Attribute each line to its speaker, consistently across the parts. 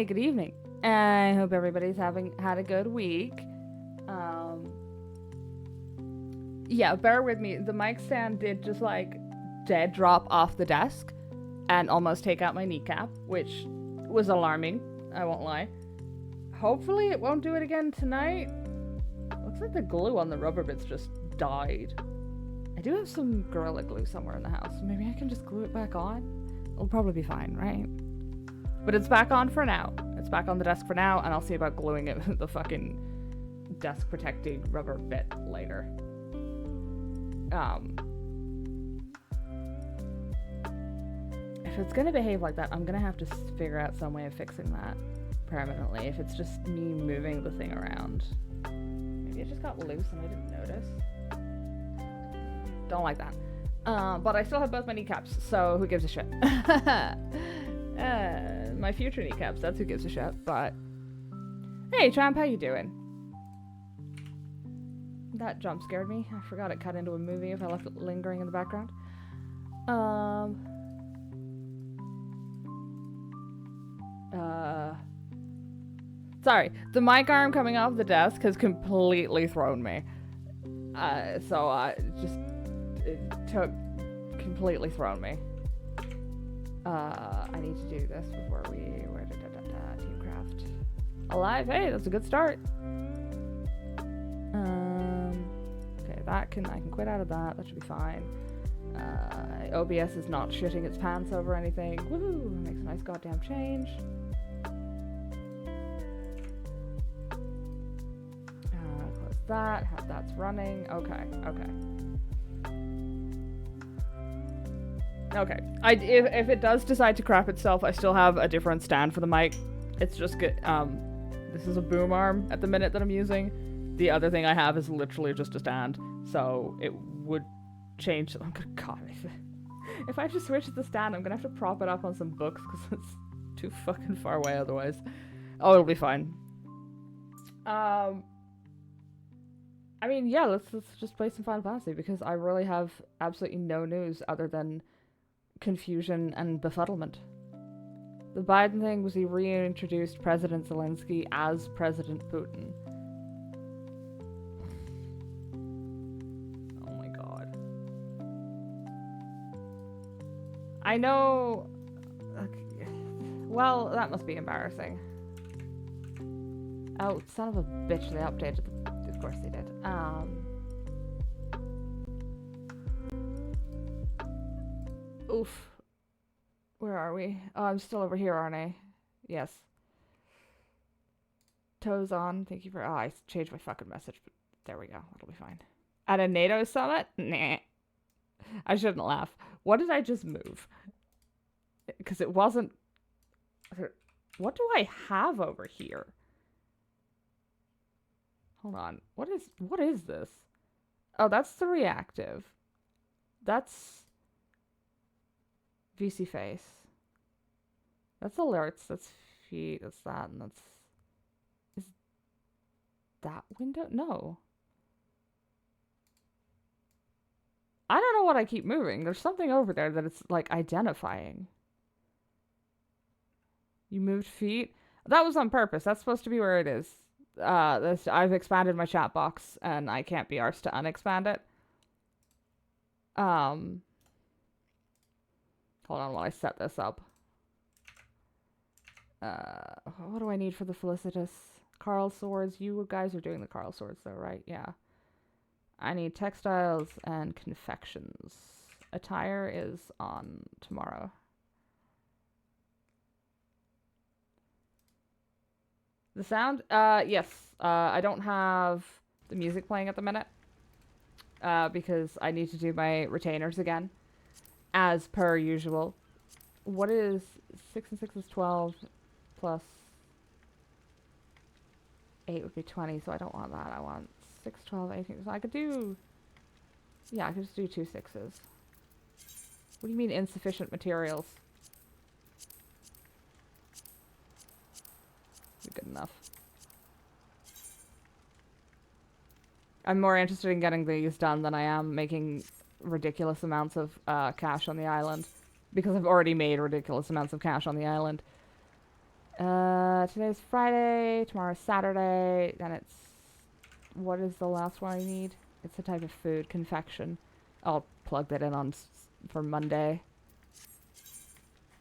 Speaker 1: Hey, good evening. I hope everybody's had a good week. Yeah, bear with me. The mic stand did just like dead drop off the desk and almost take out my kneecap, which was alarming, I won't lie. Hopefully it won't do it again tonight. Looks like the glue on the rubber bits just died. I do have some Gorilla Glue somewhere in the house. Maybe I can just glue it back on? It'll probably be fine, right? But it's back on for now. It's back on the desk for now, and I'll see about gluing it with the fucking desk protecting rubber bit later. If it's gonna behave like that, I'm gonna have to figure out some way of fixing that permanently. If it's just me moving the thing around. Maybe it just got loose and I didn't notice. Don't like that. But I still have both my kneecaps, so who gives a shit? My future kneecaps, that's who gives a shit, but... Hey, Tramp, how you doing? That jump scared me. I forgot it cut into a movie if I left it lingering in the background. Sorry, the mic arm coming off the desk has completely thrown me. Completely thrown me. I need to do this before we... Teamcraft. Alive? Hey, that's a good start. Okay, I can quit out of that. That should be fine. OBS is not shitting its pants over anything. Woohoo! Makes a nice goddamn change. Close that. Have that's running. Okay. If it does decide to crap itself, I still have a different stand for the mic. It's just good. This is a boom arm at the minute that I'm using. The other thing I have is literally just a stand, so it would change. Oh, good God. If I just switch to the stand, I'm gonna have to prop it up on some books because it's too fucking far away otherwise. Oh, it'll be fine. I mean, yeah, let's just play some Final Fantasy because I really have absolutely no news other than confusion and befuddlement. The Biden thing was he reintroduced President Zelensky as President Putin. Oh my God. I know... Okay. Well, that must be embarrassing. Oh, son of a bitch, they updated the... Of course they did. Oof. Where are we? Oh, I'm still over here, aren't I? Yes. Toes on. Thank you for... Oh, I changed my fucking message, but there we go. That'll be fine. At a NATO summit? Nah. I shouldn't laugh. What did I just move? Because it wasn't... What do I have over here? Hold on. What is this? Oh, that's the reactive. That's VC face. That's alerts. That's feet. That's that. And that's... Is that window? No. I don't know what I keep moving. There's something over there that it's like identifying. You moved feet? That was on purpose. That's supposed to be where it is. I've expanded my chat box and I can't be arsed to unexpand it. Hold on while I set this up. What do I need for the Felicitous? Carl swords. You guys are doing the Carl swords though, right? Yeah. I need textiles and confections. Attire is on tomorrow. The sound? Yes. I don't have the music playing at the minute. Because I need to do my retainers again. As per usual. What is 6 and 6 is 12 plus 8 would be 20, so I don't want that. I want 6, 12, 18. So I could do... Yeah, I could just do 2 6s. What do you mean insufficient materials? Good enough. I'm more interested in getting these done than I am making ridiculous amounts of cash on the island. Because I've already made ridiculous amounts of cash on the island. Today's Friday, tomorrow's Saturday, then it's... What is the last one I need? It's a type of food, confection. I'll plug that in on for Monday.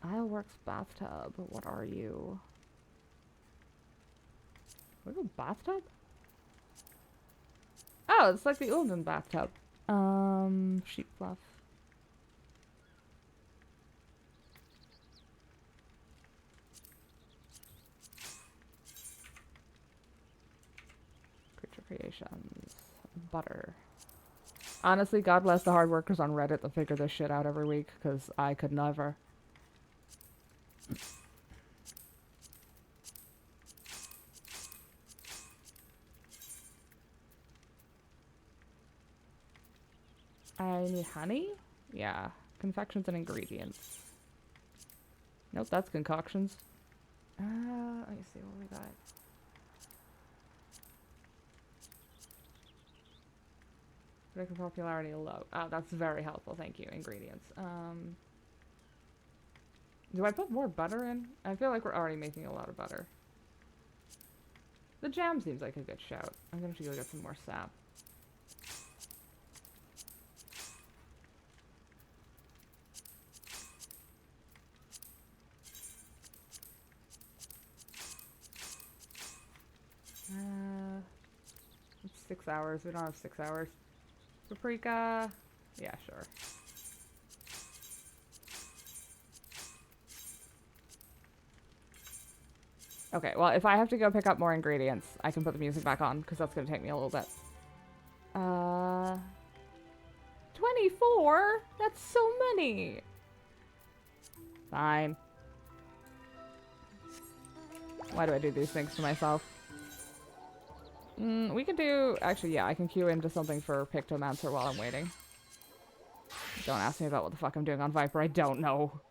Speaker 1: Ileworks bathtub, what are you? What is a bathtub? Oh, it's like the Ulden bathtub. Sheep fluff. Creature creations. Butter. Honestly, God bless the hard workers on Reddit that figure this shit out every week, because I could never. I need honey? Yeah. Confections and ingredients. Nope, that's concoctions. Let me see what we got. Predicted popularity low. Oh, that's very helpful. Thank you. Ingredients. Do I put more butter in? I feel like we're already making a lot of butter. The jam seems like a good shout. I'm gonna have to go get some more sap. It's 6 hours. We don't have 6 hours. Paprika. Yeah, sure. Okay, well, if I have to go pick up more ingredients, I can put the music back on, because that's going to take me a little bit. 24? That's so many! Fine. Why do I do these things to myself? We could do... Actually, yeah, I can queue into something for Pictomancer while I'm waiting. Don't ask me about what the fuck I'm doing on Viper. I don't know.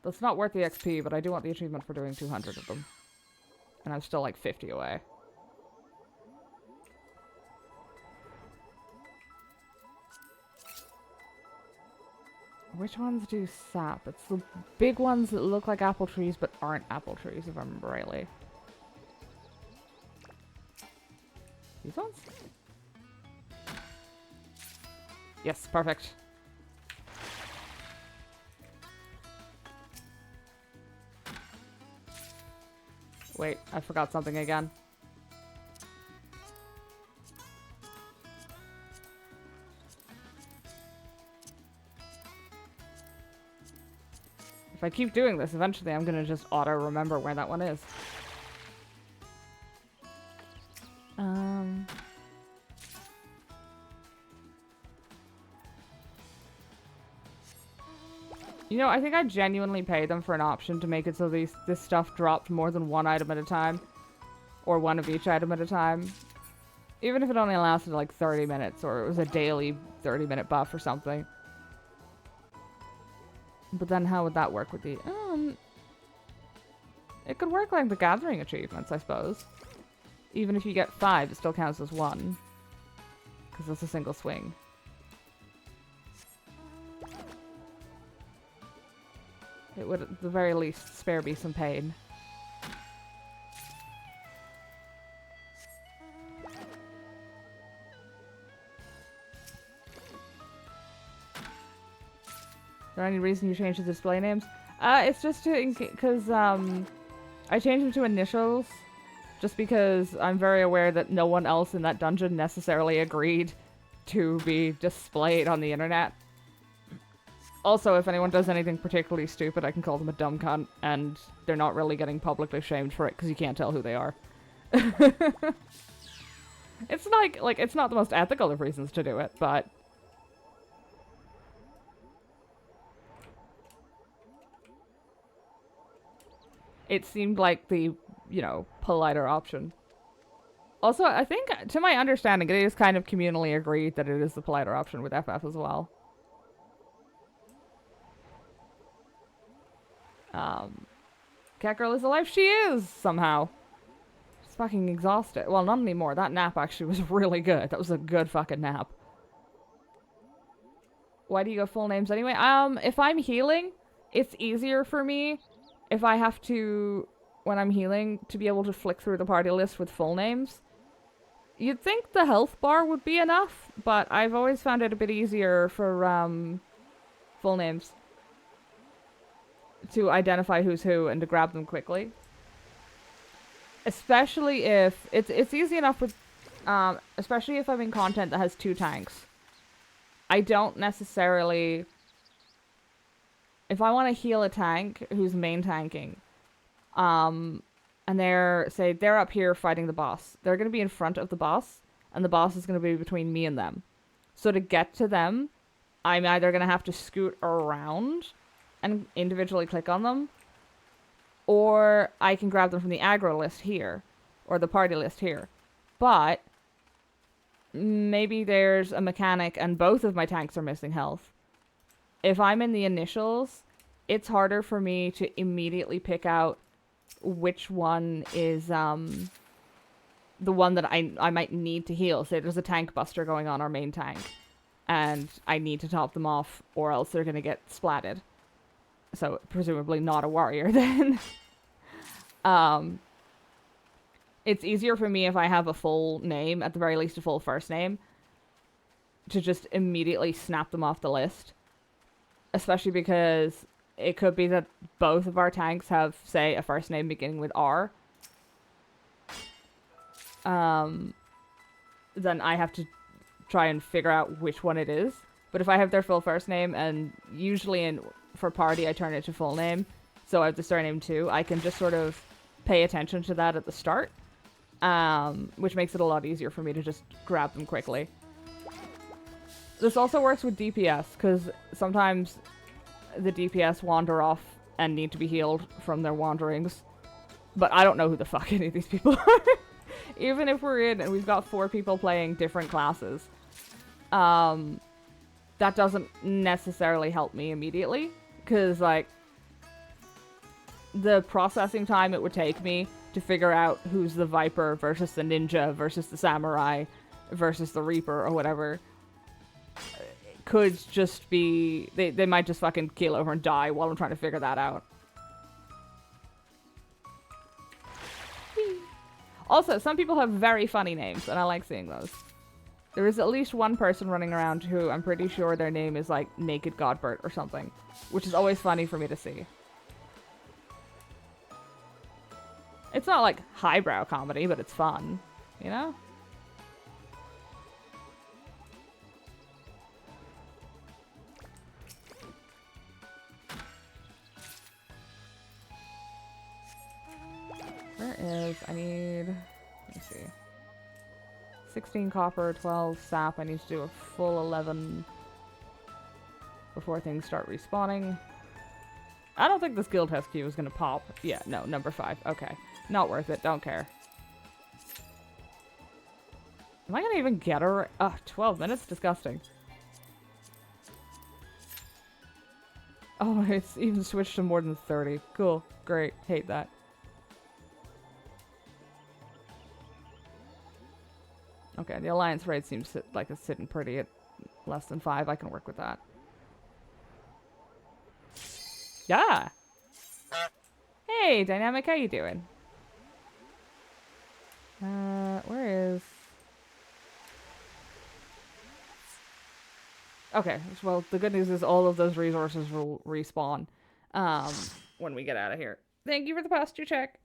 Speaker 1: That's not worth the XP, but I do want the achievement for doing 200 of them. And I'm still like 50 away. Which ones do sap? It's the big ones that look like apple trees but aren't apple trees, if I remember rightly. These ones? Yes, perfect. Wait, I forgot something again. If I keep doing this, eventually I'm gonna just auto-remember where that one is. You know, I think I genuinely paid them for an option to make it so this stuff dropped more than one item at a time. Or one of each item at a time. Even if it only lasted like 30 minutes, or it was a daily 30-minute buff or something. But then how would that work with the... it could work like the gathering achievements, I suppose. Even if you get 5, it still counts as 1. Because it's a single swing. It would, at the very least, spare me some pain. Is there any reason you changed the display names? It's just because, I changed them to initials. Just because I'm very aware that no one else in that dungeon necessarily agreed to be displayed on the internet. Also, if anyone does anything particularly stupid, I can call them a dumb cunt, and they're not really getting publicly shamed for it, because you can't tell who they are. It's like, it's not the most ethical of reasons to do it, but... it seemed like the, you know, politer option. Also, I think, to my understanding, it is kind of communally agreed that it is the politer option with FF as well. Catgirl is alive. She is, somehow. She's fucking exhausted. Well, not anymore. That nap actually was really good. That was a good fucking nap. Why do you go full names anyway? If I'm healing, it's easier for me if I have to, when I'm healing, to be able to flick through the party list with full names. You'd think the health bar would be enough, but I've always found it a bit easier for full names to identify who's who and to grab them quickly. Especially if it's easy enough with especially if I'm in content that has 2 tanks. I don't necessarily, if I want to heal a tank who's main tanking, and they're up here fighting the boss. They're going to be in front of the boss, and the boss is going to be between me and them. So to get to them, I'm either going to have to scoot around and individually click on them, or I can grab them from the aggro list here, or the party list here. But maybe there's a mechanic and both of my tanks are missing health. If I'm in the initials, it's harder for me to immediately pick out which one is the one that I might need to heal. Say there's a tank buster going on our main tank, and I need to top them off, or else they're going to get splatted. So presumably not a warrior then. It's easier for me if I have a full name, at the very least a full first name, to just immediately snap them off the list. Especially because it could be that both of our tanks have, say, a first name beginning with R. Then I have to try and figure out which one it is. But if I have their full first name, and usually for party I turn it to full name, so I have the surname too, I can just sort of pay attention to that at the start, which makes it a lot easier for me to just grab them quickly. This also works with DPS, because sometimes the DPS wander off and need to be healed from their wanderings. But I don't know who the fuck any of these people are. Even if we're in and we've got 4 people playing different classes, that doesn't necessarily help me immediately. Because, like, the processing time it would take me to figure out who's the Viper versus the Ninja versus the Samurai versus the Reaper or whatever could just be, they might just fucking keel over and die while I'm trying to figure that out. Also, some people have very funny names, and I like seeing those. There is at least one person running around who I'm pretty sure their name is like Naked Godbert or something, which is always funny for me to see. It's not like highbrow comedy, but it's fun, you know? Where is, I need, let me see, 16 copper, 12 sap. I need to do a full 11 before things start respawning. I don't think this guild test queue is going to pop. Yeah, no, number 5. Okay. Not worth it. Don't care. Am I going to even get her? 12 minutes? Disgusting. Oh, it's even switched to more than 30. Cool. Great. Hate that. Okay, the alliance rate seems like it's sitting pretty at less than 5. I can work with that. Yeah! Hey, Dynamic, how you doing? Where is... Okay, well, the good news is all of those resources will respawn when we get out of here. Thank you for the posture check.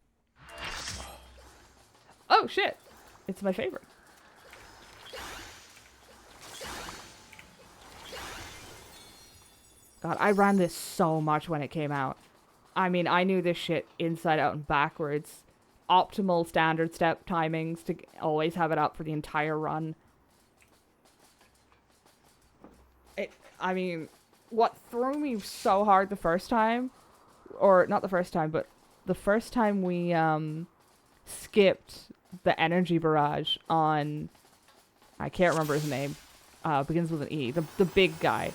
Speaker 1: Oh, shit! It's my favorite. God, I ran this so much when it came out. I mean, I knew this shit inside out and backwards. Optimal standard step timings to always have it up for the entire run. I mean, what threw me so hard the first time, or not the first time, but the first time we skipped the energy barrage on, I can't remember his name, begins with an E, the big guy.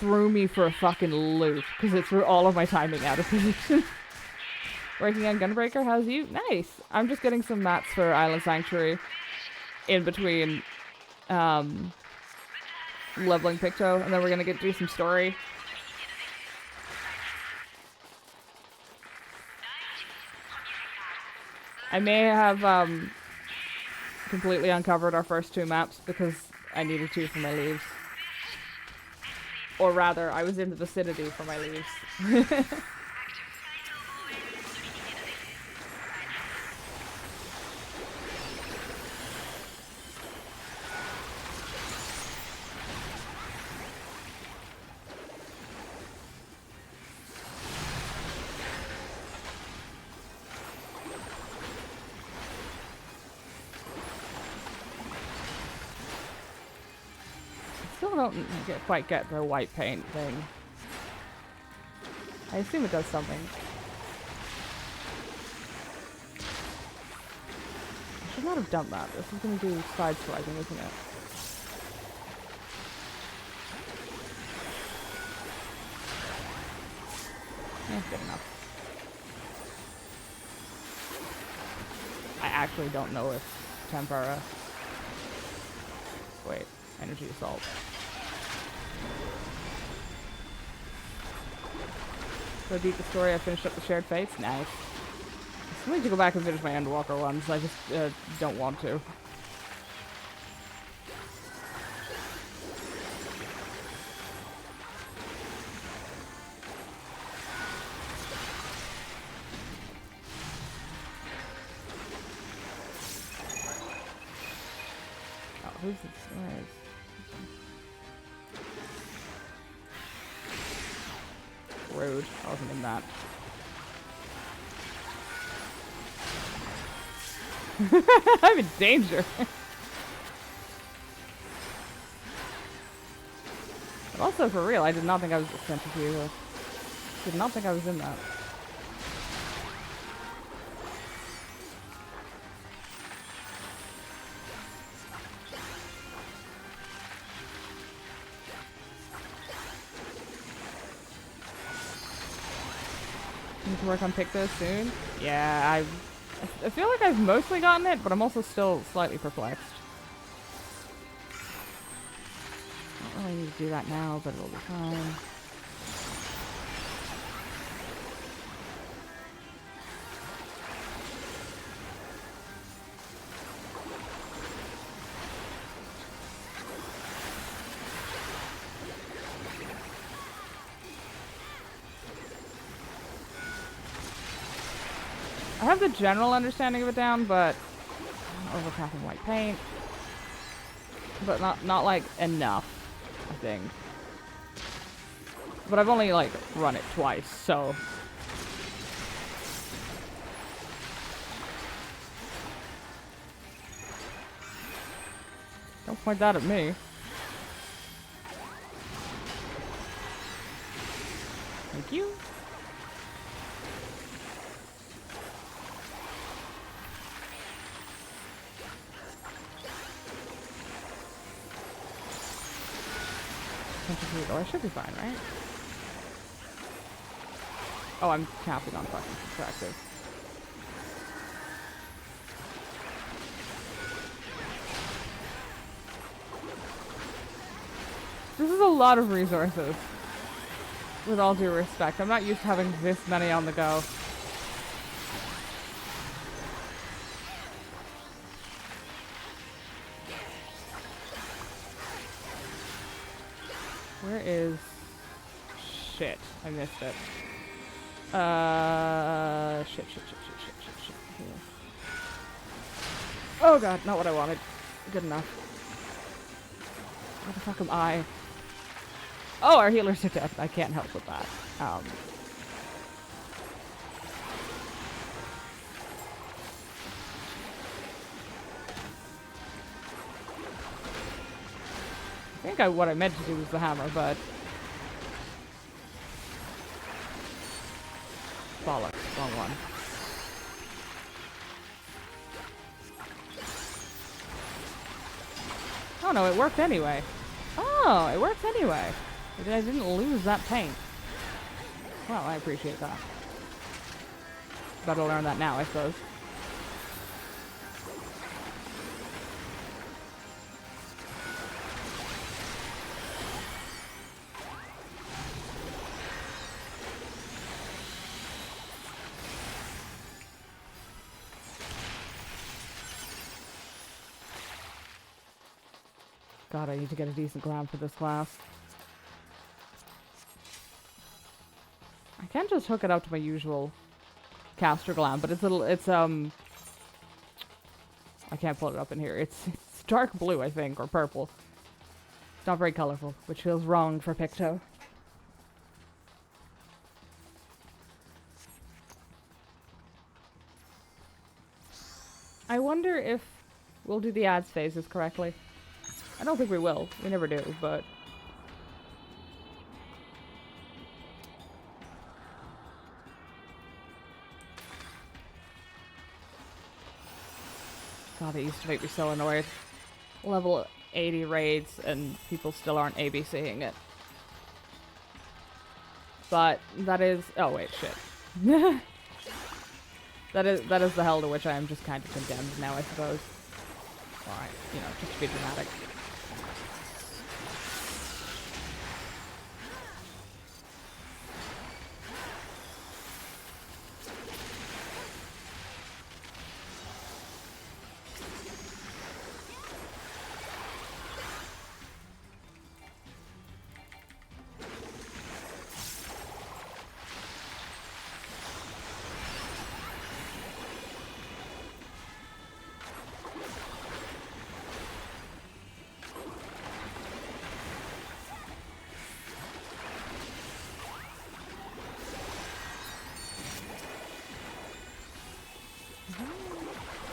Speaker 1: Threw me for a fucking loop because it threw all of my timing out of position. Working on Gunbreaker, how's you? Nice. I'm just getting some mats for Island Sanctuary in between leveling Picto, and then we're gonna do some story. I may have completely uncovered our first 2 maps because I needed to for my leaves. Or rather, I was in the vicinity for my leaves. Still don't quite get the white paint thing. I assume it does something. I should not have done that. This is going to do side swiping, isn't it? Yeah, good enough. I actually don't know if Tempera... Wait, energy assault. So I beat the story, I finished up the shared fates. Nice. I still need to go back and finish my Endwalker ones. I just don't want to. Oh, who's this? Where is... Rude. I wasn't in that. I'm in danger. But also, for real, I did not think I was a centrifuge. Did not think I was in that. Need to work on Pictos soon? Yeah, I feel like I've mostly gotten it, but I'm also still slightly perplexed. Don't really need to do that now, but it'll be fine. I have the general understanding of it down, but overcrafting white paint. But not like enough, I think. But I've only like run it twice, so don't point that at me. Thank you. Oh, I should be fine, right? Oh, I'm capping on fucking subtractive. This is a lot of resources. With all due respect. I'm not used to having this many on the go. Where is... Shit. I missed it. Shit. Here. Oh god, not what I wanted. Good enough. Where the fuck am I? Oh, our healers are dead. I can't help with that. I think what I meant to do was the hammer, but... Bollocks. Wrong one. Oh no, it worked anyway. Oh, it worked anyway. I didn't lose that paint. Well, I appreciate that. Better learn that now, I suppose. God, I need to get a decent ground for this class. I can't just hook it up to my usual caster gland, but it's I can't pull it up in here. It's dark blue, I think, or purple. It's not very colorful, which feels wrong for Picto. I wonder if we'll do the ads phases correctly. I don't think we will. We never do, but... God, it used to make me so annoyed. Level 80 raids and people still aren't ABCing it. But that is... Oh, wait, shit. That is the hell to which I am just kind of condemned now, I suppose. Alright, you know, just to be dramatic.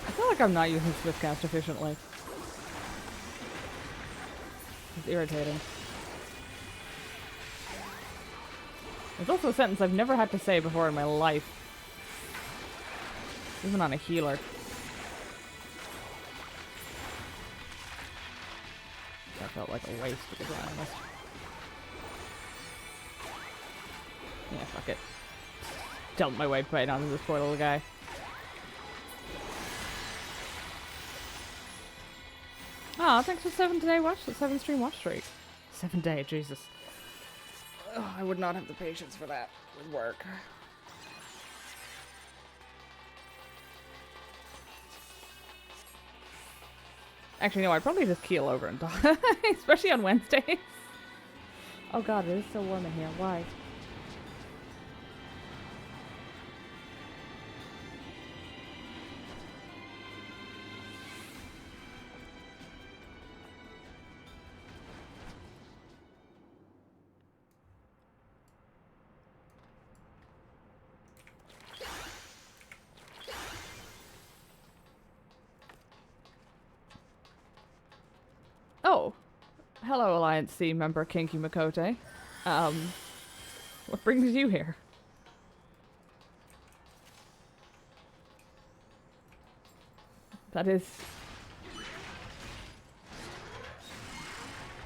Speaker 1: I feel like I'm not using Swiftcast efficiently. It's irritating. It's also a sentence I've never had to say before in my life. Even on a healer. That felt like a waste, to be honest. Yeah, fuck it. Dump my weight plate onto this poor little guy. Aw, thanks for 7 stream watch streak. 7 day, Jesus. Ugh, I would not have the patience for that with work. Actually, no, I'd probably just keel over and die. Especially on Wednesdays. Oh god, it is so warm in here. Why? Oh, hello Alliance C member Kinky Makote. What brings you here? That is...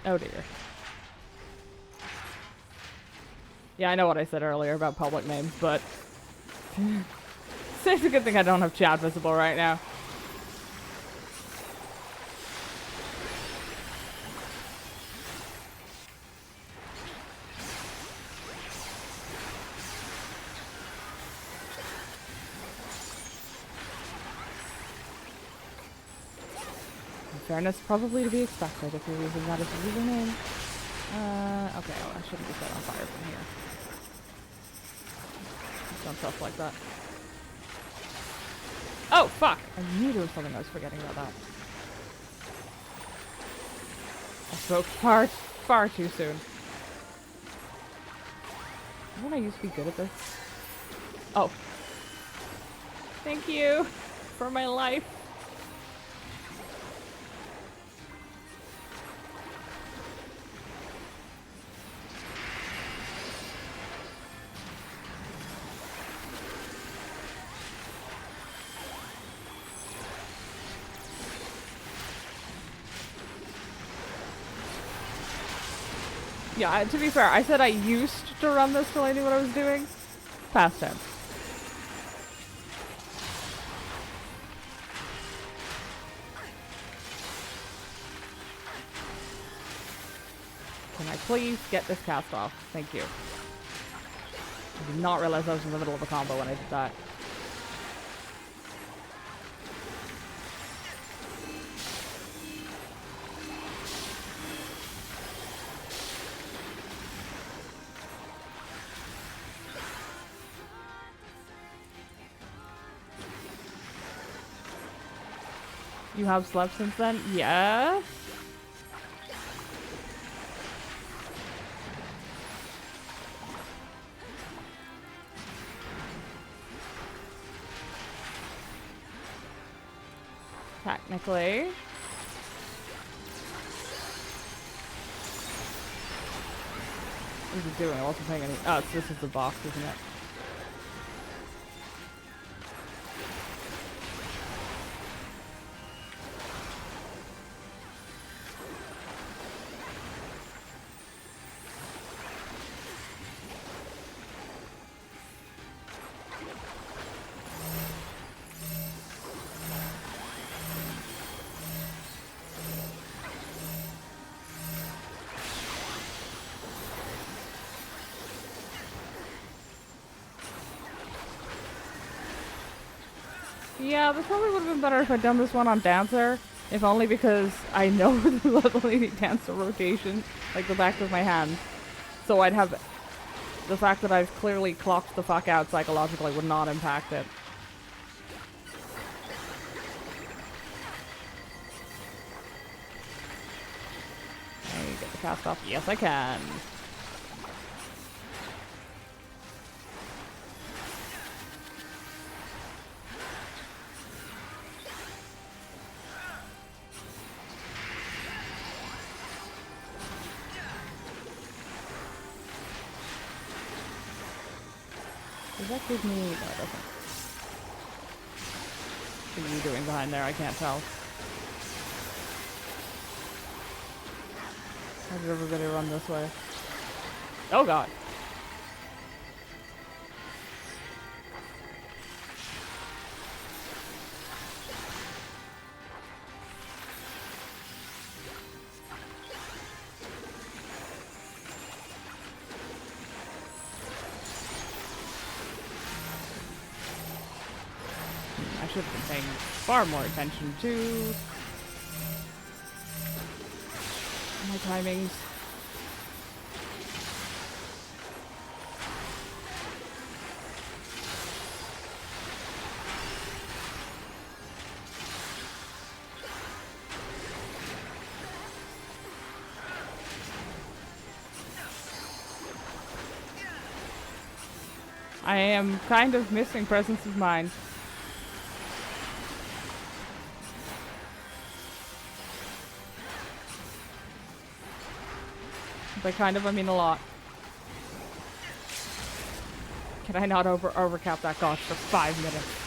Speaker 1: Oh dear. Yeah, I know what I said earlier about public names, but... It's a good thing I don't have chat visible right now. Fairness, probably to be expected if you're using that as a username. Okay, well, I shouldn't be set on fire from here. Just don't trust like that. Oh, fuck! I knew there was something I was forgetting about that. I spoke far too soon. When I used to be good at this. Oh. Thank you for my life. Yeah, to be fair, I said I used to run this till I knew what I was doing. Past tense. Can I please get this cast off? Thank you. I did not realize I was in the middle of a combo when I did that. You have slept since then? Yes. Technically. What is it doing? I wasn't paying any. Oh, this is the box, isn't it? Yeah, this probably would have been better if I'd done this one on Dancer. If only because I know the level 80 Dancer rotation like the back of my hand. So I'd have... The fact that I've clearly clocked the fuck out psychologically would not impact it. Can I get the cast off? Yes, I can. Does that give me... No, it doesn't. What are you doing behind there? I can't tell. How did everybody run this way? Oh god. I should have been paying far more attention to my timings. I am kind of missing presence of mind. By kind of, I mean a lot. Can I not overcap that gosh for 5 minutes?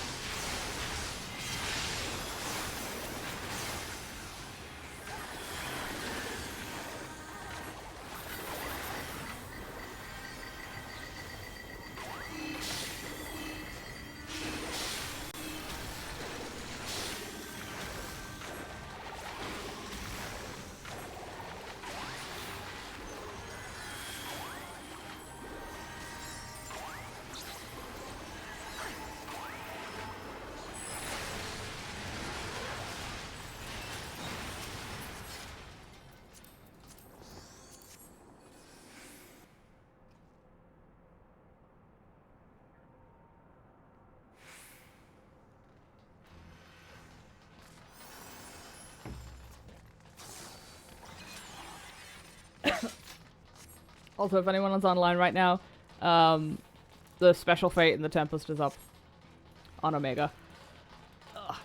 Speaker 1: Also, if anyone is online right now, the Special Fate in the Tempest is up on Omega. Ugh.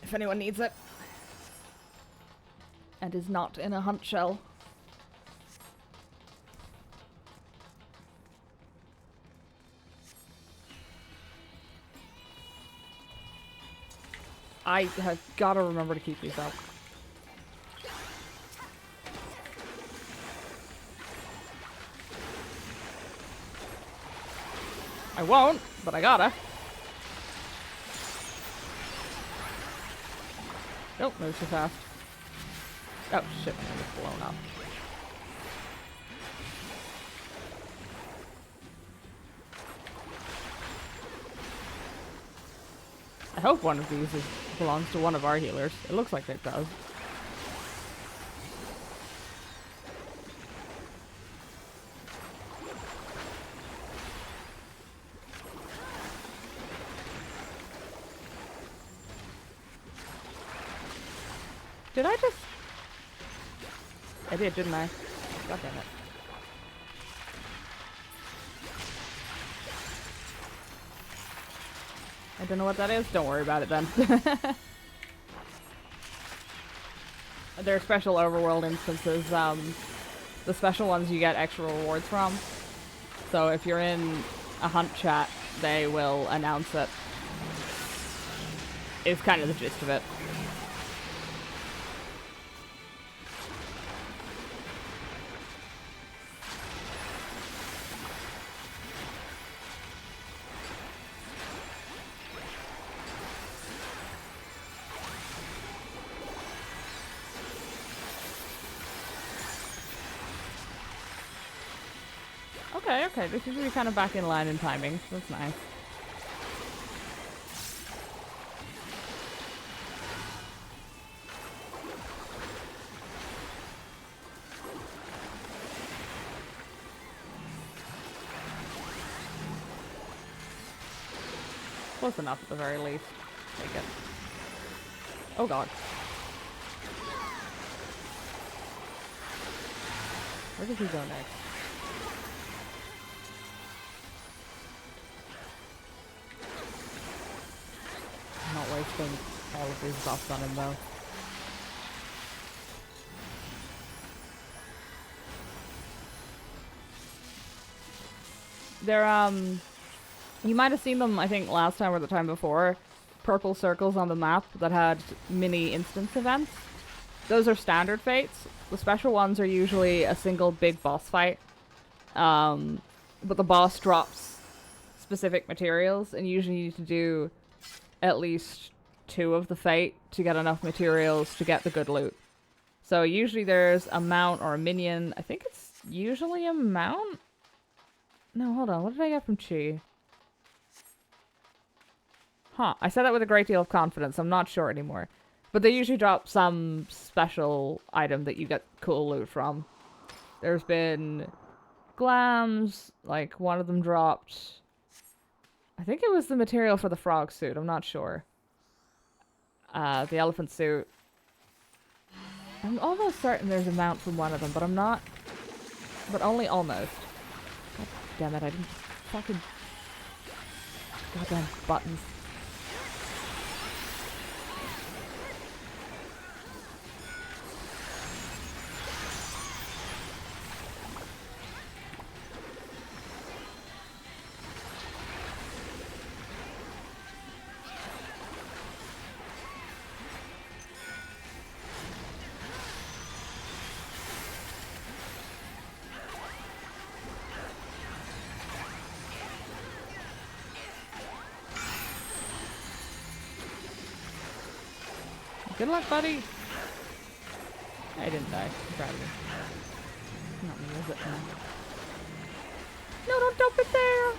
Speaker 1: If anyone needs it. And is not in a hunt shell. I have gotta remember to keep these up. I won't, but I gotta. Nope, move too fast. Oh shit, I'm just blown up. I hope one of these belongs to one of our healers. It looks like it does. Did I just... I did, didn't I? God damn it. I don't know what that is. Don't worry about it then. There are special overworld instances. The special ones you get extra rewards from. So if you're in a hunt chat, they will announce it. Is kind of the gist of it. Okay, this seems to be kind of back in line in timing. That's nice. Close enough at the very least. Take it. Oh god. Where does he go next? I'm not wasting all of these buffs on him though. They're, you might have seen them, I think, last time or the time before. Purple circles on the map that had mini instance events. Those are standard fates. The special ones are usually a single big boss fight. But the boss drops specific materials, and usually you need to do at least 2 of the fate to get enough materials to get the good loot. So usually there's a mount or a minion. I think it's usually a mount? No, hold on. What did I get from Chi? Huh. I said that with a great deal of confidence. I'm not sure anymore. But they usually drop some special item that you get cool loot from. There's been glams. Like, one of them dropped... I think it was the material for the frog suit. I'm not sure. The elephant suit. I'm almost certain there's a mount from one of them, but I'm not. But only almost. God damn it, I didn't fucking... Goddamn buttons. Good luck, buddy! I didn't die. I'm proud of you. Not me, is it? No, don't dump it there!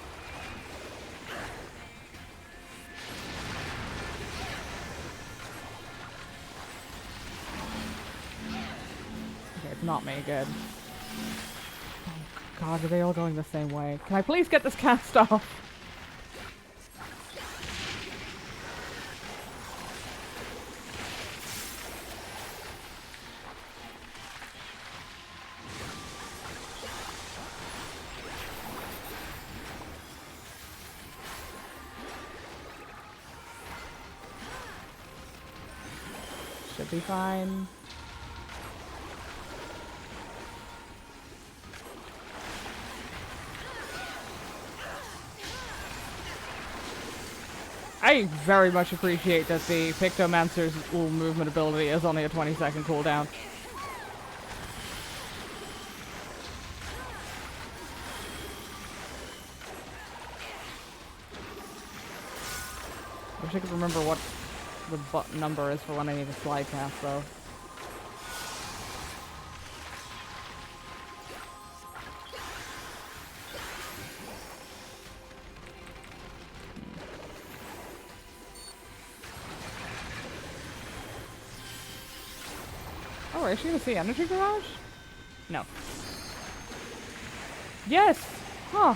Speaker 1: Okay, it's not me. Good. Oh god, are they all going the same way? Can I please get this cast off? Should be fine. I very much appreciate that the Pictomancer's little movement ability is only a 20-second cooldown. I wish I could remember what the button number is for when I need a slide cast, though. Oh, is she gonna see Energy Barrage? No. Yes! Huh.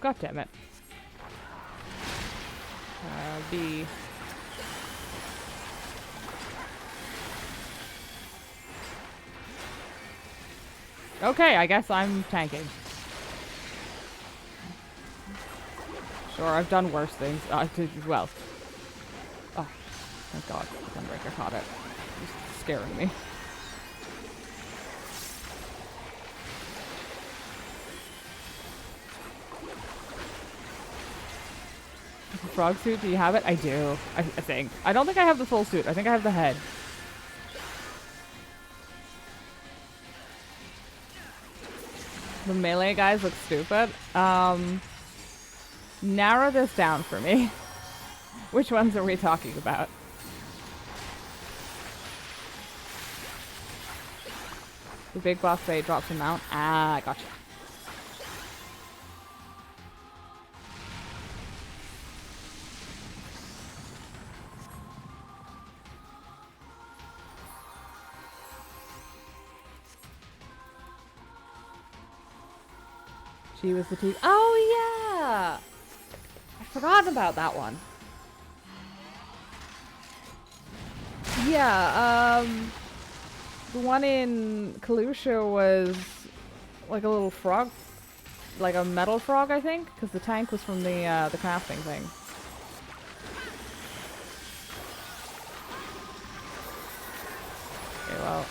Speaker 1: God damn it. B. Okay, I guess I'm tanking. Sure, I've done worse things. Well. Oh, thank God. The Gunbreaker caught it. It's scaring me. Frog suit, do you have it? I do, I think. I don't think I have the full suit. I think I have the head. The melee guys look stupid. Narrow this down for me. Which ones are we talking about? The big boss fight drops a mount. Ah, gotcha. She was the team. Oh, yeah! I forgot about that one. Yeah, the one in Kalusha was like a little frog. Like a metal frog, I think? Because the tank was from the crafting thing. Okay, well.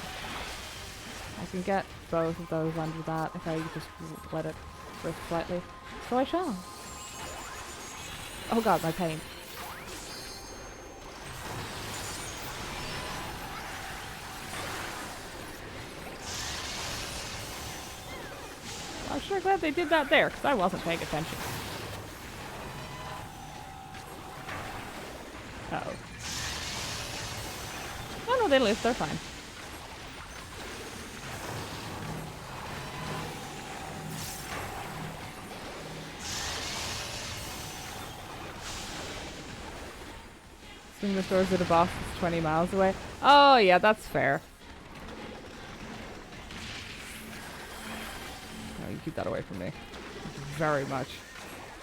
Speaker 1: I can get both of those under that if I just let it drift slightly. So I shall. Oh god, my pain. I'm sure glad they did that there, because I wasn't paying attention. Uh-oh. Oh no, they live, they're fine. Swing the stores at a boss that's 20 miles away. Oh yeah, that's fair. No, you keep that away from me. Very much.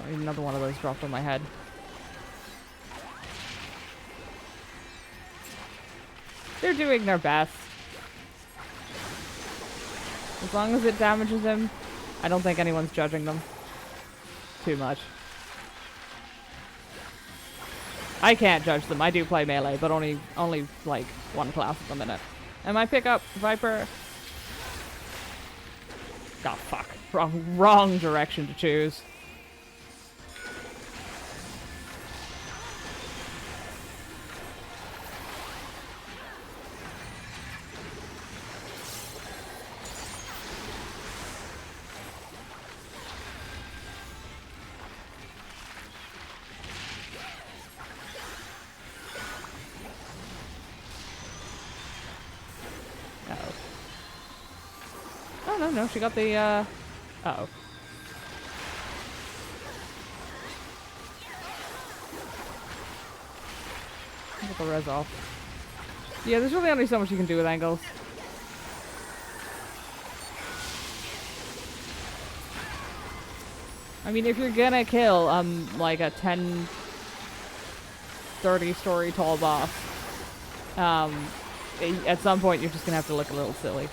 Speaker 1: I need another one of those dropped on my head. They're doing their best. As long as it damages him, I don't think anyone's judging them too much. I can't judge them. I do play melee, but only like one class at the minute. And my pickup, Viper. Oh fuck. Wrong direction to choose. No, she got the, uh-oh. Get the res off. Yeah, there's really only so much you can do with angles. I mean, if you're gonna kill, like a 10, 30-story tall boss, at some point you're just gonna have to look a little silly.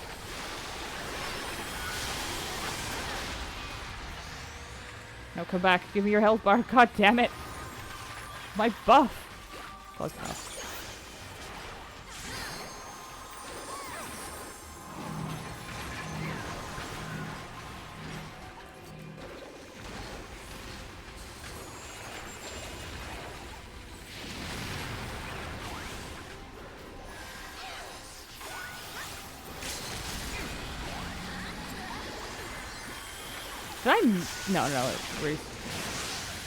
Speaker 1: No, come back. Give me your health bar. God damn it. My buff. Close enough. Did I? No, it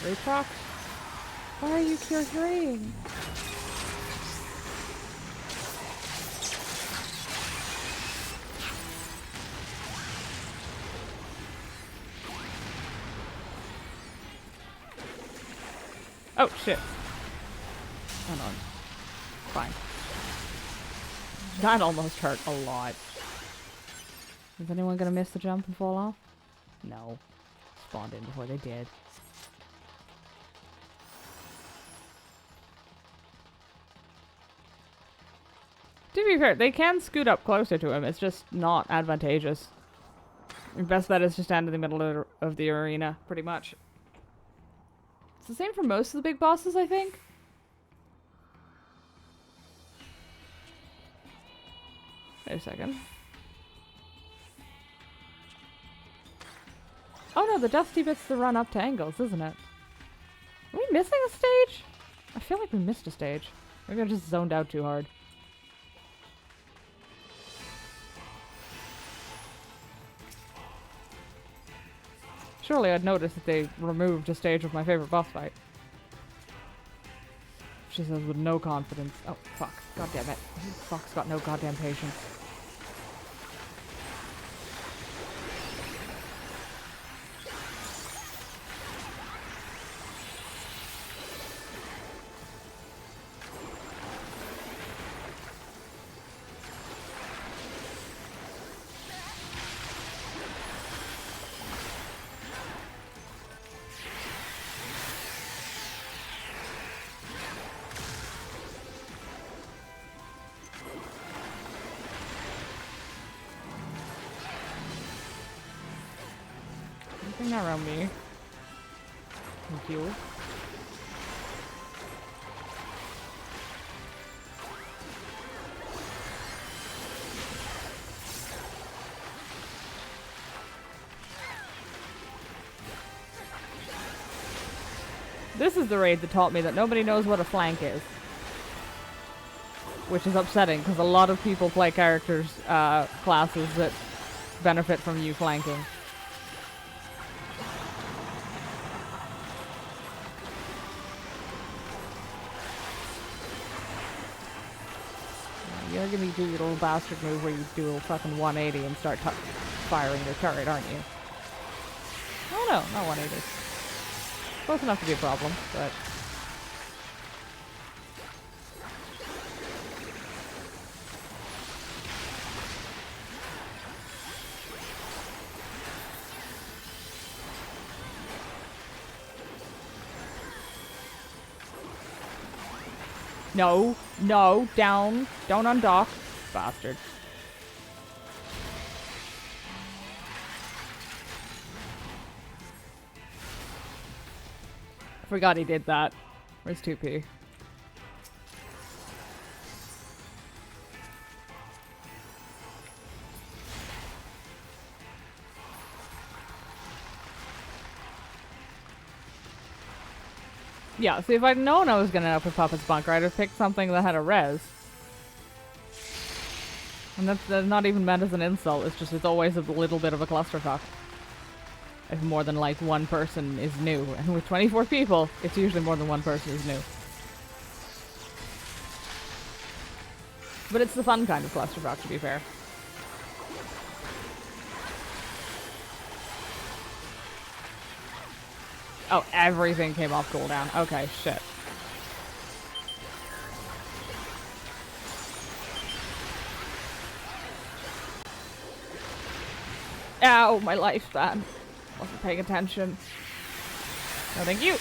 Speaker 1: reproc? Why are you cure 3? Oh shit. Hold on. Fine. That almost hurt a lot. Is anyone gonna miss the jump and fall off? No. Spawned in before they did. To be fair, they can scoot up closer to him. It's just not advantageous. Your best bet is to stand in the middle of the arena, pretty much. It's the same for most of the big bosses, I think. Wait a second. Oh no, the dusty bit's the run up to angles, isn't it? Are we missing a stage? I feel like we missed a stage. Maybe I just zoned out too hard. Surely I'd notice that they removed a stage of my favorite boss fight. She says with no confidence. Oh, fuck. God damn it. Who the fuck's got no goddamn patience? Anything around me? Thank you. This is the raid that taught me that nobody knows what a flank is. Which is upsetting, because a lot of people play characters, classes that benefit from you flanking. You're gonna do your little bastard move where you do a fucking 180 and start firing your turret, aren't you? Oh no, not 180. Close enough to be a problem, but... No, no, down, don't undock, bastard. I forgot he did that. Where's 2P? Yeah, see, if I'd known I was gonna end up with Puppet's Bunker, I'd have picked something that had a res. And that's not even meant as an insult, it's just it's always a little bit of a clusterfuck. If more than like one person is new. And with 24 people, it's usually more than one person is new. But it's the fun kind of clusterfuck, to be fair. Oh, everything came off cooldown. Okay, shit. Ow, my lifespan. Wasn't paying attention. No, thank you.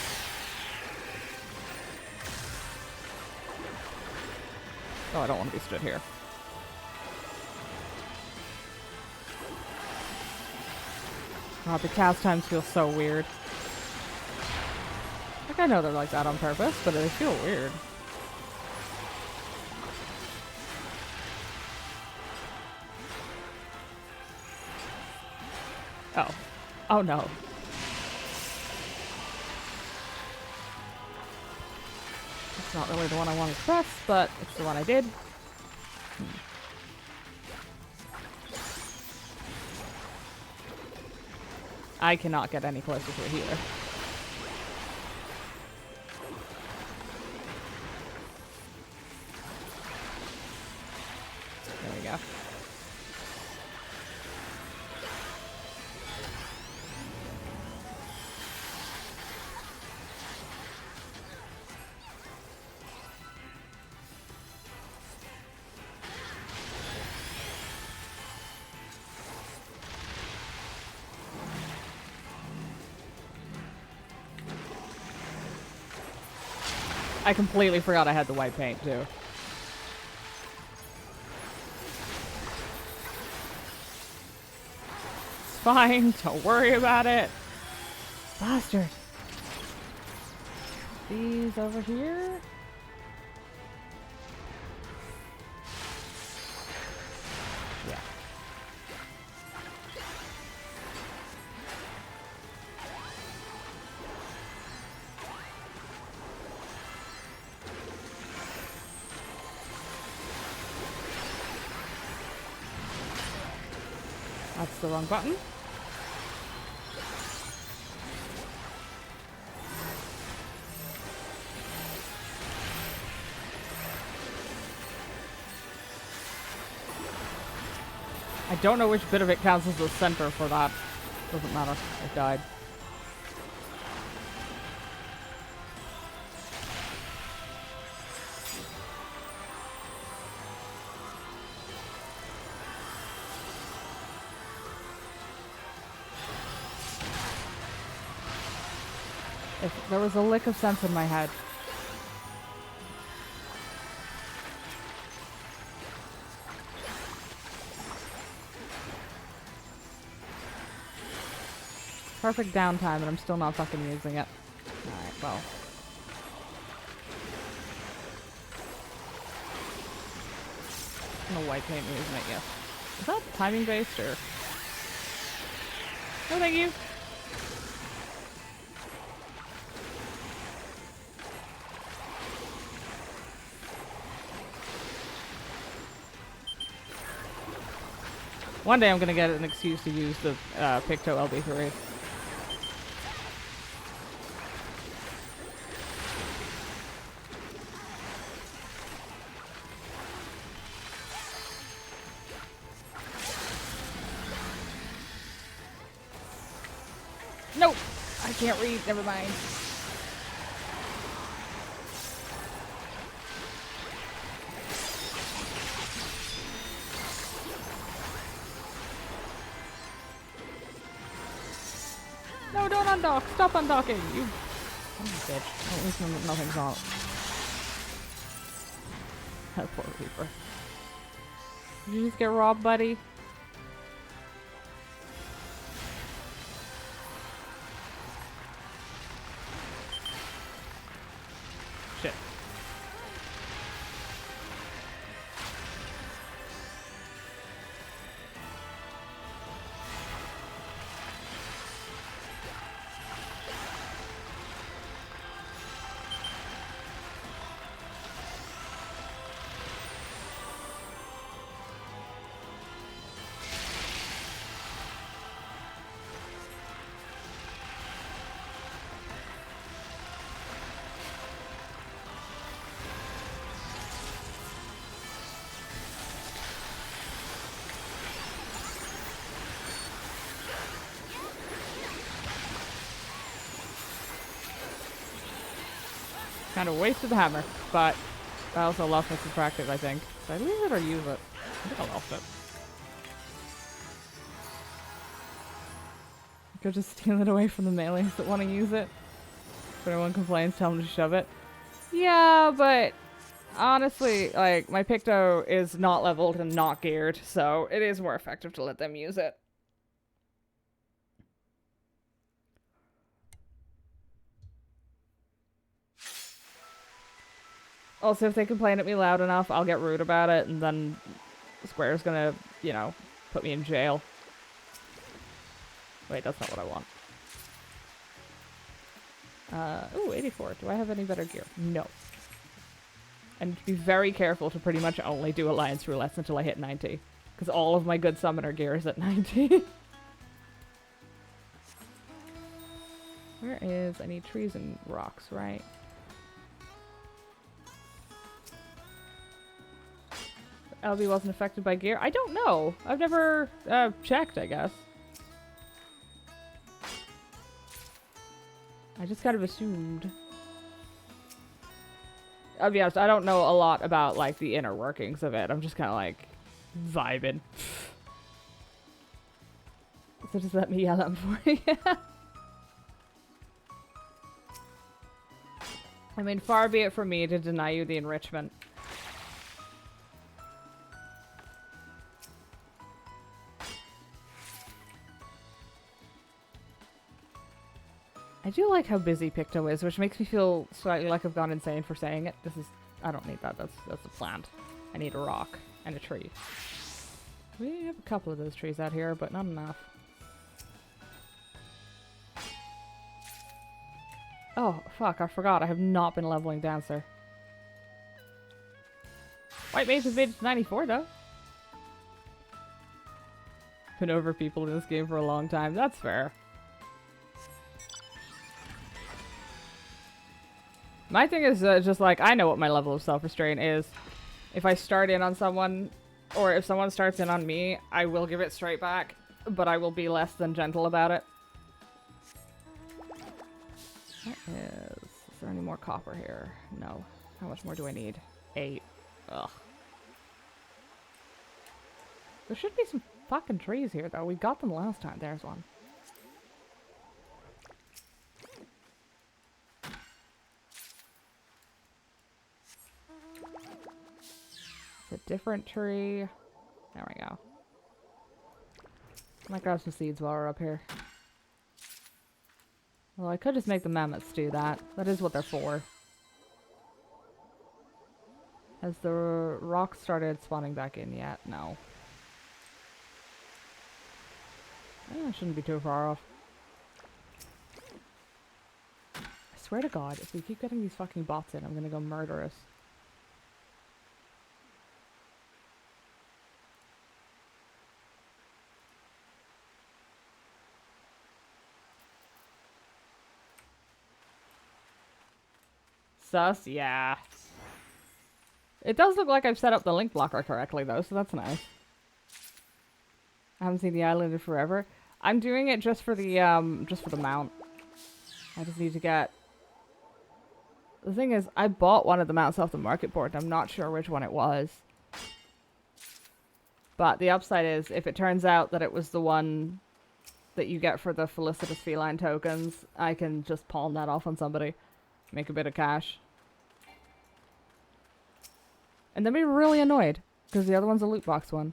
Speaker 1: Oh, I don't want to be stood here. God, the cast times feel so weird. Like, I know they're like that on purpose, but they feel weird. Oh. Oh no. It's not really the one I wanted to press, but it's the one I did. I cannot get any closer to it here. There we go. I completely forgot I had the white paint, too. fine. Don't worry about it. Bastard. These over here. Yeah. That's the wrong button. I don't know which bit of it counts as the center for that. Doesn't matter. I died. If there was a lick of sense in my head. Perfect downtime, and I'm still not fucking using it. Alright, well. No white paint using it yet. Is that timing based or? No, thank you. One day I'm gonna get an excuse to use the Picto LB3. Nope! I can't read, never mind. No, don't undock! Stop undocking! You bitch. At least nothing's wrong. That poor Reaper. Did you just get robbed, buddy? Shit. Kind of wasted the hammer, but I also lost my subtractive, I think. Did I lose it or use it? I think I lost it. Go just steal it away from the melees that want to use it. If anyone complains, tell them to shove it. Yeah, but honestly, like, my Picto is not leveled and not geared, so it is more effective to let them use it. Also, if they complain at me loud enough, I'll get rude about it, and then Square's gonna, you know, put me in jail. Wait, that's not what I want. Ooh, 84. Do I have any better gear? No. I need to be very careful to pretty much only do Alliance Roulettes until I hit 90. Because all of my good summoner gear is at 90. Where is... I need trees and rocks, right? LB wasn't affected by gear? I don't know. I've never checked, I guess. I just kind of assumed. I'll be honest, I don't know a lot about, like, the inner workings of it. I'm just kind of, like, vibing. So just let me yell at him for you. I mean, far be it from me to deny you the enrichment. do like how busy Picto is, which makes me feel slightly like I've gone insane for saying it. This is... I don't need that. That's a plant. I need a rock and a tree. We have a couple of those trees out here, but not enough. Oh, fuck. I forgot. I have not been leveling Dancer. White Mage has made it to 94, though. Been over people in this game for a long time. That's fair. My thing is just like, I know what my level of self-restraint is. If I start in on someone, or if someone starts in on me, I will give it straight back, but I will be less than gentle about it. Is there any more copper here? No. How much more do I need? 8. Ugh. There should be some fucking trees here, though. We got them last time. There's one. It's a different tree. There we go. I might grab some seeds while we're up here. Well, I could just make the mammoths do that. That is what they're for. Has the rock started spawning back in yet? No. I shouldn't be too far off. I swear to God, if we keep getting these fucking bots in, I'm gonna go murderous. Sus? Yeah. It does look like I've set up the link blocker correctly, though, so that's nice. I haven't seen the island in forever. I'm doing it just for the mount. I just need to get... The thing is, I bought one of the mounts off the market board, and I'm not sure which one it was. But the upside is, if it turns out that it was the one that you get for the Felicitous Feline tokens, I can just pawn that off on somebody. Make a bit of cash. And then be really annoyed, because the other one's a loot box one.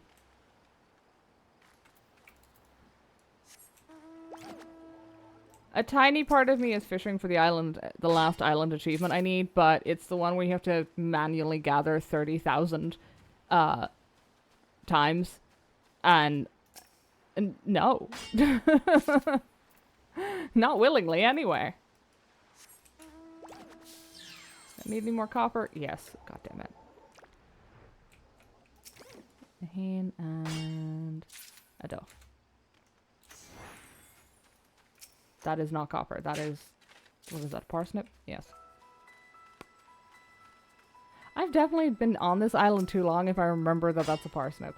Speaker 1: A tiny part of me is fishing for the island, the last island achievement I need, but it's the one where you have to manually gather 30,000 times. And no. Not willingly, anyway. Need any more copper? Yes. God damn it. A hen and a doe. That is not copper. That is... What is that? Parsnip? Yes. I've definitely been on this island too long if I remember that that's a parsnip.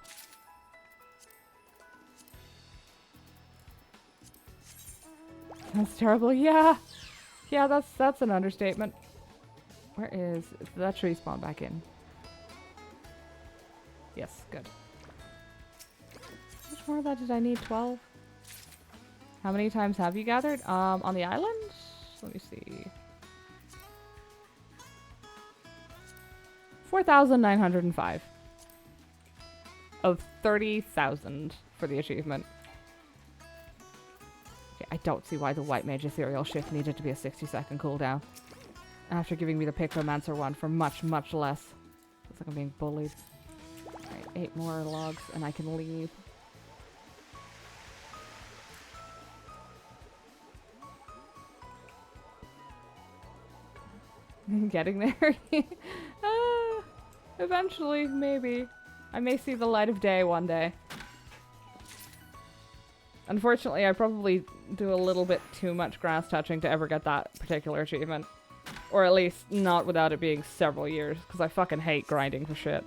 Speaker 1: That's terrible. Yeah. Yeah, that's an understatement. Where is that tree spawn back in? Yes, good. How much more of that did I need? 12? How many times have you gathered? On the island? Let me see. 4,905. Of 30,000 for the achievement. Okay, I don't see why the White Mage Ethereal Shift needed to be a 60-second cooldown. After giving me the Pictomancer one for much, much less. Looks like I'm being bullied. Alright, 8 more logs and I can leave. Getting there. Eventually, maybe. I may see the light of day one day. Unfortunately, I probably do a little bit too much grass touching to ever get that particular achievement. Or at least not without it being several years, because I fucking hate grinding for shit.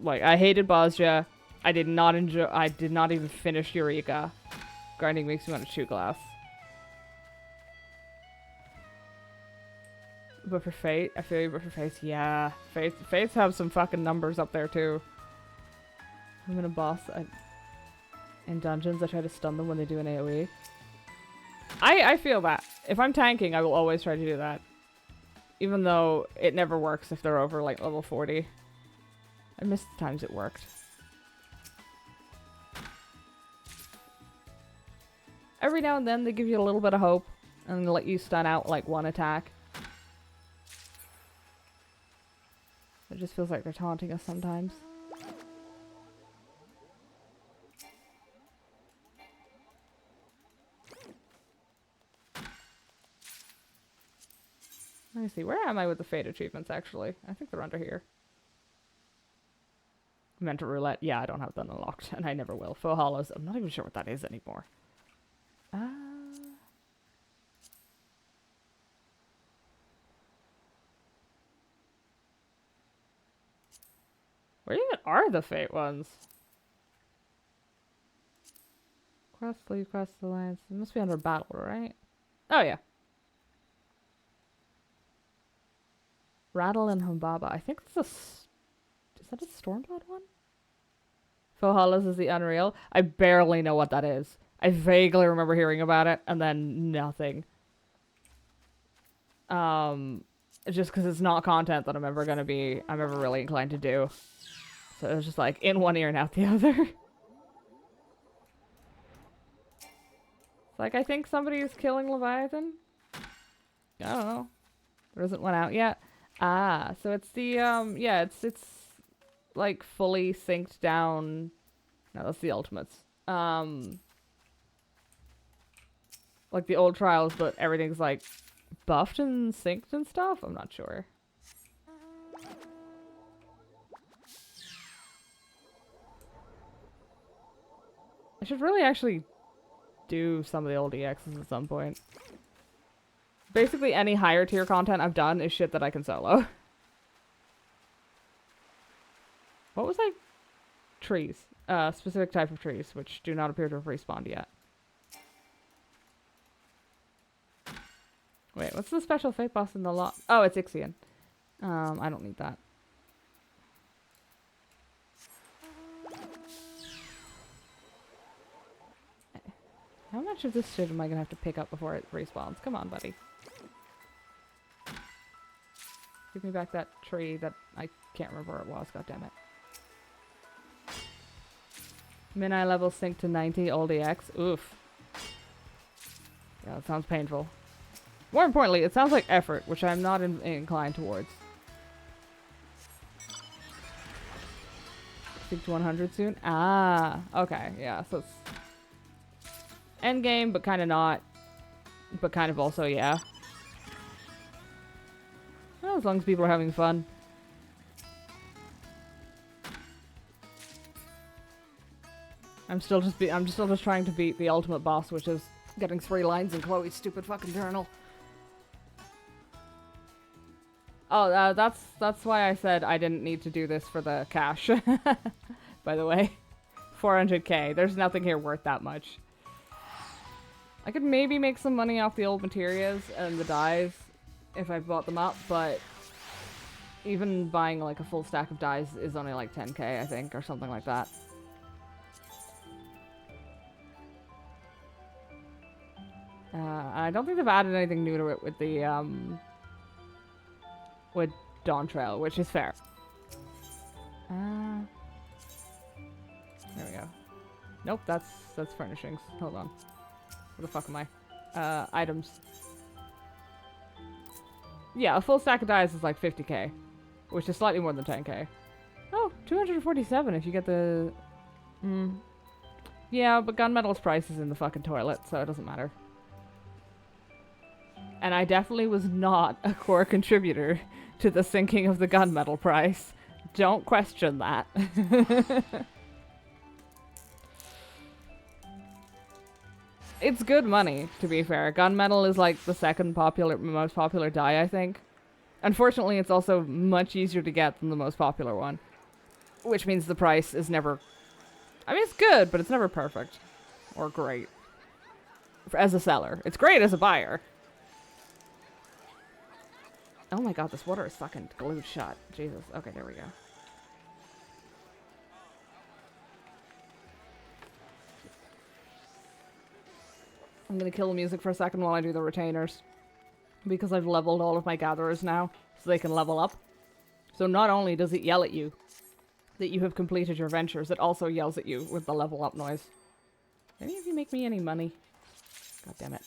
Speaker 1: Like, I hated Bosja. I did not even finish Eureka. Grinding makes me want to chew glass. But for Fate, I feel you, but for Fates, yeah. Fates have some fucking numbers up there too. I'm in a boss. In dungeons, I try to stun them when they do an AoE. I feel that. If I'm tanking, I will always try to do that. Even though it never works if they're over, like, level 40. I missed the times it worked. Every now and then they give you a little bit of hope and let you stun out like one attack. It just feels like they're taunting us sometimes. Let me see, where am I with the Fate achievements actually? I think they're under here. Mental Roulette, yeah, I don't have that unlocked, and I never will. Faux Hollows, I'm not even sure what that is anymore. Where even are the Fate ones? Quest, leave quest, alliance. It must be under battle, right? Oh, yeah. Rattle and Humbaba. I think this is that a Stormblood one? Faux Hollows is the Unreal. I barely know what that is. I vaguely remember hearing about it, and then nothing. Just because it's not content that I'm ever really inclined to do. So it was just like, in one ear and out the other. It's like, I think somebody is killing Leviathan? I don't know. There isn't one out yet. Ah, so it's the, yeah, it's like fully synced down. No, that's the ultimates. Like the old trials, but everything's like buffed and synced and stuff? I'm not sure. I should really actually do some of the old EXs at some point. Basically any higher tier content I've done is shit that I can solo. What was like trees? Specific type of trees, which do not appear to have respawned yet. Wait, what's the special fate boss in the lot? Oh, it's Ixion. I don't need that. How much of this shit am I gonna have to pick up before it respawns? Come on, buddy. Give me back that tree that I can't remember where it was, goddammit. Min-I level sync to 90, old EX. Oof. Yeah, that sounds painful. More importantly, it sounds like effort, which I'm not inclined towards. Sync to 100 soon? Ah, okay, yeah, so it's endgame, but kind of not. But kind of also, yeah. Well, as long as people are having fun. I'm still just trying to beat the ultimate boss, which is getting 3 lines in Chloe's stupid fucking journal. Oh, that's why I said I didn't need to do this for the cash. By the way, 400k. There's nothing here worth that much. I could maybe make some money off the old materials and the dyes if I bought them up, but even buying like a full stack of dyes is only like 10k, I think, or something like that. I don't think they've added anything new to it with the with Dawntrail, which is fair. There we go. Nope, that's furnishings. Hold on. Where the fuck am I? Items. Yeah, a full stack of dyes is like 50k, which is slightly more than 10k. Oh, 247 if you get the... Yeah, but gunmetal's price is in the fucking toilet, so it doesn't matter. And I definitely was not a core contributor to the sinking of the gunmetal price. Don't question that. It's good money, to be fair. Gunmetal is like the most popular dye, I think. Unfortunately, it's also much easier to get than the most popular one. Which means the price is never... I mean, it's good, but it's never perfect. Or great. As a seller. It's great as a buyer. Oh my god, this water is fucking glued shut. Jesus. Okay, there we go. I'm gonna kill the music for a second while I do the retainers. Because I've leveled all of my gatherers now, so they can level up. So not only does it yell at you that you have completed your ventures, it also yells at you with the level up noise. Any of you make me any money? God damn it.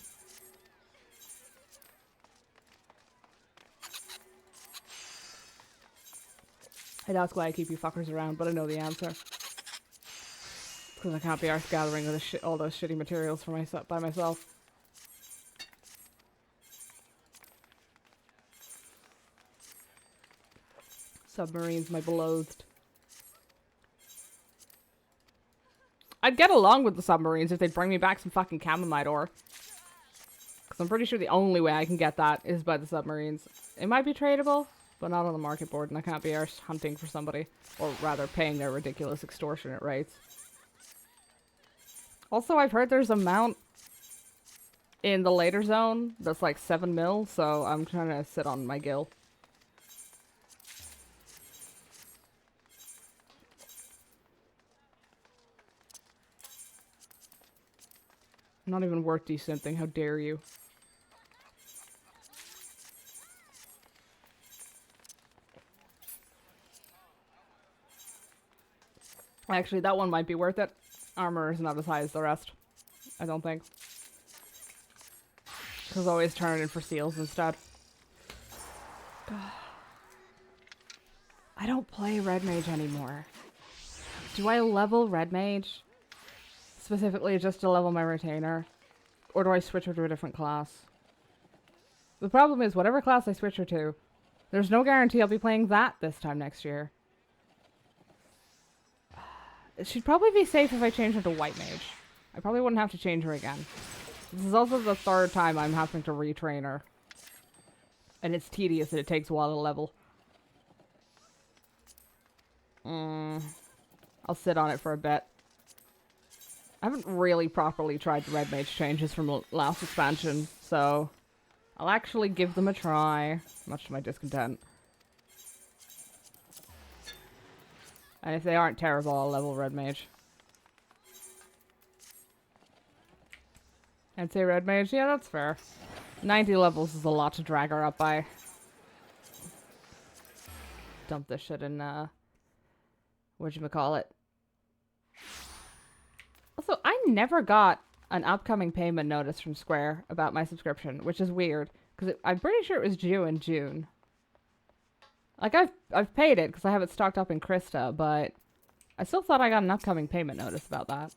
Speaker 1: I'd ask why I keep you fuckers around, but I know the answer. Because I can't be arsed gathering all those shitty materials for by myself. Submarines, my beloved. I'd get along with the submarines if they'd bring me back some fucking chamomite ore. Because I'm pretty sure the only way I can get that is by the submarines. It might be tradable, but not on the market board, and I can't be arsed hunting for somebody. Or rather, paying their ridiculous extortionate rates. Also, I've heard there's a mount in the later zone that's like 7 mil, so I'm trying to sit on my gill. Not even worth desynthing, how dare you. Actually, that one might be worth it. Armor is not as high as the rest, I don't think. Because I always turn it in for seals instead. I don't play Red Mage anymore. Do I level Red Mage? Specifically just to level my retainer? Or do I switch her to a different class? The problem is, whatever class I switch her to, there's no guarantee I'll be playing that this time next year. It should probably be safe if I change her to White Mage. I probably wouldn't have to change her again. This is also the 3rd time I'm having to retrain her. And it's tedious and it takes a while to level. I'll sit on it for a bit. I haven't really properly tried the Red Mage changes from last expansion, so I'll actually give them a try, much to my discontent. And if they aren't terrible, I'll level Red Mage. I'd say Red Mage, yeah, that's fair. 90 levels is a lot to drag her up by. Dump this shit in, whatchamacallit. Also, I never got an upcoming payment notice from Square about my subscription, which is weird, because I'm pretty sure it was due in June. Like, I've paid it, because I have it stocked up in Krista, but I still thought I got an upcoming payment notice about that.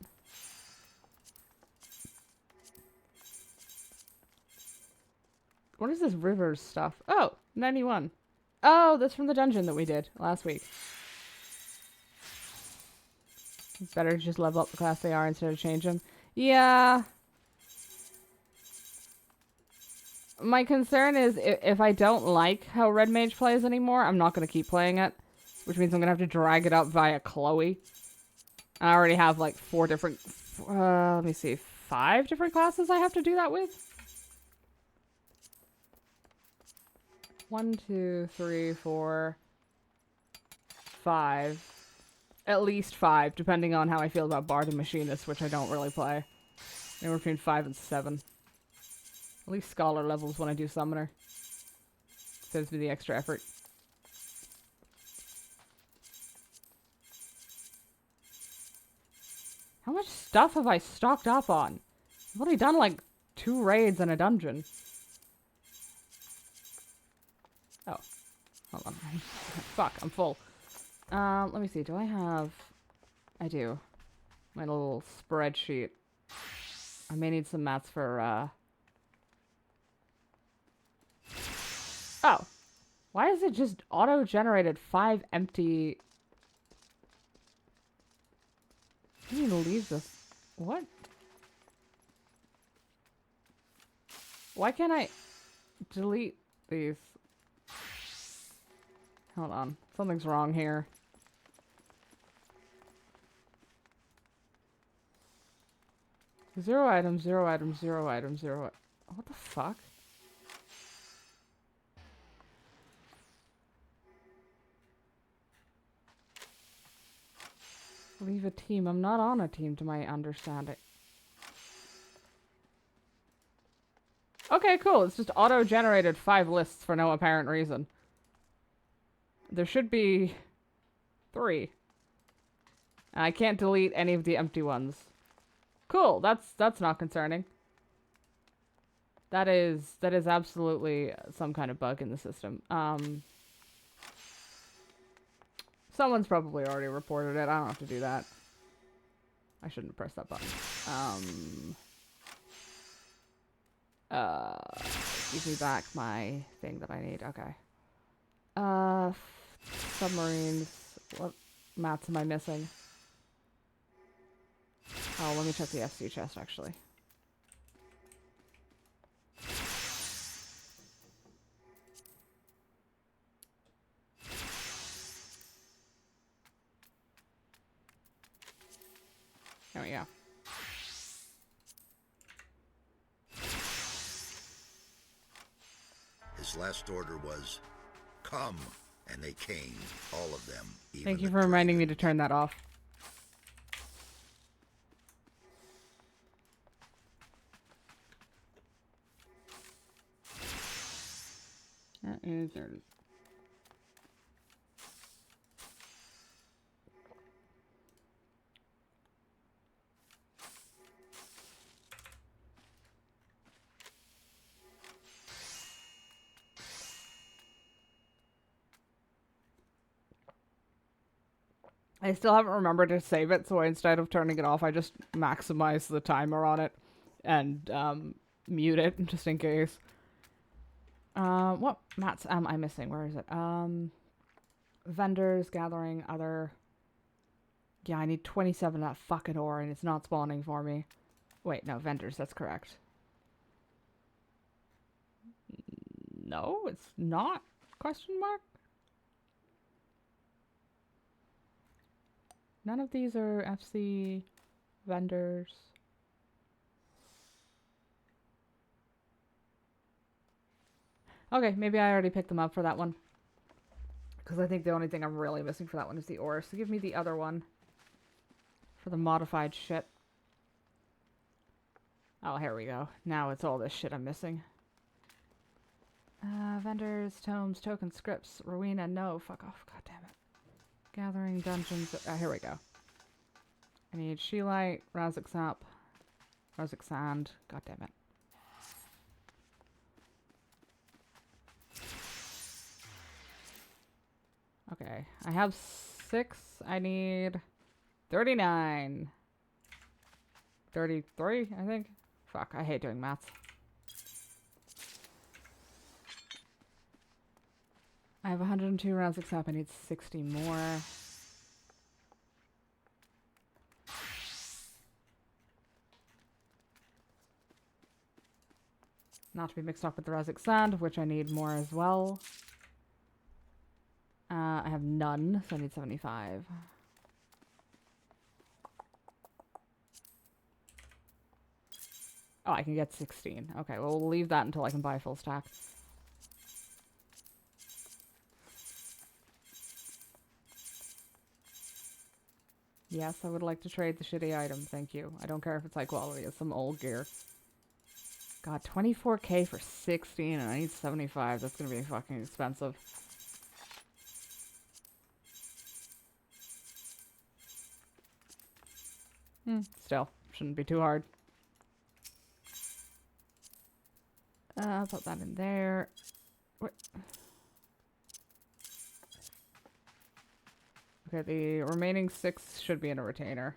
Speaker 1: What is this Rivers stuff? Oh, 91. Oh, that's from the dungeon that we did last week. Better just level up the class they are instead of change them. Yeah. My concern is if I don't like how Red Mage plays anymore, I'm not going to keep playing it. Which means I'm going to have to drag it up via Chloe. I already have like 4 different... let me see. 5 different classes I have to do that with? 1, 2, 3, 4, 5. At least 5, depending on how I feel about Bard and Machinist, which I don't really play. Anywhere between 5 and 7. At least Scholar levels when I do Summoner. Saves me the extra effort. How much stuff have I stocked up on? I've only done like 2 raids and a dungeon. Oh. Hold on. Fuck, I'm full. Let me see. Do I have... I do. My little spreadsheet. I may need some mats for, Oh. Why is it just auto-generated 5 empty... I need to leave this. What? Why can't I delete these? Hold on. Something's wrong here. Zero items, 0 items, 0 items, 0... What the fuck? Leave a team. I'm not on a team to my understanding. Okay, cool. It's just auto-generated 5 lists for no apparent reason. There should be 3. And I can't delete any of the empty ones. Cool. That's not concerning. That is absolutely some kind of bug in the system. Someone's probably already reported it. I don't have to do that. I shouldn't have pressed that button. Give me back my thing that I need. Okay. Submarines. What mats am I missing? Oh, let me check the FC chest, actually. There we go.
Speaker 2: His last order was, come, and they came, all of them.
Speaker 1: Thank you for reminding me to turn that off. There it is. I still haven't remembered to save it, so instead of turning it off, I just maximize the timer on it and mute it just in case. What mats am I missing? Where is it? Vendors, gathering, other. Yeah, I need 27 of that fucking ore, and it's not spawning for me. Wait, no, vendors, that's correct. No, it's not? Question mark? None of these are FC vendors. Okay, maybe I already picked them up for that one. Because I think the only thing I'm really missing for that one is the ore. So give me the other one. For the modified shit. Oh, here we go. Now it's all this shit I'm missing. Vendors, tomes, tokens, scripts, Rowena, no, fuck off, god damn it. Gathering, dungeons, here we go. I need Sheelite, Razak Sap, Razak Sand, god damn it. Okay, I have 6, I need 39. 33, I think. Fuck, I hate doing maths. I have 102 rounds except I need 60 more. Not to be mixed up with the Razak Sand, which I need more as well. I have none, so I need 75. Oh, I can get 16. Okay, well, we'll leave that until I can buy a full stack. Yes, I would like to trade the shitty item, thank you. I don't care if it's high quality, it's some old gear. God, 24k for 16 and I need 75. That's gonna be fucking expensive. Still, shouldn't be too hard. I'll put that in there. What? Okay, the remaining 6 should be in a retainer.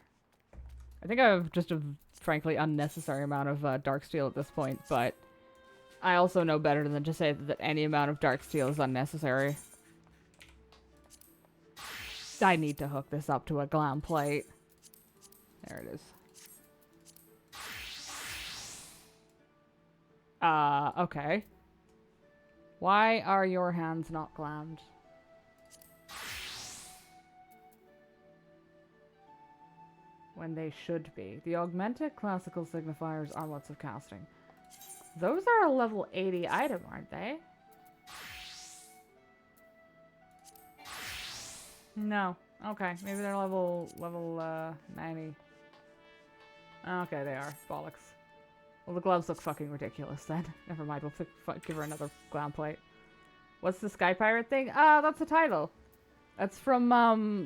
Speaker 1: I think I have just a frankly unnecessary amount of dark steel at this point, but I also know better than to say that any amount of dark steel is unnecessary. I need to hook this up to a glam plate. There it is. Okay. Why are your hands not glammed? When they should be. The augmented classical signifiers are lots of casting. Those are a level 80 item, aren't they? No. Okay, maybe they're level 90. Okay, they are. Bollocks. Well, the gloves look fucking ridiculous then. Never mind, we'll give her another glam plate. What's the Sky Pirate thing? That's a title. That's from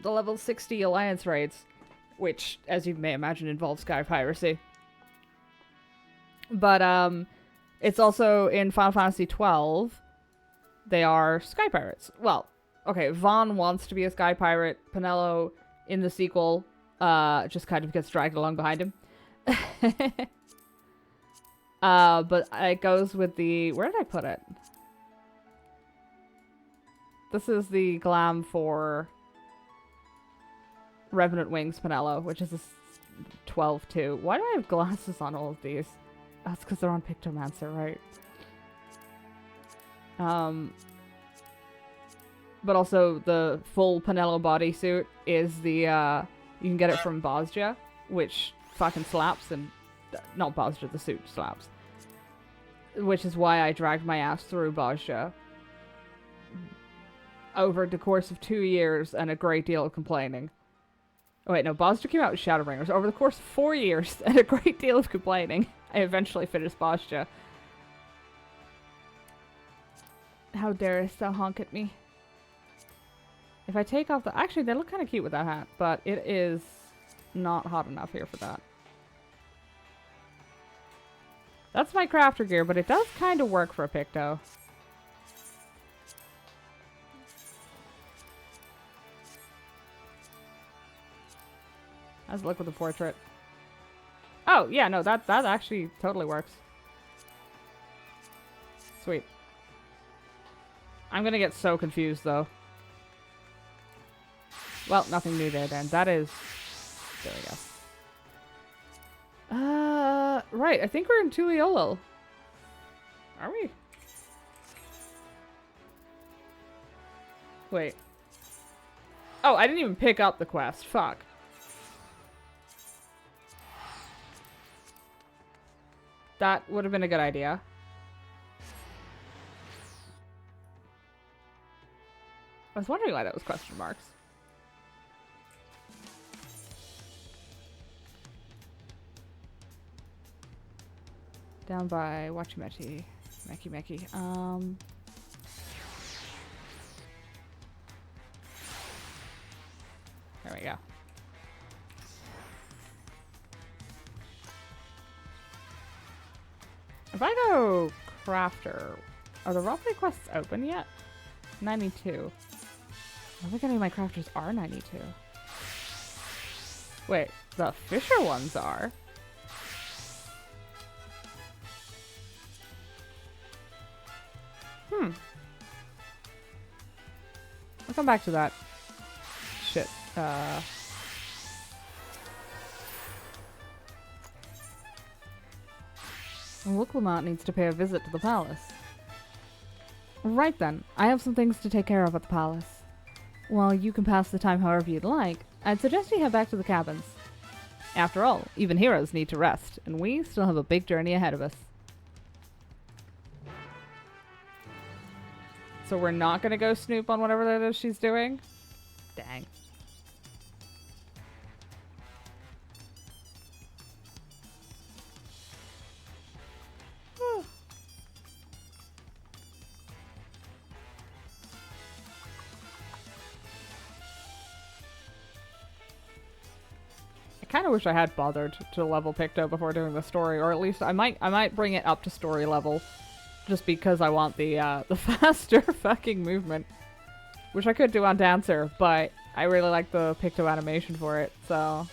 Speaker 1: the level 60 Alliance raids. Which, as you may imagine, involves sky piracy. But, It's also in Final Fantasy XII. They are sky pirates. Well, okay, Vaughn wants to be a sky pirate. Penelo in the sequel just kind of gets dragged along behind him. But it goes with the... Where did I put it? This is the glam for Revenant Wings Penelo, which is a 12 too. Why do I have glasses on all of these? That's because they're on Pictomancer, right? But also the full Penelo bodysuit is the, you can get it from Bosja, which fucking slaps, and, not Bosja, the suit slaps. Which is why I dragged my ass through Bosja over the course of 2 years and a great deal of complaining. Oh wait, no, Bosja came out with Shadowbringers. Over the course of 4 years and a great deal of complaining, I eventually finished Bosja. How darest thou honk at me? If I take off the... Actually, they look kind of cute with that hat, but it is not hot enough here for that. That's my crafter gear, but it does kind of work for a Picto. How's it look with the portrait? Oh, yeah, no, that actually totally works. Sweet. I'm gonna get so confused, though. Well, nothing new there, then. That is... There we go. Right, I think we're in Tuliolol. Are we? Wait. Oh, I didn't even pick up the quest. Fuck. That would have been a good idea. I was wondering why that was question marks. Down by Wachimeki. Meki. There we go. If I go crafter, are the roleplay quests open yet? 92. I don't think any of my crafters are 92. Wait, the Fisher ones are. I'll come back to that. Shit. Wuklamont needs to pay a visit to the palace. Right then, I have some things to take care of at the palace. While you can pass the time however you'd like, I'd suggest you head back to the cabins. After all, even heroes need to rest, and we still have a big journey ahead of us. So we're not gonna go snoop on whatever that is she's doing? Dang. I kind of wish I had bothered to level Picto before doing the story, or at least I might bring it up to story level, just because I want the faster fucking movement, which I could do on Dancer, but I really like the Picto animation for it, so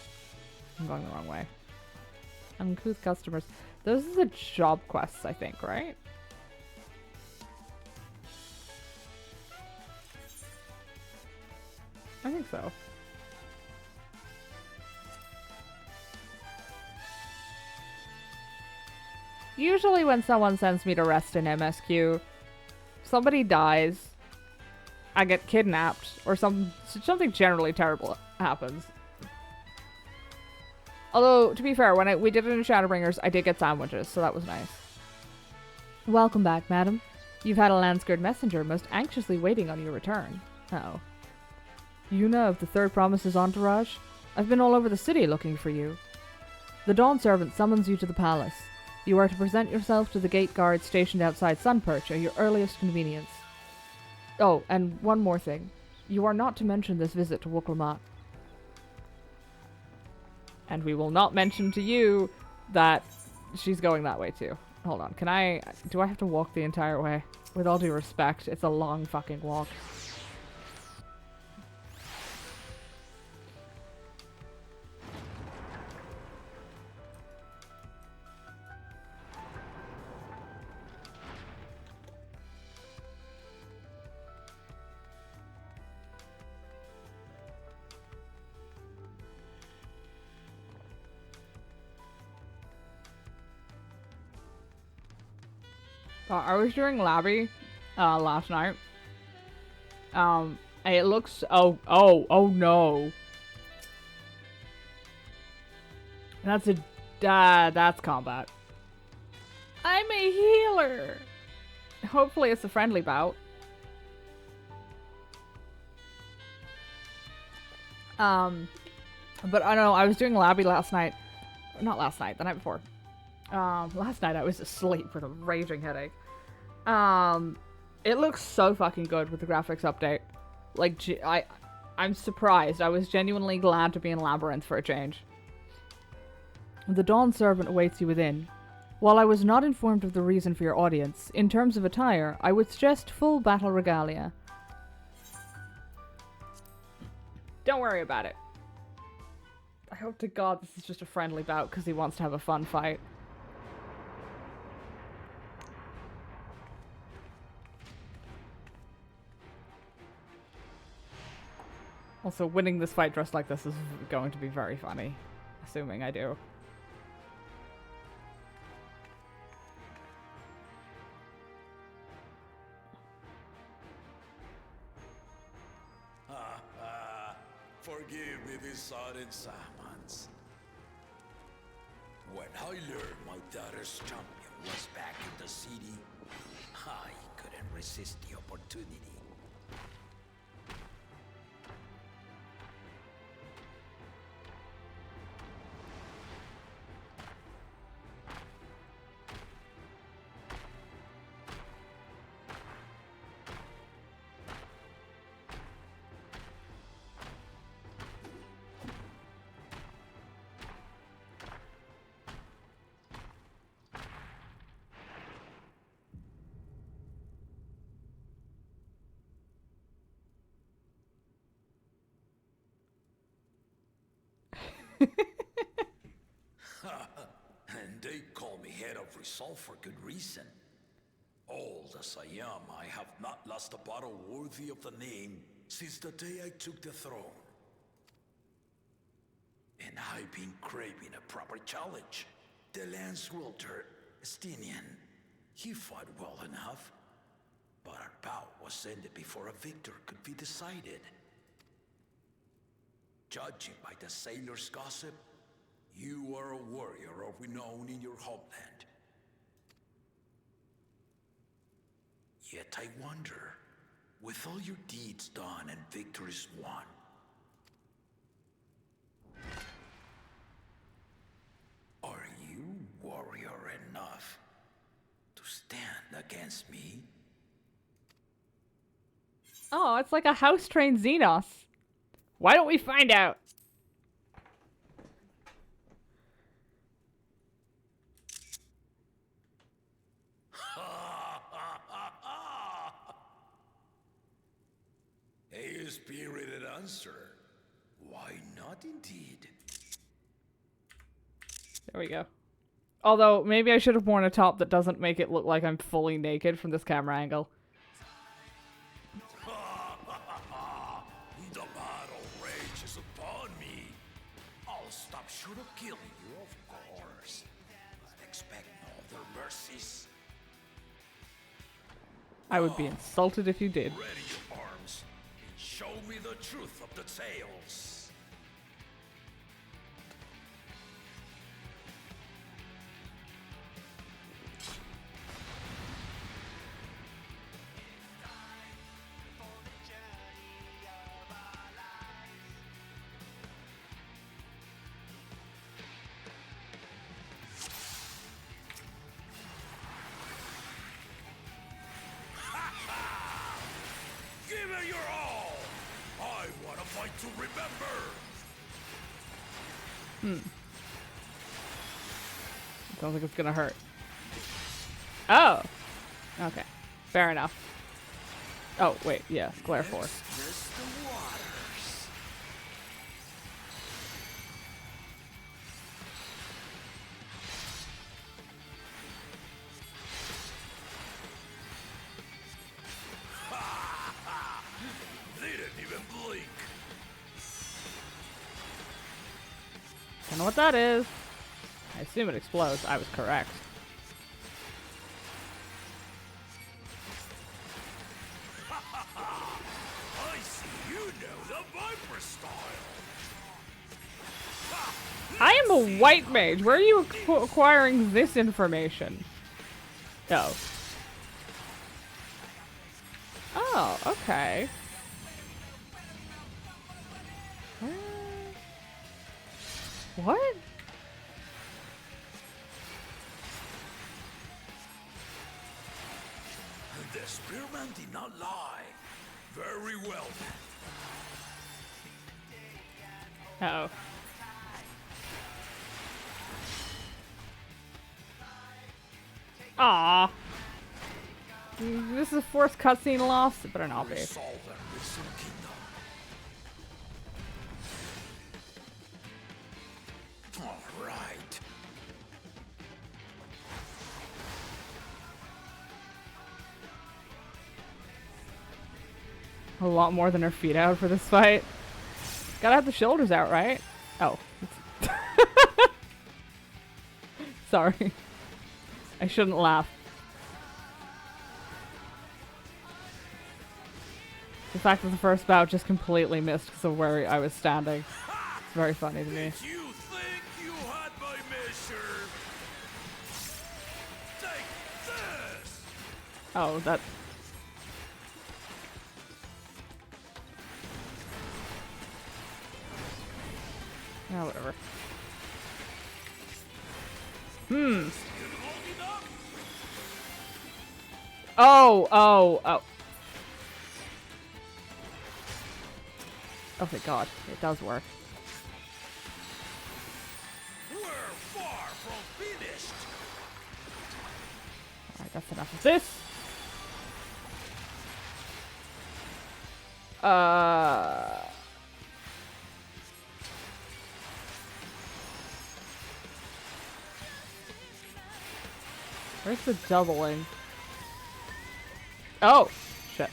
Speaker 1: I'm going the wrong way. Uncouth customers. Those are the job quests, I think, right? I think so. Usually when someone sends me to rest in MSQ, somebody dies, I get kidnapped, or something generally terrible happens. Although, to be fair, when we did it in Shadowbringers, I did get sandwiches, so that was nice. Welcome back, madam. You've had a Landsguard messenger most anxiously waiting on your return. Uh-oh. Yuna of the Third Promise's entourage? I've been all over the city looking for you. The Dawn Servant summons you to the palace. You are to present yourself to the gate guard stationed outside Sunperch at your earliest convenience. Oh, and one more thing. You are not to mention this visit to Wuklamont. And we will not mention to you that she's going that way too. Hold on, can I... Do I have to walk the entire way? With all due respect, it's a long fucking walk. I was doing Labby last night. It looks... Oh no. That's a... that's combat. I'm a healer! Hopefully it's a friendly bout. But I don't know, I was doing Labby last night. Not last night, the night before. Last night I was asleep with a raging headache. It looks so fucking good with the graphics update. Like, I'm surprised. I was genuinely glad to be in Labyrinth for a change. The Dawn Servant awaits you within. While I was not informed of the reason for your audience, in terms of attire, I would suggest full battle regalia. Don't worry about it. I hope to God this is just a friendly bout because he wants to have a fun fight. Also, winning this fight dressed like this is going to be very funny. Assuming I do.
Speaker 3: Forgive me these sudden summons. When I learned my daughter's champion was back in the city, I couldn't resist the opportunity. And they call me head of resolve for good reason. Old as I am, I have not lost a battle worthy of the name since the day I took the throne. And I've been craving a proper challenge. The Lance Wielder, Estinian, he fought well enough, but our bout was ended before a victor could be decided. Judging by the sailors' gossip, you are a warrior of renown in your homeland. Yet I wonder, with all your deeds done and victories won, are you warrior enough to stand against me?
Speaker 1: Oh, it's like a house-trained Xenos. Why don't we find out?
Speaker 3: A spirited answer. Why not indeed?
Speaker 1: There we go. Although, maybe I should have worn a top that doesn't make it look like I'm fully naked from this camera angle.
Speaker 3: The battle rages upon me. I'll stop short of killing you, of course. But expect no other mercies.
Speaker 1: I would be insulted if you did.
Speaker 3: Ready your arms and show me the truth of the tales. Give it your all! I want a fight to remember!
Speaker 1: Sounds like it's gonna hurt. Oh. Okay. Fair enough. Oh, wait. Yeah. Glare Force.
Speaker 3: Just the waters. They didn't even blink.
Speaker 1: Don't know what that is. I assume it explodes. I was correct.
Speaker 3: I see you know the Viper style.
Speaker 1: I am a white mage. Where are you acquiring this information? Oh. Oh, okay. What?
Speaker 3: The spearman did not lie. Very well then.
Speaker 1: Uh-oh. Aww. This is a forced cutscene loss. It better not be.
Speaker 3: Resolve and Risen Kingdom. All right.
Speaker 1: A lot more than her feet out for this fight. Gotta have the shoulders out, right? Oh. Sorry. I shouldn't laugh. The fact that the first bout just completely missed because of where I was standing. It's very funny to me.
Speaker 3: Did you think you had my measure? Take this!
Speaker 1: Oh, that... Oh, whatever. Hmm. Oh, oh, oh. Oh, thank God. It does work.
Speaker 3: We're far from finished.
Speaker 1: Alright, that's enough of this. Where's the doubling? Oh! Shit.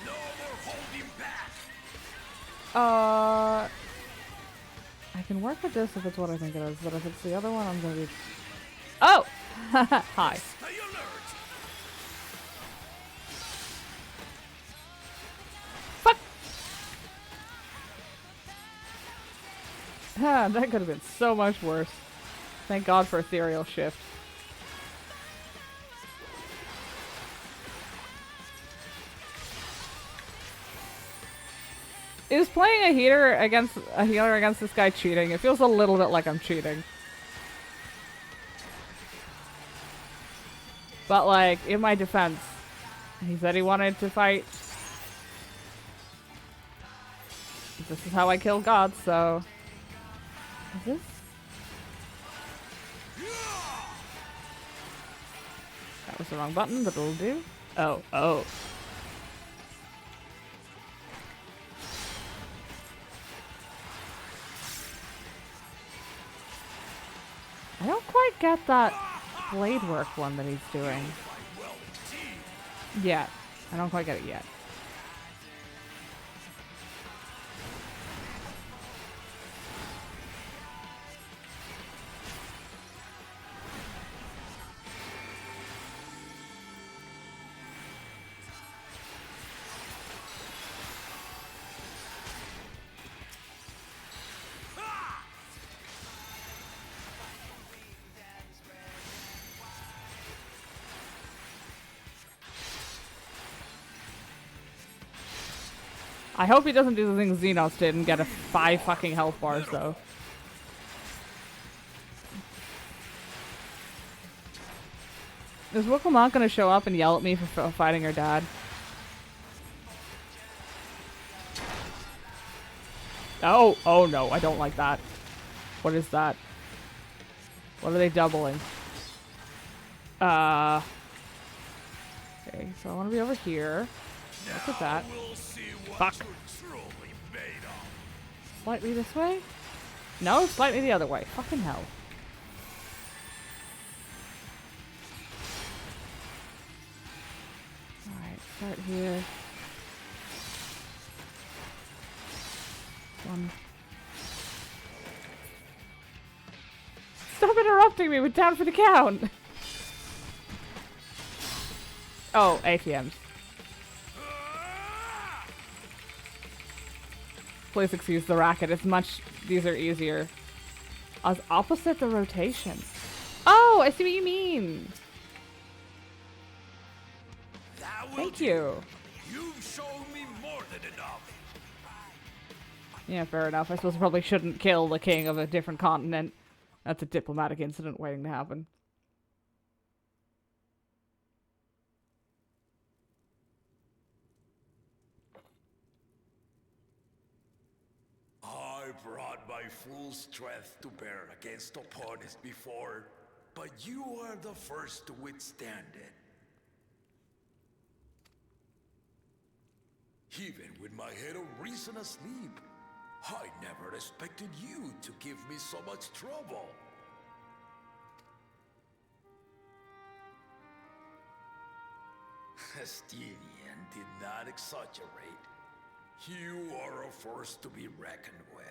Speaker 3: No more holding back.
Speaker 1: I can work with this if it's what I think it is, but if it's the other one, I'm gonna be... Oh! Hi.
Speaker 3: Stay alert.
Speaker 1: Fuck! Ah, that could have been so much worse. Thank God for Ethereal Shift. Is playing a healer against this guy cheating? It feels a little bit like I'm cheating. But like, in my defense, he said he wanted to fight. This is how I kill gods, so... Is this? That was the wrong button, but it'll do. Oh, oh. I don't quite get that blade work one that he's doing.
Speaker 3: Well, indeed.
Speaker 1: Yet. I don't quite get it yet. I hope he doesn't do the thing Xenos did and get a 5 fucking health bars, though. Is Wickle not gonna show up and yell at me for fighting her dad? Oh no, I don't like that. What is that? What are they doubling? Okay, so I want to be over here. Look at that.
Speaker 3: We'll see what
Speaker 1: Fuck.
Speaker 3: you're truly made of.
Speaker 1: Slightly this way? No, slightly the other way. Fucking hell. Alright, start here. One. Stop interrupting me with down for the count! Oh, ATMs. Please excuse the racket. It's much... These are easier. As opposite the rotation. Oh, I see what you mean.
Speaker 3: That will
Speaker 1: Thank
Speaker 3: do.
Speaker 1: you.
Speaker 3: You've shown me more than enough.
Speaker 1: Yeah, fair enough. I suppose I probably shouldn't kill the king of a different continent. That's a diplomatic incident waiting to happen.
Speaker 3: I brought my full strength to bear against opponents before, but you are the first to withstand it. Even with my head of reason asleep, I never expected you to give me so much trouble. Estinian did not exaggerate. You are a force to be reckoned with.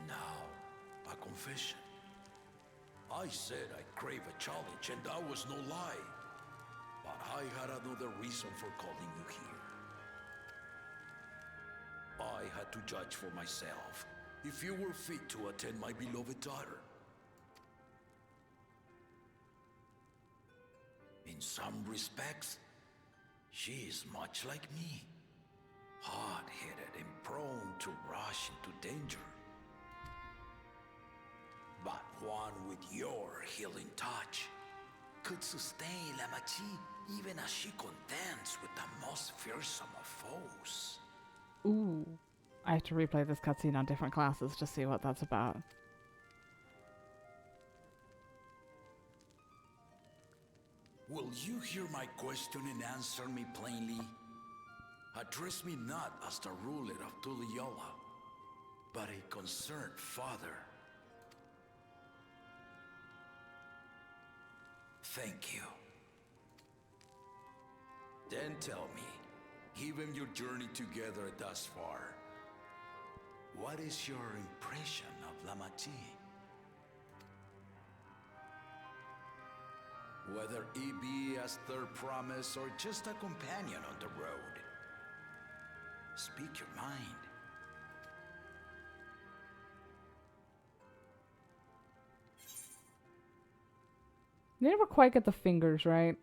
Speaker 3: Now, a confession. I said I crave a challenge, and that was no lie. But I had another reason for calling you here. I had to judge for myself if you were fit to attend my beloved daughter. In some respects, she is much like me. Hot-headed and prone to rush into danger. But one with your healing touch could sustain Lamachi even as she contends with the most fearsome of foes.
Speaker 1: Ooh. I have to replay this cutscene on different classes to see what that's about.
Speaker 3: Will you hear my question and answer me plainly? Address me not as the ruler of Tuliola, but a concerned father. Thank you. Then tell me, given your journey together thus far, what is your impression of Lamachi? Whether it be as their promise or just a companion on the road. Speak your mind.
Speaker 1: They never quite get the fingers right.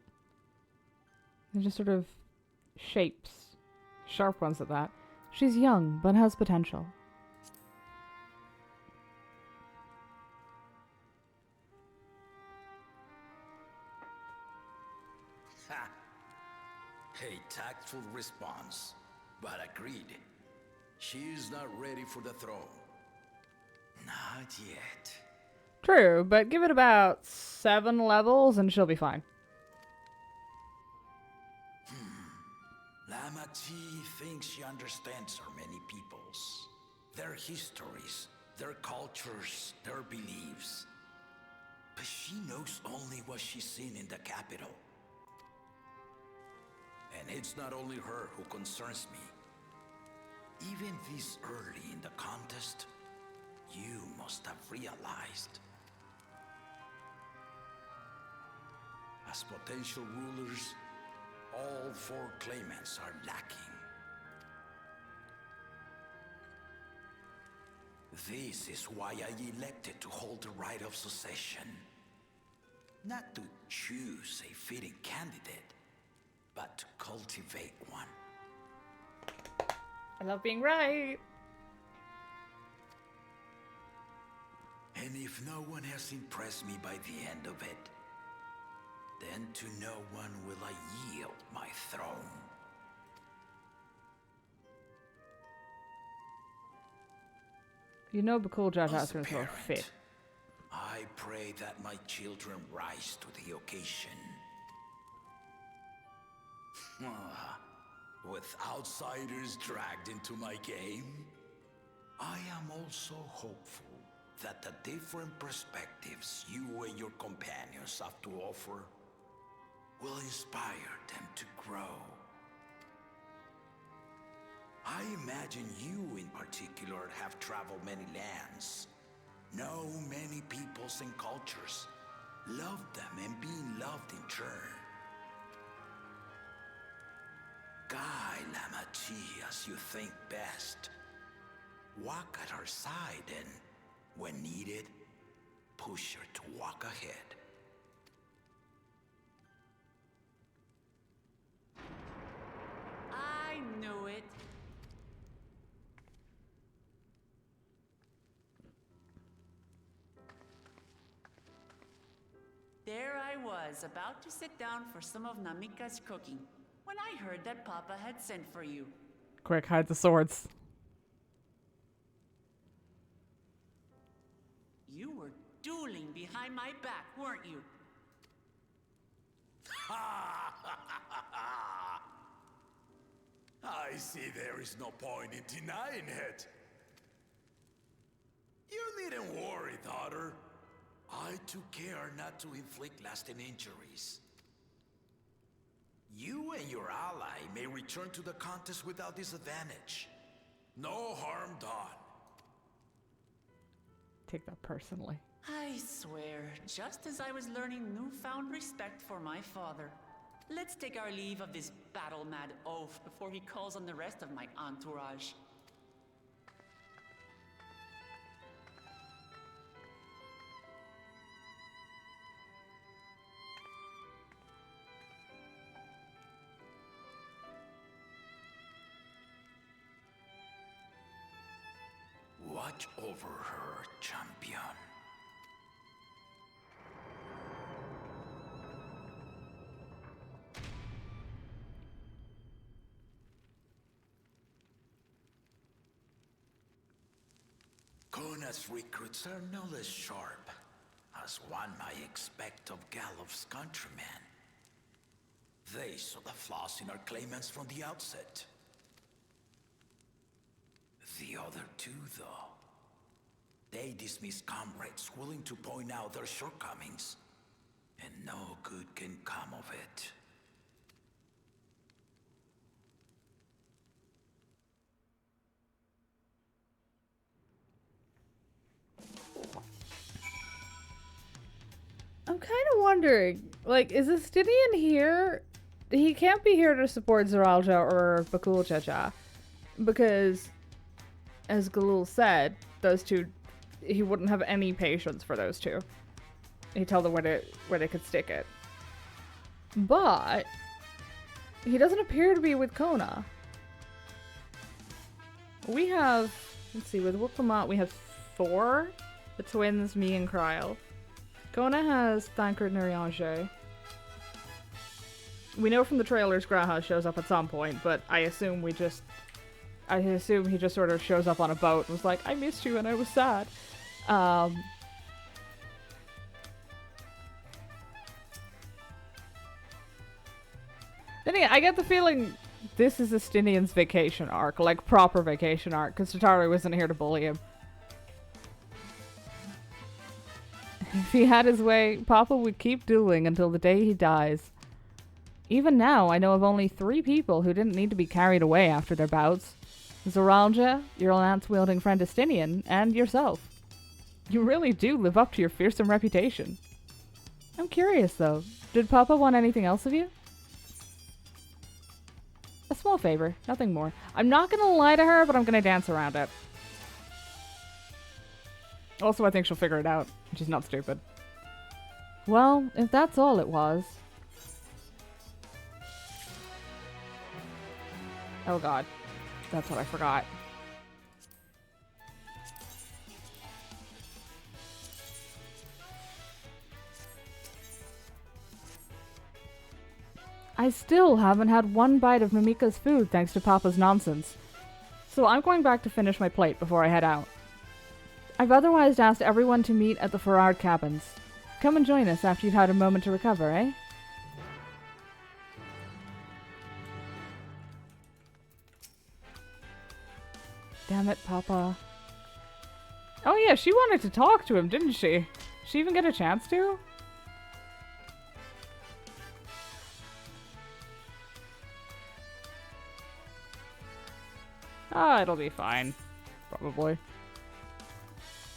Speaker 1: They're just sort of shapes. Sharp ones at that. She's young, but has potential.
Speaker 3: Ha! A tactful response, but agreed. She is not ready for the throne. Not yet.
Speaker 1: True, but give it about 7 levels and she'll be fine.
Speaker 3: Lamachi thinks she understands our many peoples. Their histories, their cultures, their beliefs. But she knows only what she's seen in the capital. And it's not only her who concerns me. Even this early in the contest, you must have realized. As potential rulers, all 4 claimants are lacking. This is why I elected to hold the right of succession. Not to choose a fitting candidate, but to cultivate one.
Speaker 1: I love being right.
Speaker 3: And if no one has impressed me by the end of it, then to no one will I yield my throne.
Speaker 1: You know Bakul
Speaker 3: As
Speaker 1: Jaja's
Speaker 3: a
Speaker 1: gonna throw a
Speaker 3: parent,
Speaker 1: fit.
Speaker 3: I pray that my children rise to the occasion. With outsiders dragged into my game, I am also hopeful that the different perspectives you and your companions have to offer will inspire them to grow. I imagine you in particular have traveled many lands, know many peoples and cultures, loved them and being loved in turn. Guide Lamachi as you think best. Walk at her side and, when needed, push her to walk ahead.
Speaker 4: I knew it. There I was, about to sit down for some of Namika's cooking, when I heard that Papa had sent for you.
Speaker 1: Quick, hide the swords.
Speaker 4: You were dueling behind my back, weren't you?
Speaker 3: I see there is no point in denying it. You needn't worry, daughter. I took care not to inflict lasting injuries. You and your ally may return to the contest without disadvantage. No harm done.
Speaker 1: Take that personally.
Speaker 4: I swear, just as I was learning newfound respect for my father. Let's take our leave of this battle-mad oaf before he calls on the rest of my entourage.
Speaker 3: Watch over her, champion. Koana's recruits are no less sharp, as one might expect of Galloff's countrymen. They saw the flaws in our claimants from the outset. The other two, though, they dismiss comrades willing to point out their shortcomings, and no good can come of it.
Speaker 1: I'm kind of wondering, like, is Estinian here? He can't be here to support Zaralja or Bakul Jaja, because, as Galul said, those two, he wouldn't have any patience for those two. He'd tell them where they could stick it. But he doesn't appear to be with Koana. We have, let's see, with Wuklamot we have 4. The twins, me and Kryl. Koana has Thancred and Urianger. We know from the trailers Graha shows up at some point, but I assume he just sort of shows up on a boat and was like, I missed you and I was sad. Then again, I get the feeling this is Estinian's vacation arc, like proper vacation arc, because Tataru wasn't here to bully him. If he had his way, Papa would keep dueling until the day he dies. Even now, I know of only 3 people who didn't need to be carried away after their bouts. Zaralja, your lance-wielding friend Estinian, and yourself. You really do live up to your fearsome reputation. I'm curious, though. Did Papa want anything else of you? A small favor, nothing more. I'm not gonna lie to her, but I'm gonna dance around it. Also, I think she'll figure it out. She's not stupid. Well, if that's all it was... Oh god. That's what I forgot. I still haven't had one bite of Namika's food thanks to Papa's nonsense. So I'm going back to finish my plate before I head out. I've otherwise asked everyone to meet at the Farard cabins. Come and join us after you've had a moment to recover, eh? Damn it, Papa. Oh yeah, she wanted to talk to him, didn't she? She even get a chance to? Ah, it'll be fine. Probably.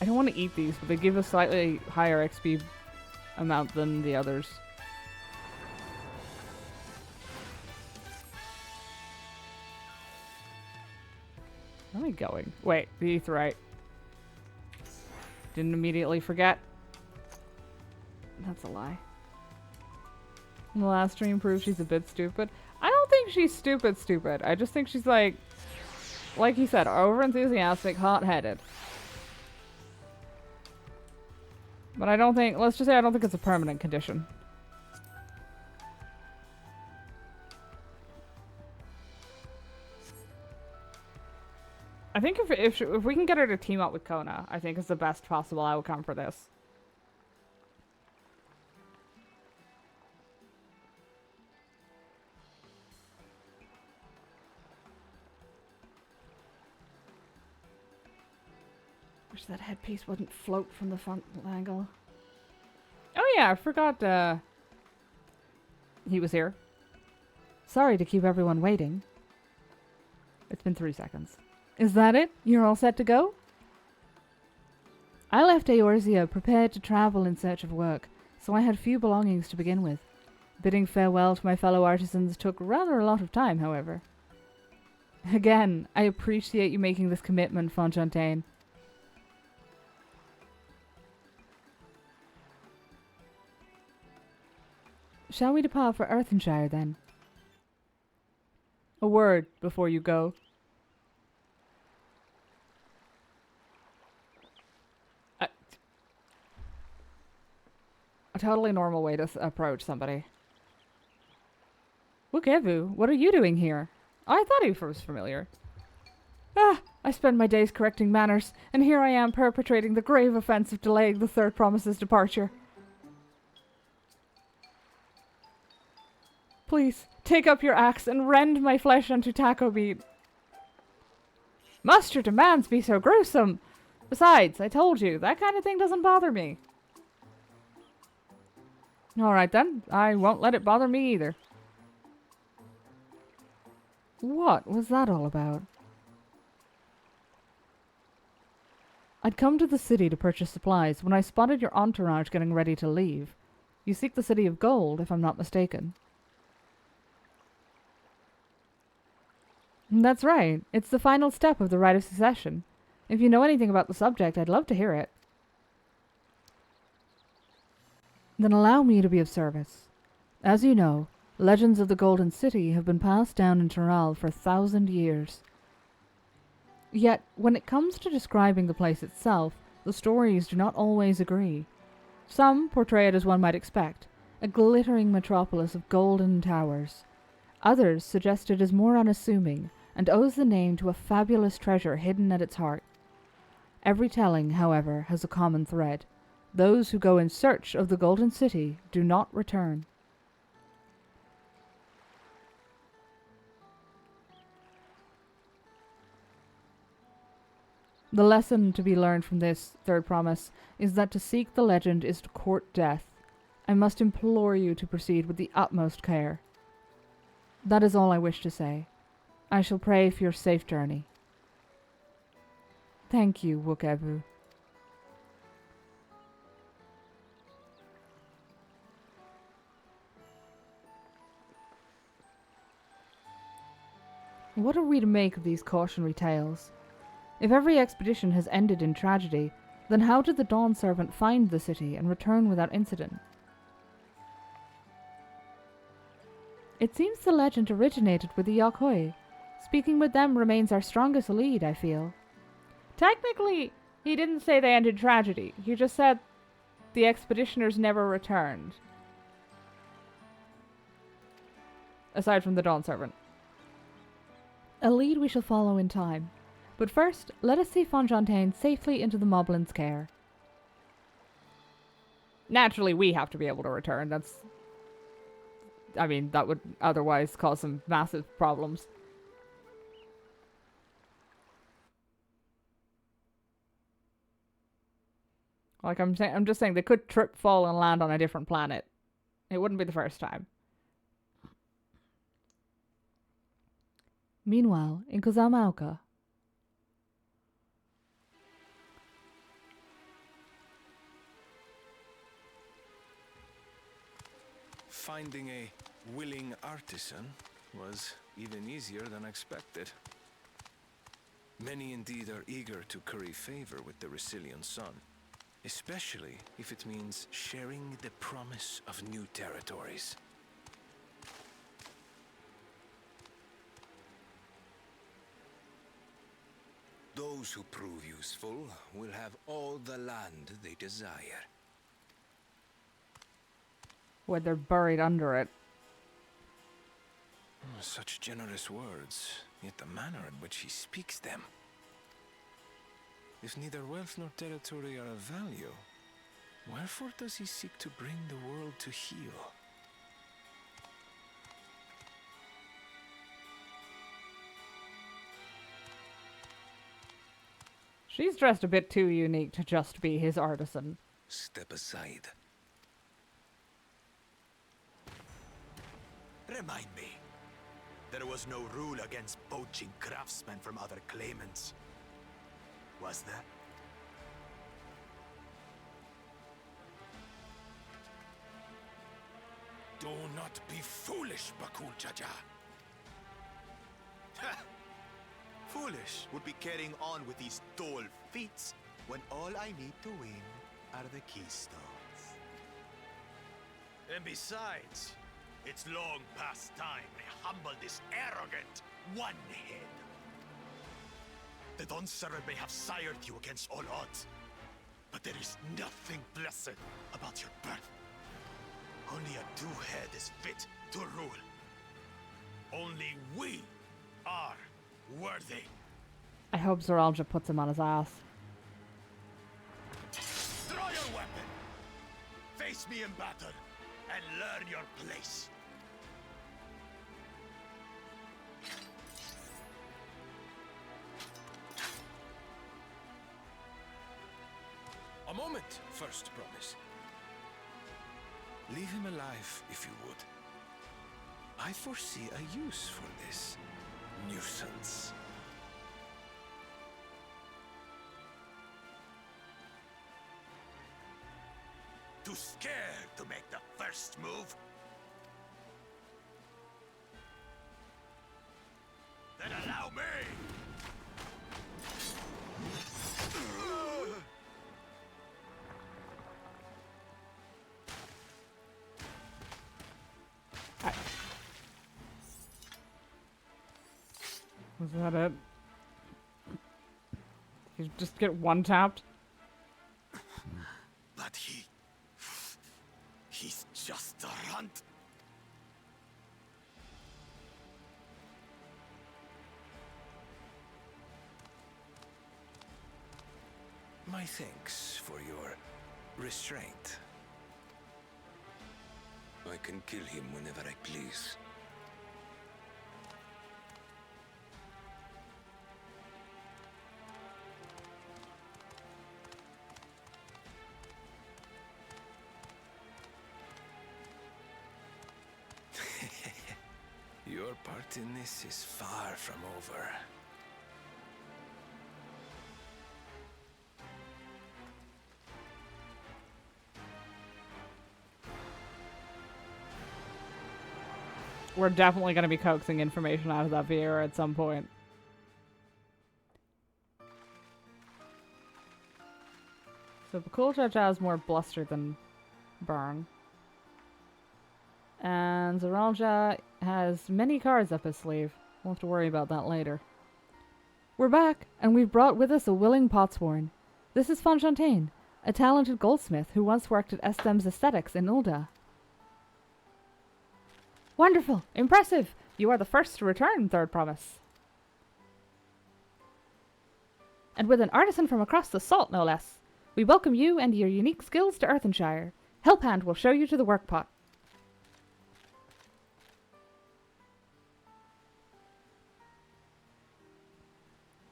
Speaker 1: I don't want to eat these, but they give a slightly higher XP amount than the others. Where am I going? Wait, the aetheryte. Didn't immediately forget. That's a lie. The last stream proves she's a bit stupid. I don't think she's stupid. I just think she's like you said, over-enthusiastic, hot-headed. But I don't think, let's just say I don't think it's a permanent condition. I think if we can get her to team up with Koana, I think is the best possible outcome for this. Wish that headpiece wouldn't float from the front angle. Oh yeah, I forgot he was here. Sorry to keep everyone waiting. It's been 3 seconds. Is that it? You're all set to go? I left Eorzea prepared to travel in search of work, so I had few belongings to begin with. Bidding farewell to my fellow artisans took rather a lot of time, however. Again, I appreciate you making this commitment, Fontaine. Shall we depart for Earthenshire, then? A word before you go. A totally normal way to approach somebody. Wukevu, what are you doing here? Oh, I thought he was familiar. Ah, I spend my days correcting manners, and here I am perpetrating the grave offense of delaying the third promise's departure. Please, take up your axe and rend my flesh unto taco meat. Must your demands be so gruesome? Besides, I told you, that kind of thing doesn't bother me. Alright then, I won't let it bother me either. What was that all about? I'd come to the city to purchase supplies when I spotted your entourage getting ready to leave. You seek the City of Gold, if I'm not mistaken. That's right. It's the final step of the rite of succession. If you know anything about the subject, I'd love to hear it. Then allow me to be of service. As you know, legends of the Golden City have been passed down in Tural for 1,000 years. Yet, when it comes to describing the place itself, the stories do not always agree. Some portray it as one might expect, a glittering metropolis of golden towers. Others suggest it is more unassuming, and owes the name to a fabulous treasure hidden at its heart. Every telling, however, has a common thread. Those who go in search of the Golden City do not return. The lesson to be learned from this third promise is that to seek the legend is to court death. I must implore you to proceed with the utmost care. That is all I wish to say. I shall pray for your safe journey. Thank you, Wukevu. What are we to make of these cautionary tales? If every expedition has ended in tragedy, Then how did the Dawn Servant find the city and return without incident? It seems the legend originated with the Yakhoi. Speaking with them remains our strongest lead, I feel. Technically, he didn't say they ended tragedy. He just said the expeditioners never returned. Aside from the Dawn Servant. A lead we shall follow in time. But first, let us see Fontaine safely into the Moblin's care. Naturally, we have to be able to return. That would otherwise cause some massive problems. Like I'm just saying they could trip, fall, and land on a different planet. It wouldn't be the first time. Meanwhile, in Kozamauka.
Speaker 5: Finding a willing artisan was even easier than expected. Many indeed are eager to curry favor with the Resilian sun, especially if it means sharing the promise of new territories.
Speaker 6: Those who prove useful will have all the land they desire.
Speaker 1: Where they're buried under it.
Speaker 5: Such generous words, yet the manner in which he speaks them. If neither wealth nor territory are of value, wherefore does he seek to bring the world to heel?
Speaker 1: She's dressed a bit too unique to just be his artisan.
Speaker 6: Step aside.
Speaker 7: Remind me, there was no rule against poaching craftsmen from other claimants, was there?
Speaker 3: Do not be foolish, Bakul Jaja.
Speaker 7: Foolish would be carrying on with these dull feats when all I need to win are the keystones. And besides, it's long past time I humble this arrogant one-head. The Dawn Servant may have sired you against all odds, but there is nothing blessed about your birth. Only a two-head is fit to rule. Only we are worthy.
Speaker 1: I hope Zoralja puts him on his ass.
Speaker 7: Draw your weapon. Face me in battle and learn your place.
Speaker 5: A moment, first promise. Leave him alive, if you would. I foresee a use for this nuisance.
Speaker 7: Too scared to make the first move? Then allow me!
Speaker 1: Was that it? You just get one tapped?
Speaker 7: But he's just a runt.
Speaker 5: My thanks for your restraint.
Speaker 6: I can kill him whenever I please.
Speaker 5: Your part in this is far from over.
Speaker 1: We're definitely going to be coaxing information out of that Vieira at some point. So Bakul Jaja is more bluster than burn. And Zaralja has many cards up his sleeve. We'll have to worry about that later. We're back, and we've brought with us a willing potsworn. This is Fonchampagne, a talented goldsmith who once worked at Estem's Aesthetics in Ulda. Wonderful! Impressive! You are the first to return, Third Promise. And with an artisan from across the salt, no less. We welcome you and your unique skills to Earthenshire. Helphand will show you to the workpot.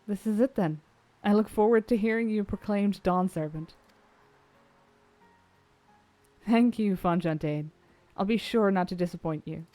Speaker 1: This is it then. I look forward to hearing you proclaimed Dawn Servant. Thank you, Fonchampagne. I'll be sure not to disappoint you.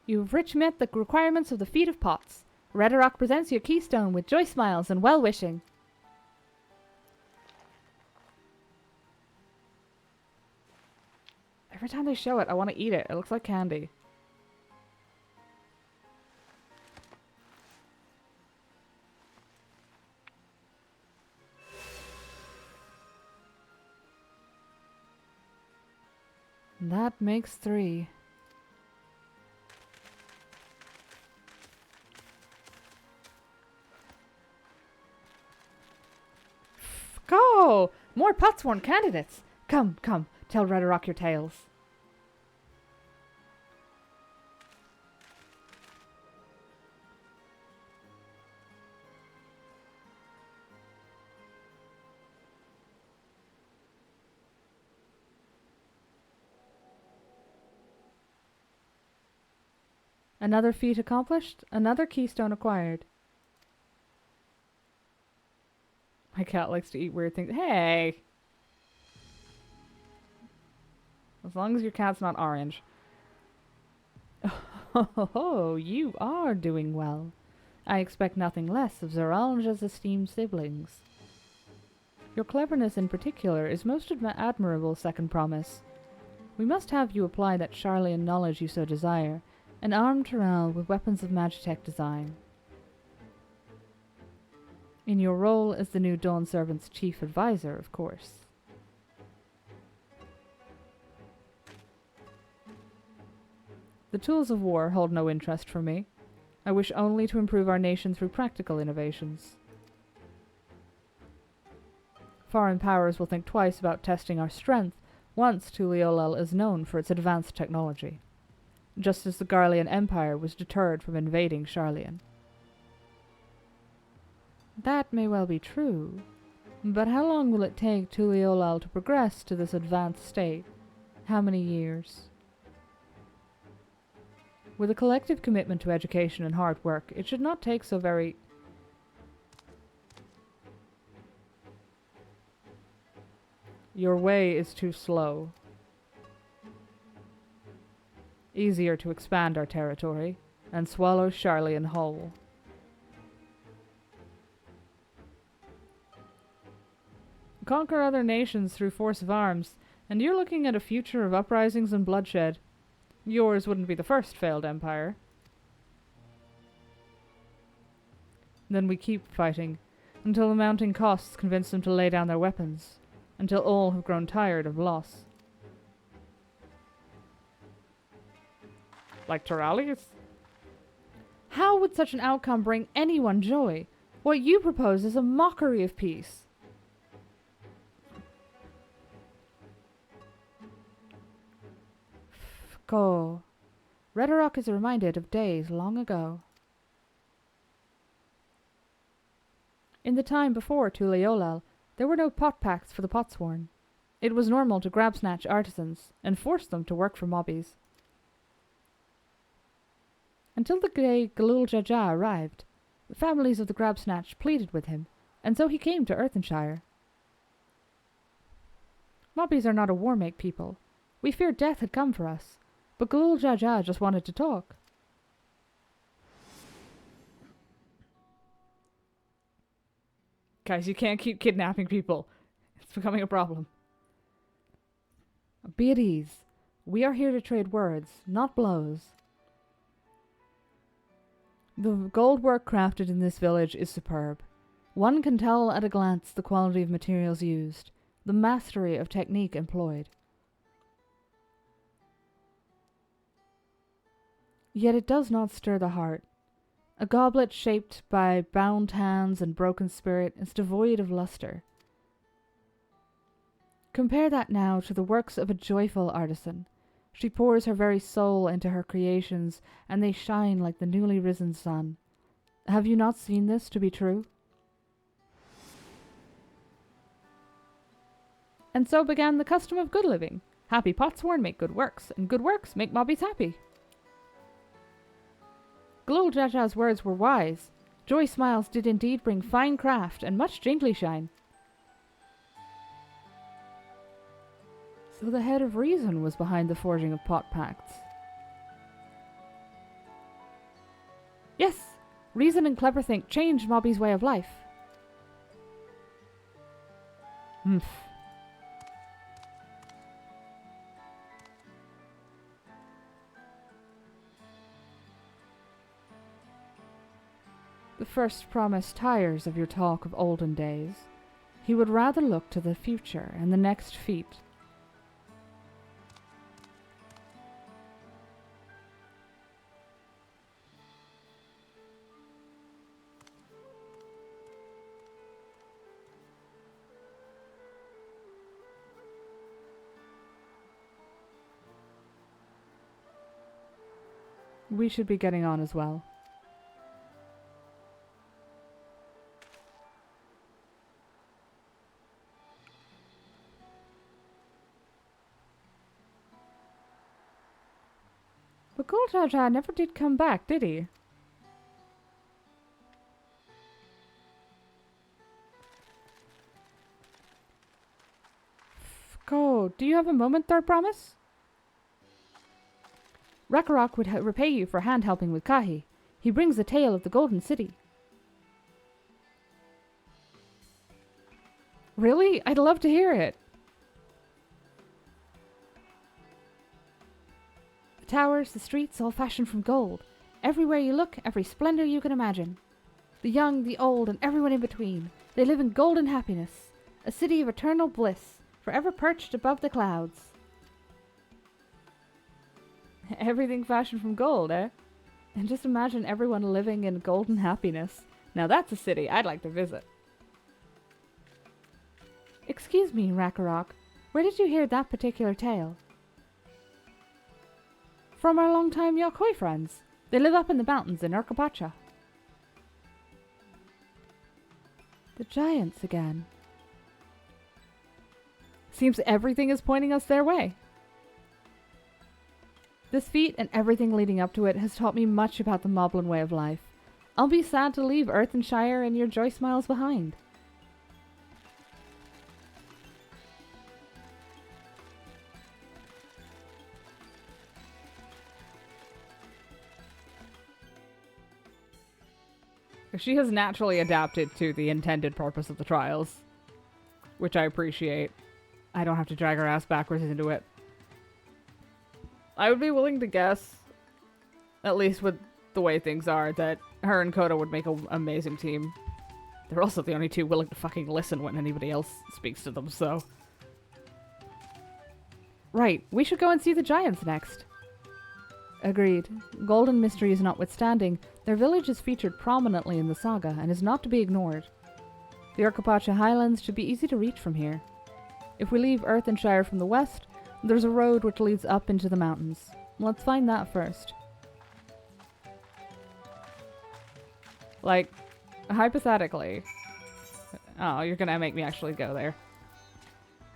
Speaker 1: You've rich met the requirements of the Feat of Pots. Redderock presents your keystone with joy smiles and well-wishing. Every time they show it, I want to eat it. It looks like candy. That makes 3. Go! More potsworn candidates! Come, come, tell Redderock your tales. Another feat accomplished, another keystone acquired. My cat likes to eat weird things. Hey! As long as your cat's not orange. Oh, you are doing well. I expect nothing less of Zaralja's esteemed siblings. Your cleverness in particular is most admirable, Second Promise. We must have you apply that Sharlayan knowledge you so desire, and arm Terrell with weapons of Magitech design. In your role as the new Dawn Servant's chief advisor, of course. The tools of war hold no interest for me. I wish only to improve our nation through practical innovations. Foreign powers will think twice about testing our strength once Tuliolel is known for its advanced technology, just as the Garlean Empire was deterred from invading Sharlayan. That may well be true, but how long will it take Tuliolal to progress to this advanced state? How many years? With a collective commitment to education and hard work, it should not take so very... Your way is too slow. Easier to expand our territory and swallow Sharlayan whole. Conquer other nations through force of arms, and you're looking at a future of uprisings and bloodshed. Yours wouldn't be the first failed empire. Then we keep fighting, until the mounting costs convince them to lay down their weapons, until all have grown tired of loss. Like Tiralis? How would such an outcome bring anyone joy? What you propose is a mockery of peace. Go. Redderock is reminded of days long ago. In the time before Tuliolal, there were no pot packs for the potsworn. It was normal to grab-snatch artisans and force them to work for mobbies. Until the day Galul Jaja arrived, the families of the grab-snatch pleaded with him, and so he came to Earthenshire. Mobbies are not a war-make people. We feared death had come for us, but Galul Jaja just wanted to talk. Guys, you can't keep kidnapping people. It's becoming a problem. Be at ease. We are here to trade words, not blows. The gold work crafted in this village is superb. One can tell at a glance the quality of materials used, the mastery of technique employed. Yet it does not stir the heart. A goblet shaped by bound hands and broken spirit is devoid of luster. Compare that now to the works of a joyful artisan. She pours her very soul into her creations, and they shine like the newly risen sun. Have you not seen this to be true? And so began the custom of good living. Happy potsworn make good works, and good works make mobbies happy. Glul Jaja's words were wise. Joy smiles did indeed bring fine craft and much jingly shine. So the head of reason was behind the forging of pot pacts. Yes, reason and clever think changed Mobby's way of life. Humph. The first promise tires of your talk of olden days. He would rather look to the future and the next feat. We should be getting on as well. But Guljaja never did come back, did he? Go, do you have a moment, Third Promise? Rakarok would repay you for hand-helping with Kahi. He brings the tale of the Golden City. Really? I'd love to hear it. The towers, the streets, all fashioned from gold. Everywhere you look, every splendor you can imagine. The young, the old, and everyone in between. They live in golden happiness. A city of eternal bliss, forever perched above the clouds. Everything fashioned from gold, eh? And just imagine everyone living in golden happiness. Now that's a city I'd like to visit. Excuse me, Rakarok. Where did you hear that particular tale? From our longtime Yokoi friends. They live up in the mountains in Urkapacha. The giants again. Seems everything is pointing us their way. This feat and everything leading up to it has taught me much about the Moblin way of life. I'll be sad to leave Earth and Shire and your joy smiles behind. She has naturally adapted to the intended purpose of the trials, which I appreciate. I don't have to drag her ass backwards into it. I would be willing to guess, at least with the way things are, that her and Koda would make an amazing team. They're also the only two willing to fucking listen when anybody else speaks to them, so... Right, we should go and see the giants next. Agreed. Golden mysteries notwithstanding, their village is featured prominently in the saga and is not to be ignored. The Urkapacha Highlands should be easy to reach from here. If we leave Earth and Shire from the west, there's a road which leads up into the mountains. Let's find that first. Like, hypothetically... Oh, you're gonna make me actually go there.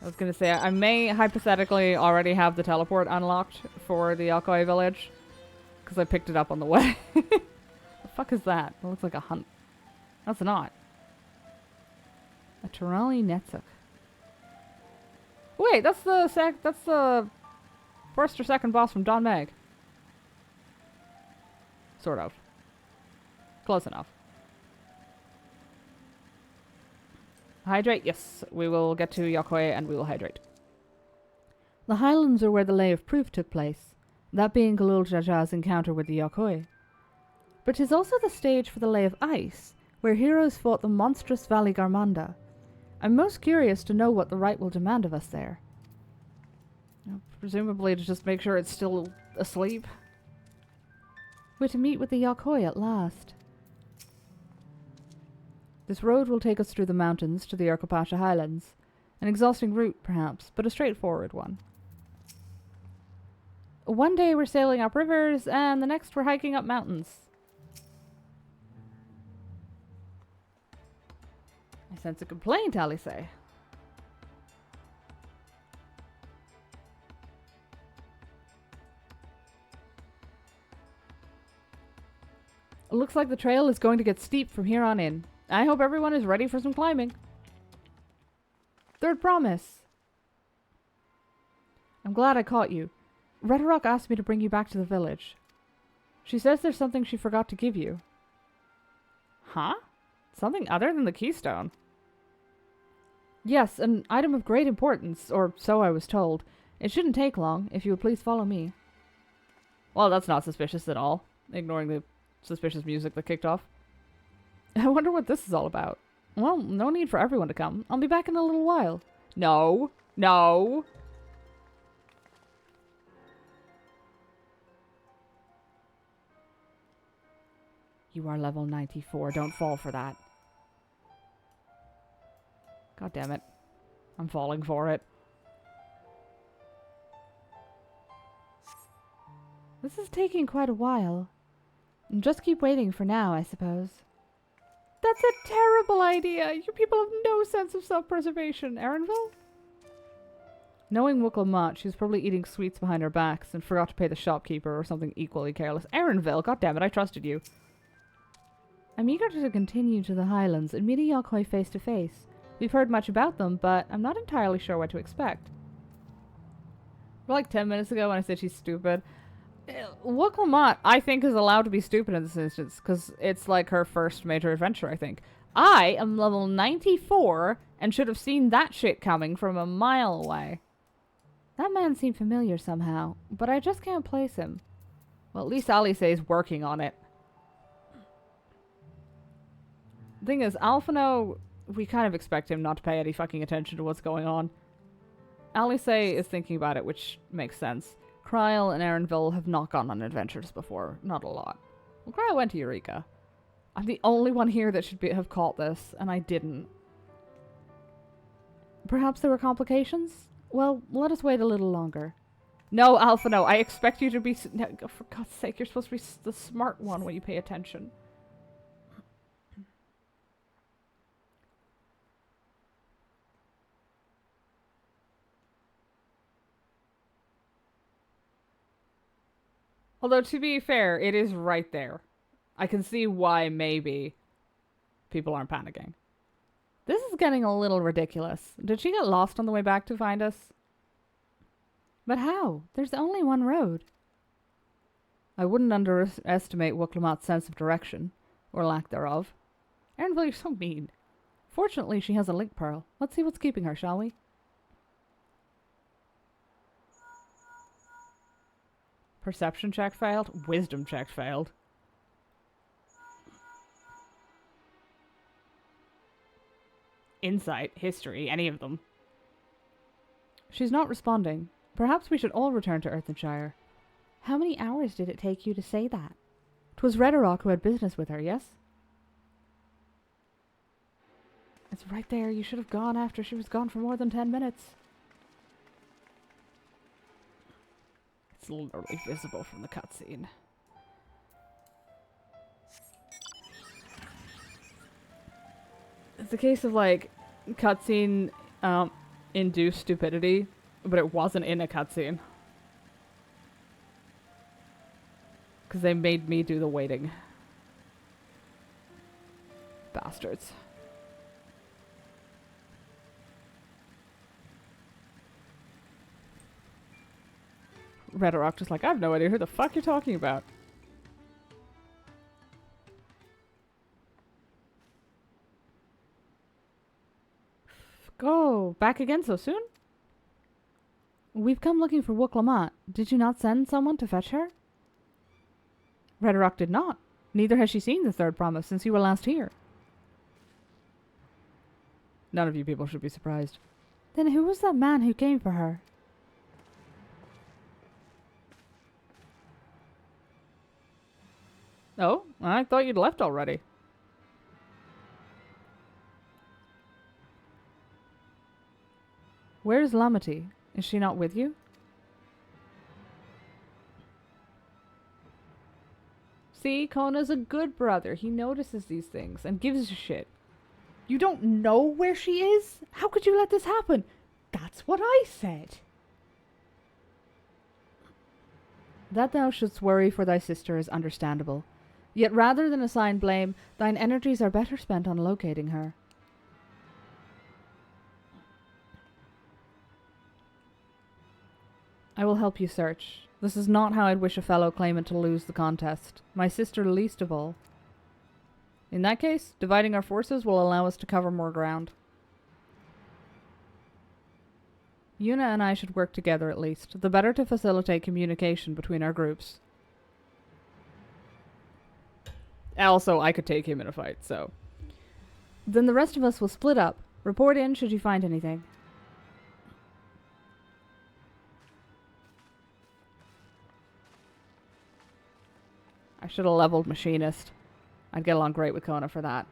Speaker 1: I was gonna say, I may hypothetically already have the teleport unlocked for the Yokoi village. Because I picked it up on the way. The fuck is that? It looks like a hunt. That's not. A Turali Netsuk. Wait, that's the first or second boss from Don Meg. Sort of. Close enough. Hydrate? Yes. We will get to Yokoe and we will hydrate. The highlands are where the Lay of Proof took place, that being Galul Jaja's encounter with the Yokoe. But 'tis also the stage for the Lay of Ice, where heroes fought the monstrous Valley Garmanda. I'm most curious to know what the Rite will demand of us there. Presumably to just make sure it's still asleep. We're to meet with the Yokoe at last. This road will take us through the mountains to the Urkapasha Highlands. An exhausting route, perhaps, but a straightforward one. One day we're sailing up rivers, and the next we're hiking up mountains. I sense a complaint, Alice. It looks like the trail is going to get steep from here on in. I hope everyone is ready for some climbing. Third promise. I'm glad I caught you. Redrock asked me to bring you back to the village. She says there's something she forgot to give you. Huh? Something other than the keystone? Yes, an item of great importance, or so I was told. It shouldn't take long, if you would please follow me. Well, that's not suspicious at all, ignoring the suspicious music that kicked off. I wonder what this is all about. Well, no need for everyone to come. I'll be back in a little while. No. No. You are level 94. Don't fall for that. God damn it. I'm falling for it. This is taking quite a while. Just keep waiting for now, I suppose. That's a terrible idea. You people have no sense of self-preservation, Erenville. Knowing Wooklemot, she was probably eating sweets behind her backs and forgot to pay the shopkeeper or something equally careless. Erenville, goddammit, I trusted you. I'm eager to continue to the Highlands and meet a Yokoe face to face. We've heard much about them, but I'm not entirely sure what to expect. Like 10 minutes ago when I said she's stupid. Wooklemot, I think, is allowed to be stupid in this instance, because it's like her first major adventure, I think. I am level 94 and should have seen that shit coming from a mile away. That man seemed familiar somehow, but I just can't place him. Well, at least Alice is working on it. The thing is, Alphino, we kind of expect him not to pay any fucking attention to what's going on. Alice is thinking about it, which makes sense. Kryl and Erenville have not gone on adventures before. Not a lot. Well, Kryl went to Eureka. I'm the only one here that should have caught this, and I didn't. Perhaps there were complications? Well, let us wait a little longer. No, Alphino, I expect you to be... No, for God's sake, you're supposed to be the smart one when you pay attention. Although, to be fair, it is right there. I can see why, maybe, people aren't panicking. This is getting a little ridiculous. Did she get lost on the way back to find us? But how? There's only one road. I wouldn't underestimate Wooklemot's sense of direction, or lack thereof. Erenville, you're so mean. Fortunately, she has a link pearl. Let's see what's keeping her, shall we? Perception check failed. Wisdom check failed. Insight, history, any of them. She's not responding. Perhaps we should all return to Earthenshire. How many hours did it take you to say that? 'Twas Redrock who had business with her, yes? It's right there. You should have gone after she was gone for more than 10 minutes. It's literally visible from the cutscene. It's a case of, like, cutscene induced stupidity, but it wasn't in a cutscene. Because they made me do the waiting. Bastards. Redrock just like, I have no idea who the fuck you're talking about. Oh, back again so soon? We've come looking for Woklamat. Did you not send someone to fetch her? Redrock did not. Neither has she seen the third promise since you were last here. None of you people should be surprised. Then who was that man who came for her? Oh, I thought you'd left already. Where's Lamati? Is she not with you? See, Kona's a good brother. He notices these things and gives a shit. You don't know where she is? How could you let this happen? That's what I said. That thou shouldst worry for thy sister is understandable. Yet rather than assign blame, thine energies are better spent on locating her. I will help you search. This is not how I'd wish a fellow claimant to lose the contest. My sister least of all. In that case, dividing our forces will allow us to cover more ground. Yuna and I should work together at least, the better to facilitate communication between our groups. Also, I could take him in a fight, so. Then the rest of us will split up. Report in should you find anything. I should have leveled Machinist. I'd get along great with Koana for that.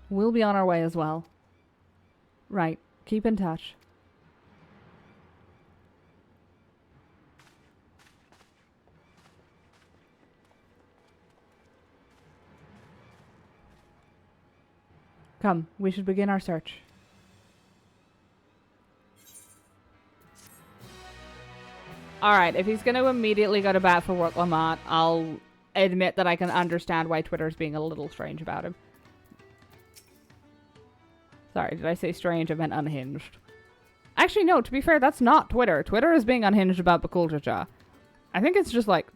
Speaker 1: We'll be on our way as well. Right. Keep in touch. Come, we should begin our search. Alright, if he's going to immediately go to bat for Woklamat, I'll admit that I can understand why Twitter's being a little strange about him. Sorry, did I say strange? I meant unhinged. Actually, no, to be fair, that's not Twitter. Twitter is being unhinged about Bakuljaja. I think it's just like,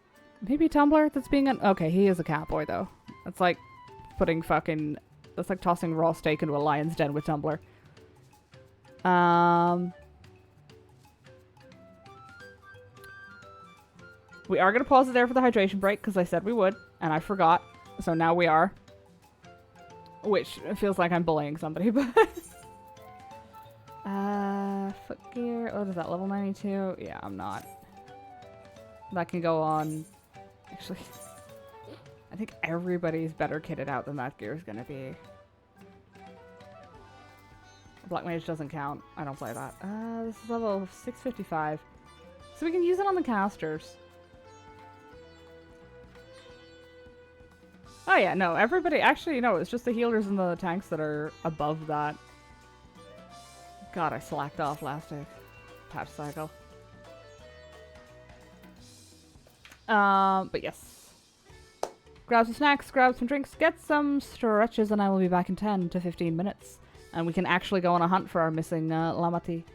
Speaker 1: maybe Tumblr that's being okay, he is a catboy, though. That's like putting fucking... That's like tossing raw steak into a lion's den with Tumblr. We are going to pause it there for the hydration break, because I said we would, and I forgot. So now we are. Which feels like I'm bullying somebody, but... foot gear. What is that, level 92? Yeah, I'm not. That can go on... Actually... I think everybody's better kitted out than that gear is going to be. Black Mage doesn't count. I don't play that. This is level 655. So we can use it on the casters. Oh yeah, no, everybody... Actually, no, it's just the healers and the tanks that are above that. God, I slacked off last patch cycle. But yes. Grab some snacks, grab some drinks, get some stretches, and I will be back in 10 to 15 minutes. And we can actually go on a hunt for our missing Lamati.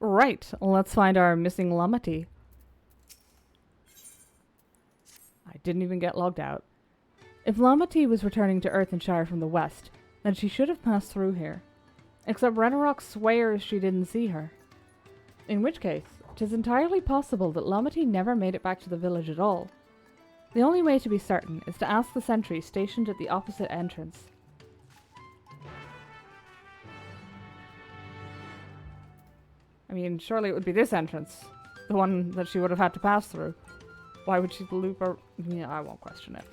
Speaker 1: Right, let's find our missing Lamati. I didn't even get logged out. If Lamati was returning to Earthenshire from the west, then she should have passed through here. Except Renarok swears she didn't see her. In which case, it is entirely possible that Lamati never made it back to the village at all. The only way to be certain is to ask the sentry stationed at the opposite entrance. I mean, surely it would be this entrance. The one that she would have had to pass through. Why would she loop her? Yeah, I won't question it.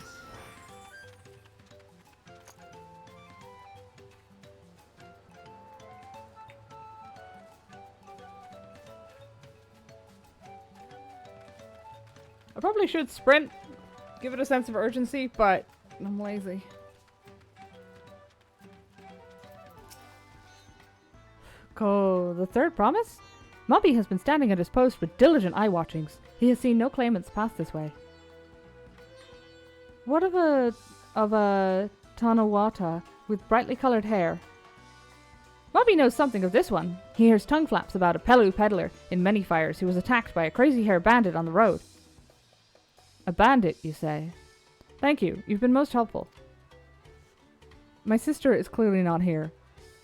Speaker 1: I probably should sprint, give it a sense of urgency, but I'm lazy. The third promise? Mobby has been standing at his post with diligent eye-watchings. He has seen no claimants pass this way. What of a Tanawata with brightly coloured hair? Mobby knows something of this one. He hears tongue flaps about a Pelu peddler in Many Fires who was attacked by a crazy-haired bandit on the road. A bandit, you say? Thank you. You've been most helpful. My sister is clearly not here.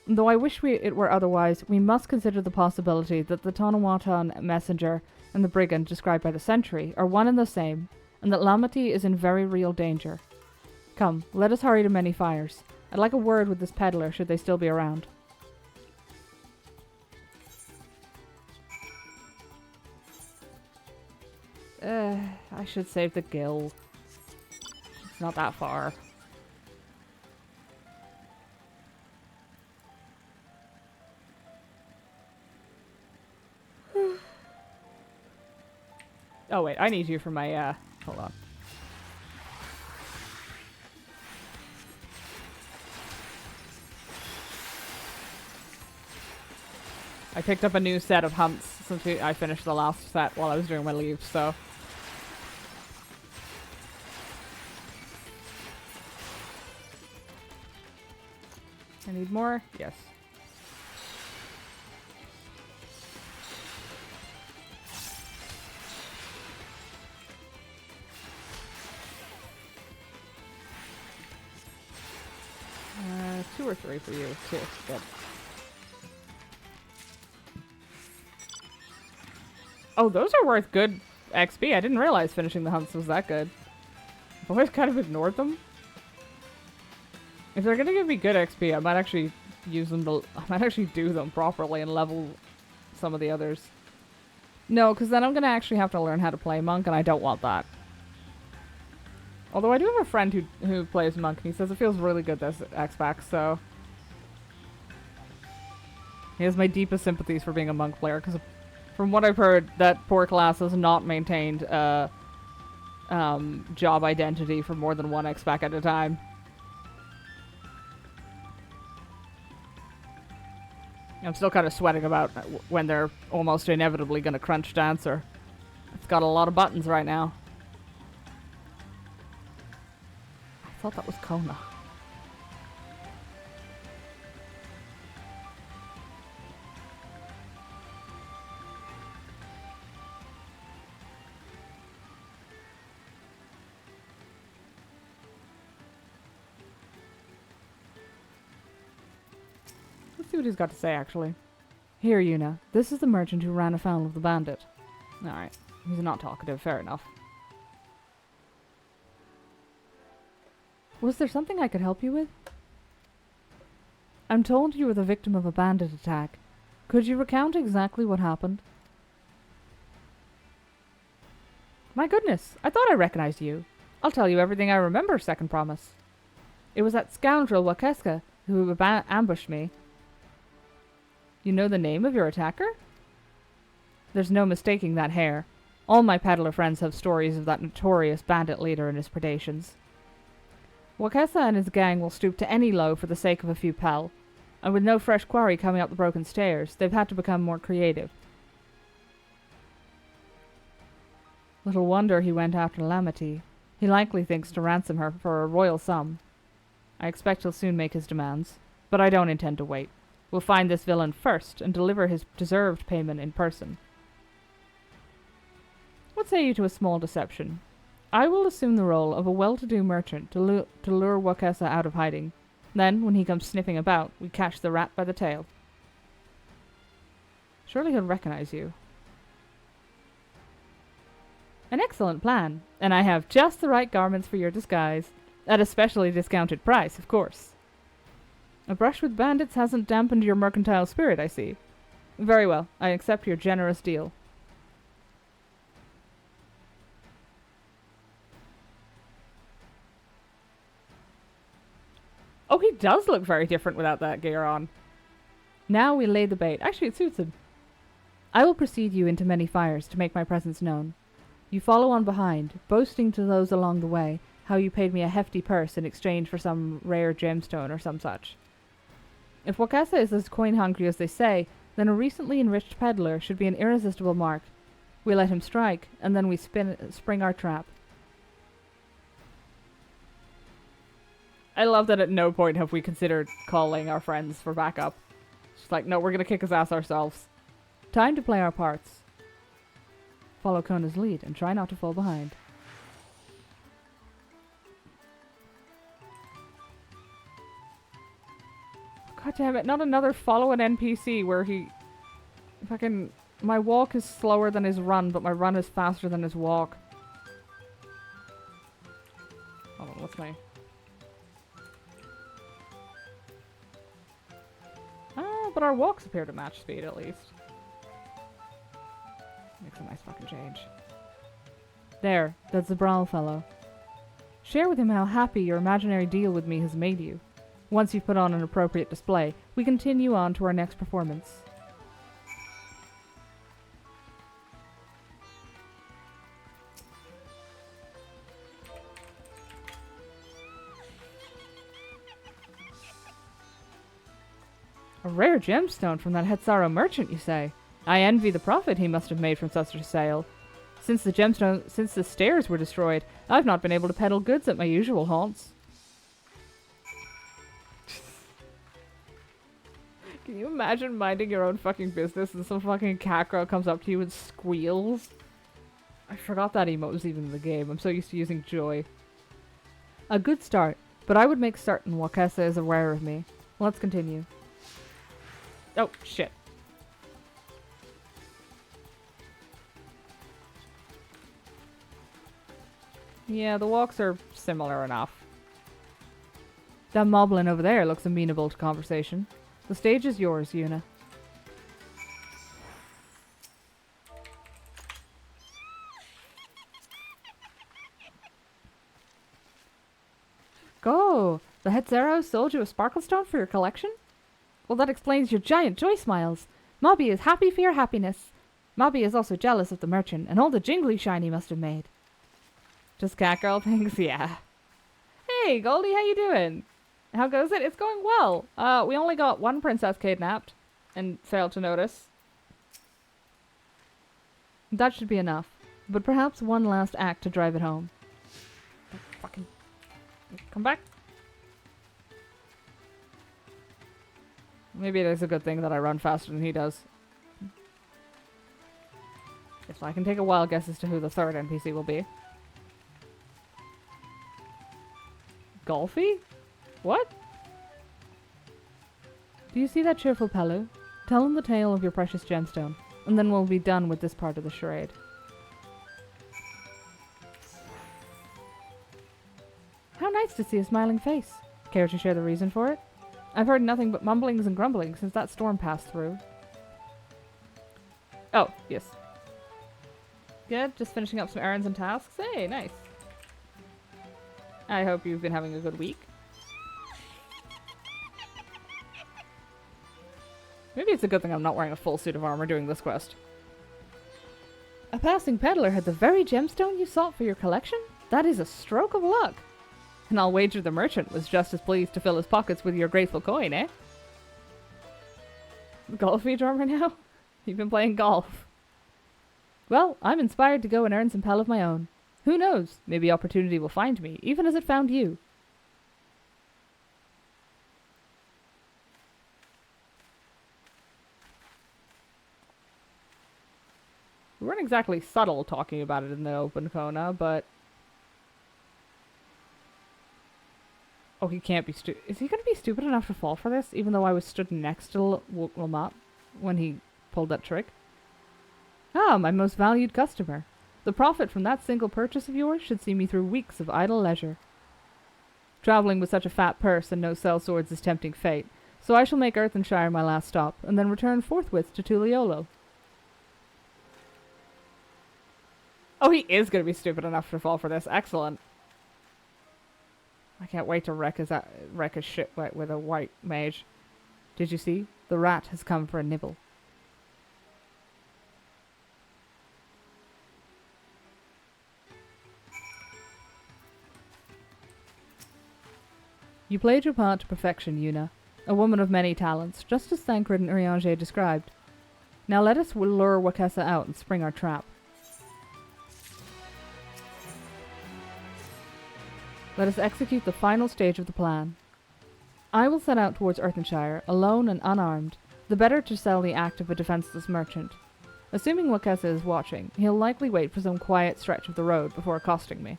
Speaker 1: Though I wish it were otherwise, we must consider the possibility that the Tonawatan messenger and the brigand described by the sentry are one and the same, and that Lamati is in very real danger. Come, let us hurry to Many Fires. I'd like a word with this peddler should they still be around. I should save the gill. It's not that far. Oh wait, I need you for my, hold on. I picked up a new set of hunts since I finished the last set while I was doing my leave, so. I need more? Yes. Two or three for you. Two. Good. Oh, those are worth good XP. I didn't realize finishing the hunts was that good. I've always kind of ignored them. If they're gonna give me good XP, I might actually use them to... I might actually do them properly and level some of the others. No, because then I'm gonna actually have to learn how to play Monk, and I don't want that. Although I do have a friend who plays Monk, and he says it feels really good this X-Pack, so... He has my deepest sympathies for being a Monk player, because from what I've heard, that poor class has not maintained job identity for more than one X-Pack at a time. I'm still kind of sweating about when they're almost inevitably going to crunch Dancer. It's got a lot of buttons right now. I thought that was Koana. Let's see what he's got to say, actually. Here, Yuna. This is the merchant who ran afoul of the bandit. Alright. He's not talkative. Fair enough. Was there something I could help you with? I'm told you were the victim of a bandit attack. Could you recount exactly what happened? My goodness, I thought I recognized you. I'll tell you everything I remember, second promise. It was that scoundrel Wakeska who ambushed me. You know the name of your attacker? There's no mistaking that hair. All my peddler friends have stories of that notorious bandit leader and his predations. Wakesa and his gang will stoop to any low for the sake of a few pel, and with no fresh quarry coming up the broken stairs, they've had to become more creative. Little wonder he went after Lamati. He likely thinks to ransom her for a royal sum. I expect he'll soon make his demands, but I don't intend to wait. will find this villain first and deliver his deserved payment in person. What say you to a small deception? I will assume the role of a well-to-do merchant to lure Wakesa out of hiding. Then, when he comes sniffing about, we catch the rat by the tail. Surely he'll recognize you. An excellent plan, and I have just the right garments for your disguise. At a specially discounted price, of course. A brush with bandits hasn't dampened your mercantile spirit, I see. Very well, I accept your generous deal. Oh, he does look very different without that gear on. Now we lay the bait. Actually, it suits him. I will precede you into many fires to make my presence known. You follow on behind, boasting to those along the way how you paid me a hefty purse in exchange for some rare gemstone or some such. If Wakasa is as coin-hungry as they say, then a recently enriched peddler should be an irresistible mark. We let him strike, and then we spring our trap. I love that at no point have we considered calling our friends for backup. It's like, no, we're gonna kick his ass ourselves. Time to play our parts. Follow Koana's lead and try not to fall behind. God damn it, not another follow an NPC where he... Fucking... My walk is slower than his run, but my run is faster than his walk. Hold on, what's my... But our walks appear to match speed, at least. Makes a nice fucking change. There, that's the Brawl fellow. Share with him how happy your imaginary deal with me has made you. Once you've put on an appropriate display, we continue on to our next performance. A rare gemstone from that Hetzaro merchant, you say? I envy the profit he must have made from such a sale. Since the stairs were destroyed, I've not been able to peddle goods at my usual haunts. Can you imagine minding your own fucking business and some fucking cat girl comes up to you and squeals? I forgot that emote was even in the game. I'm so used to using joy. A good start, but I would make certain Wakesa is aware of me. Let's continue. Oh, shit. Yeah, the walks are similar enough. That moblin over there looks amenable to conversation. The stage is yours, Yuna. Go! The Hetzaro sold you a sparkle stone for your collection? Well, that explains your giant joy smiles. Mobby is happy for your happiness. Mobby is also jealous of the merchant and all the jingly shine he must have made. Just catgirl things? Yeah. Hey, Goldie, how you doing? How goes it? It's going well. We only got one princess kidnapped and failed to notice. That should be enough. But perhaps one last act to drive it home. Fucking... Come back. Maybe it is a good thing that I run faster than he does. If I can take a wild guess as to who the third NPC will be. Golfy? What? Do you see that cheerful Pelu? Tell him the tale of your precious gemstone, and then we'll be done with this part of the charade. How nice to see a smiling face. Care to share the reason for it? I've heard nothing but mumblings and grumblings since that storm passed through. Oh, yes. Good, just finishing up some errands and tasks. Hey, nice. I hope you've been having a good week. Maybe it's a good thing I'm not wearing a full suit of armor doing this quest. A passing peddler had the very gemstone you sought for your collection? That is a stroke of luck. And I'll wager the merchant was just as pleased to fill his pockets with your grateful coin, eh? Golf drummer now? You've been playing golf. Well, I'm inspired to go and earn some pel of my own. Who knows? Maybe opportunity will find me, even as it found you. We weren't exactly subtle talking about it in the open, Koana, but... Oh, he can't be stupid. Is he going to be stupid enough to fall for this, even though I was stood next to Lamont when he pulled that trick? Ah, my most valued customer. The profit from that single purchase of yours should see me through weeks of idle leisure. Travelling with such a fat purse and no sellswords is tempting fate, so I shall make Earthenshire my last stop, and then return forthwith to Tuliolo. Oh, he is going to be stupid enough to fall for this. Excellent. I can't wait to wreck his shit with a white mage. Did you see? The rat has come for a nibble. You played your part to perfection, Yuna, a woman of many talents, just as Thancred and Urianger described. Now let us lure Wakessa out and spring our trap. Let us execute the final stage of the plan. I will set out towards Earthenshire, alone and unarmed, the better to sell the act of a defenseless merchant. Assuming Wakessa is watching, he'll likely wait for some quiet stretch of the road before accosting me.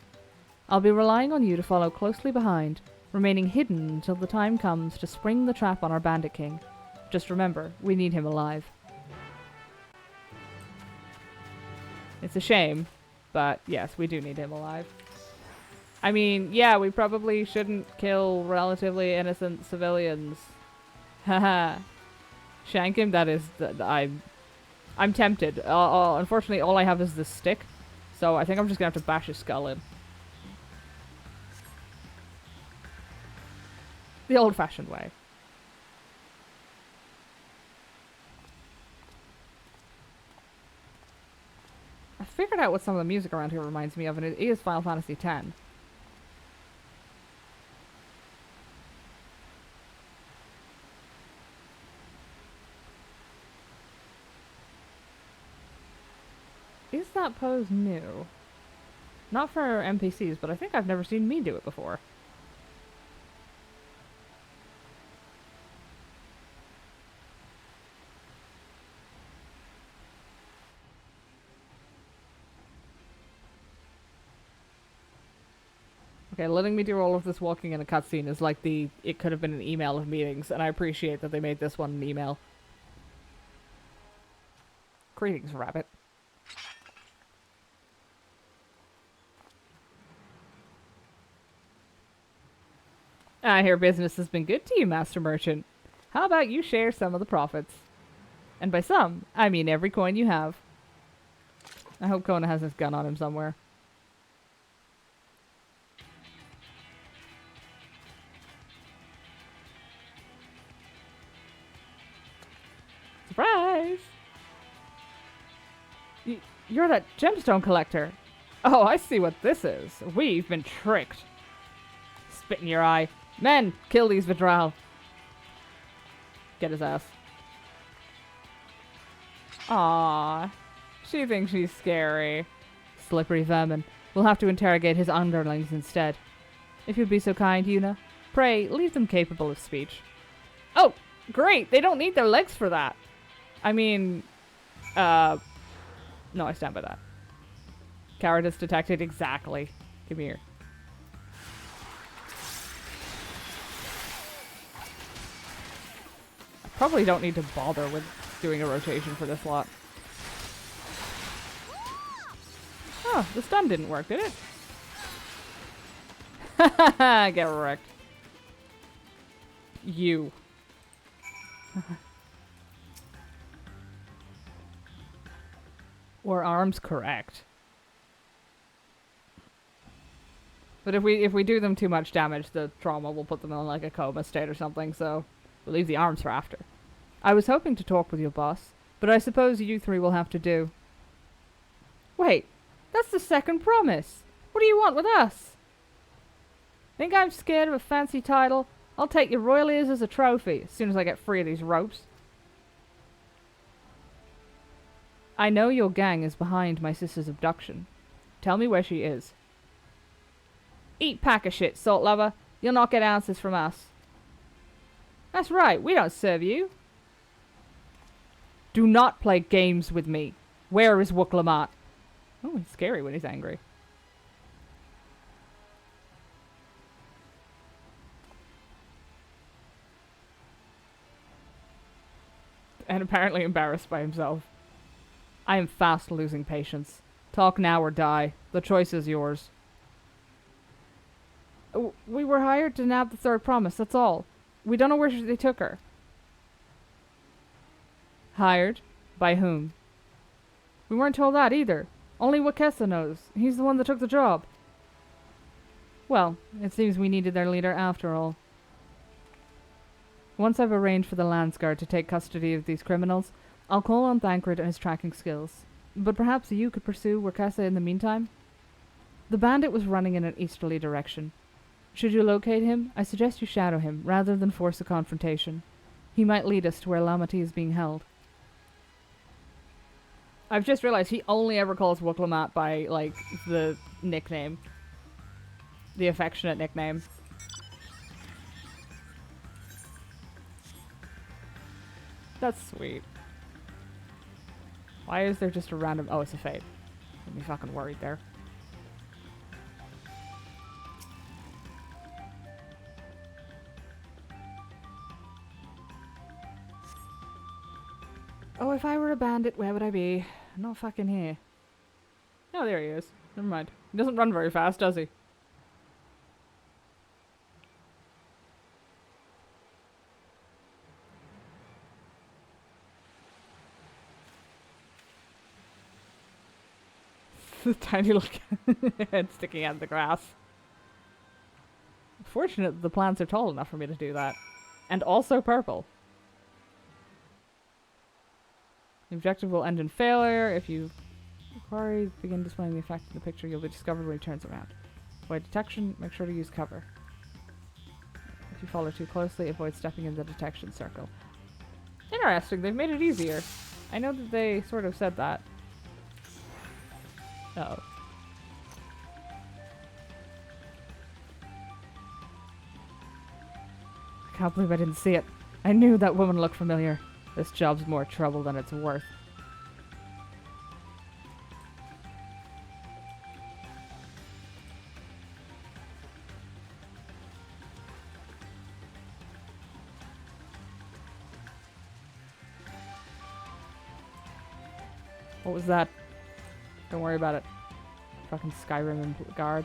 Speaker 1: I'll be relying on you to follow closely behind, remaining hidden until the time comes to spring the trap on our bandit king. Just remember, we need him alive. It's a shame, but yes, we do need him alive. I mean, yeah, we probably shouldn't kill relatively innocent civilians. Haha. Shank him, that is... I'm tempted. Unfortunately, all I have is this stick, so I think I'm just gonna have to bash his skull in. The old-fashioned way. I figured out what some of the music around here reminds me of, and it is Final Fantasy X. Is that pose new? Not for NPCs, but I think I've never seen me do it before. Okay, letting me do all of this walking in a cutscene is like it could have been an email of meetings, and I appreciate that they made this one an email. Greetings, rabbit. I hear business has been good to you, Master Merchant. How about you share some of the profits? And by some, I mean every coin you have. I hope Koana has his gun on him somewhere. Surprise! You're that gemstone collector. Oh, I see what this is. We've been tricked. Spit in your eye. Men, kill these Vidral. Get his ass. Aww. She thinks she's scary. Slippery vermin. We'll have to interrogate his underlings instead. If you'd be so kind, Yuna, pray leave them capable of speech. Oh, great! They don't need their legs for that. I mean, no, I stand by that. Cowardice detected, exactly. Give me here. Probably don't need to bother with doing a rotation for this lot. Oh, the stun didn't work, did it? Haha, get wrecked. You. Were arms correct? But if we do them too much damage, the trauma will put them in like a coma state or something, so we'll leave the arms for after. I was hoping to talk with your boss, but I suppose you three will have to do. Wait, that's the second promise. What do you want with us? Think I'm scared of a fancy title? I'll take your royal ears as a trophy as soon as I get free of these ropes. I know your gang is behind my sister's abduction. Tell me where she is. Eat pack of shit, salt lover. You'll not get answers from us. That's right, we don't serve you. Do not play games with me. Where is Wooklamat? Oh, he's scary when he's angry. And apparently embarrassed by himself. I am fast losing patience. Talk now or die. The choice is yours. We were hired to nab the third promise, that's all. We don't know where they took her. Hired? By whom? We weren't told that either. Only Wakesa knows. He's the one that took the job. Well, it seems we needed their leader after all. Once I've arranged for the Landsguard to take custody of these criminals, I'll call on Thancred and his tracking skills. But perhaps you could pursue Wakesa in the meantime? The bandit was running in an easterly direction. Should you locate him, I suggest you shadow him, rather than force a confrontation. He might lead us to where Lamati is being held. I've just realized he only ever calls Wooklamat by, like, the nickname. The affectionate nickname. That's sweet. Why is there just a random... Oh, it's a fate. I'd be fucking worried there. Oh, if I were a bandit, where would I be? Not fucking here. Oh, there he is. Never mind. He doesn't run very fast, does he? The tiny little head sticking out of the grass. Fortunate that the plants are tall enough for me to do that. And also purple. The objective will end in failure. If you quarry begin displaying the effect of the picture, you'll be discovered when he turns around. Avoid detection, make sure to use cover. If you follow too closely, avoid stepping in the detection circle. Interesting, they've made it easier. I know that they sort of said that. Uh-oh. I can't believe I didn't see it. I knew that woman looked familiar. This job's more trouble than it's worth. What was that? Don't worry about it. Fucking Skyrim guard.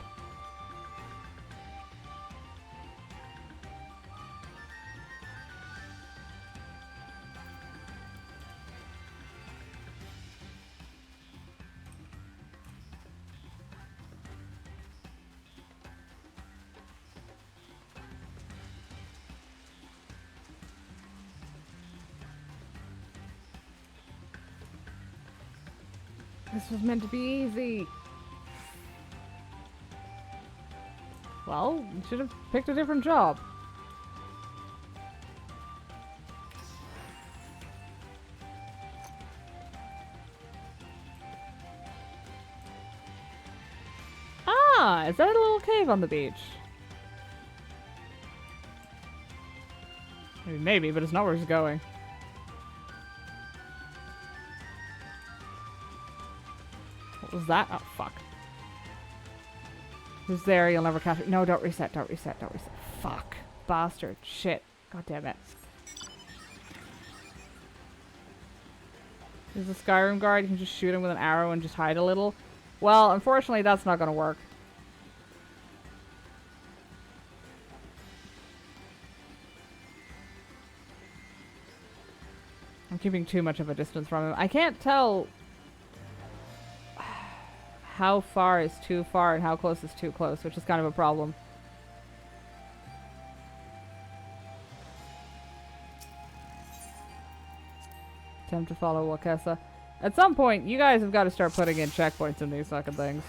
Speaker 1: This was meant to be easy. Well, you should have picked a different job. Ah, is that a little cave on the beach? Maybe, but it's not where he's going. What was that? Oh, fuck. Who's there? You'll never catch it. No, don't reset, don't reset, don't reset. Fuck. Bastard. Shit. God damn it. There's a Skyrim guard. You can just shoot him with an arrow and just hide a little. Well, unfortunately, that's not going to work. I'm keeping too much of a distance from him. I can't tell how far is too far and how close is too close, which is kind of a problem. Attempt to follow Wakesa. At some point, you guys have got to start putting in checkpoints in these fucking things.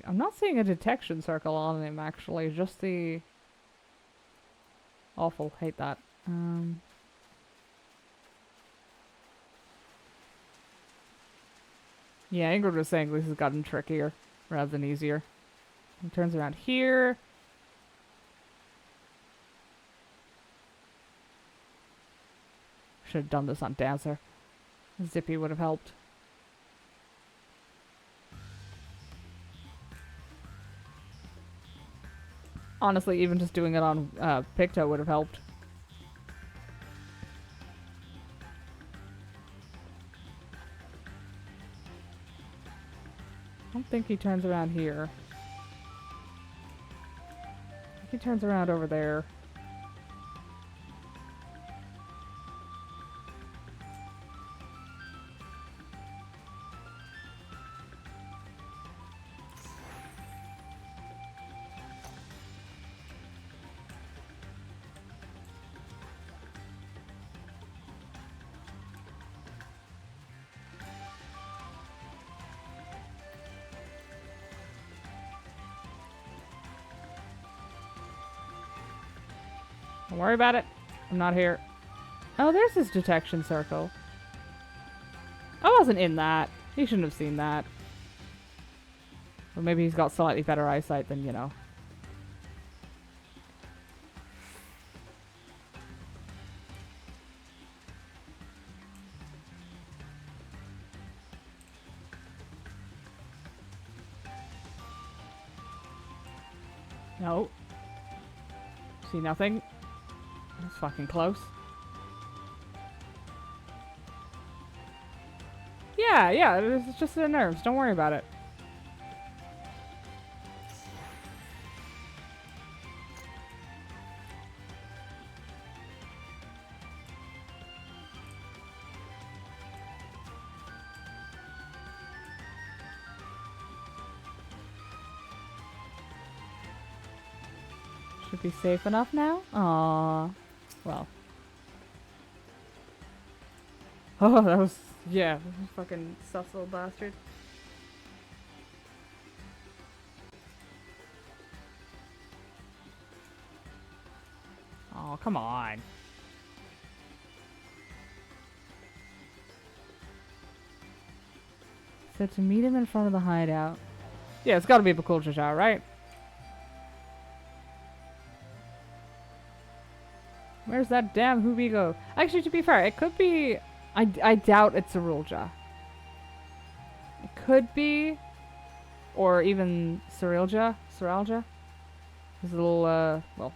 Speaker 1: I'm not seeing a detection circle on him, actually. Just the... Awful. Hate that. Yeah, Ingrid was saying this has gotten trickier rather than easier. He turns around here. Should have done this on Dancer. Zippy would have helped. Honestly, even just doing it on Picto would have helped. I don't think he turns around here. I think he turns around over there. Don't worry about it. I'm not here. Oh, there's his detection circle. I wasn't in that. He shouldn't have seen that. Or maybe he's got slightly better eyesight than, you know. No. See nothing. That's fucking close. Yeah, it's just their nerves. Don't worry about it. Should be safe enough now? Aww. Well. Oh, that was... yeah. Fucking sus little bastard. Oh, come on. So to meet him in front of the hideout. Yeah, it's gotta be Bakul Jaja, right? Where's that damn Hubigo? Actually, to be fair, it could be... I doubt it's a Rulja. It could be... or even Cyrilja. His little, well,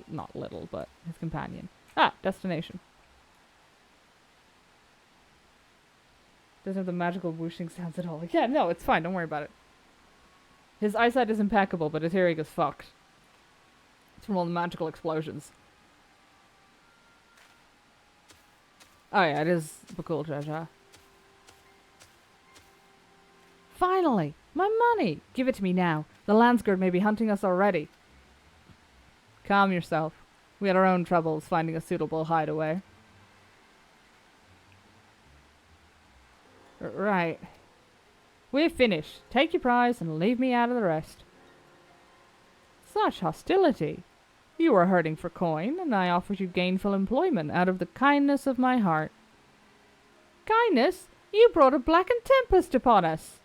Speaker 1: not little, but his companion. Ah, destination. Doesn't have the magical whooshing sounds at all. Yeah, no, it's fine. Don't worry about it. His eyesight is impeccable, but his hearing is fucked. It's from all the magical explosions. Oh yeah, it is Bakul Jaja. Finally! My money! Give it to me now. The Landsguard may be hunting us already. Calm yourself. We had our own troubles finding a suitable hideaway. Right. We're finished. Take your prize and leave me out of the rest. Such hostility. You were hurting for coin, and I offered you gainful employment out of the kindness of my heart. Kindness? You brought a blackened tempest upon us.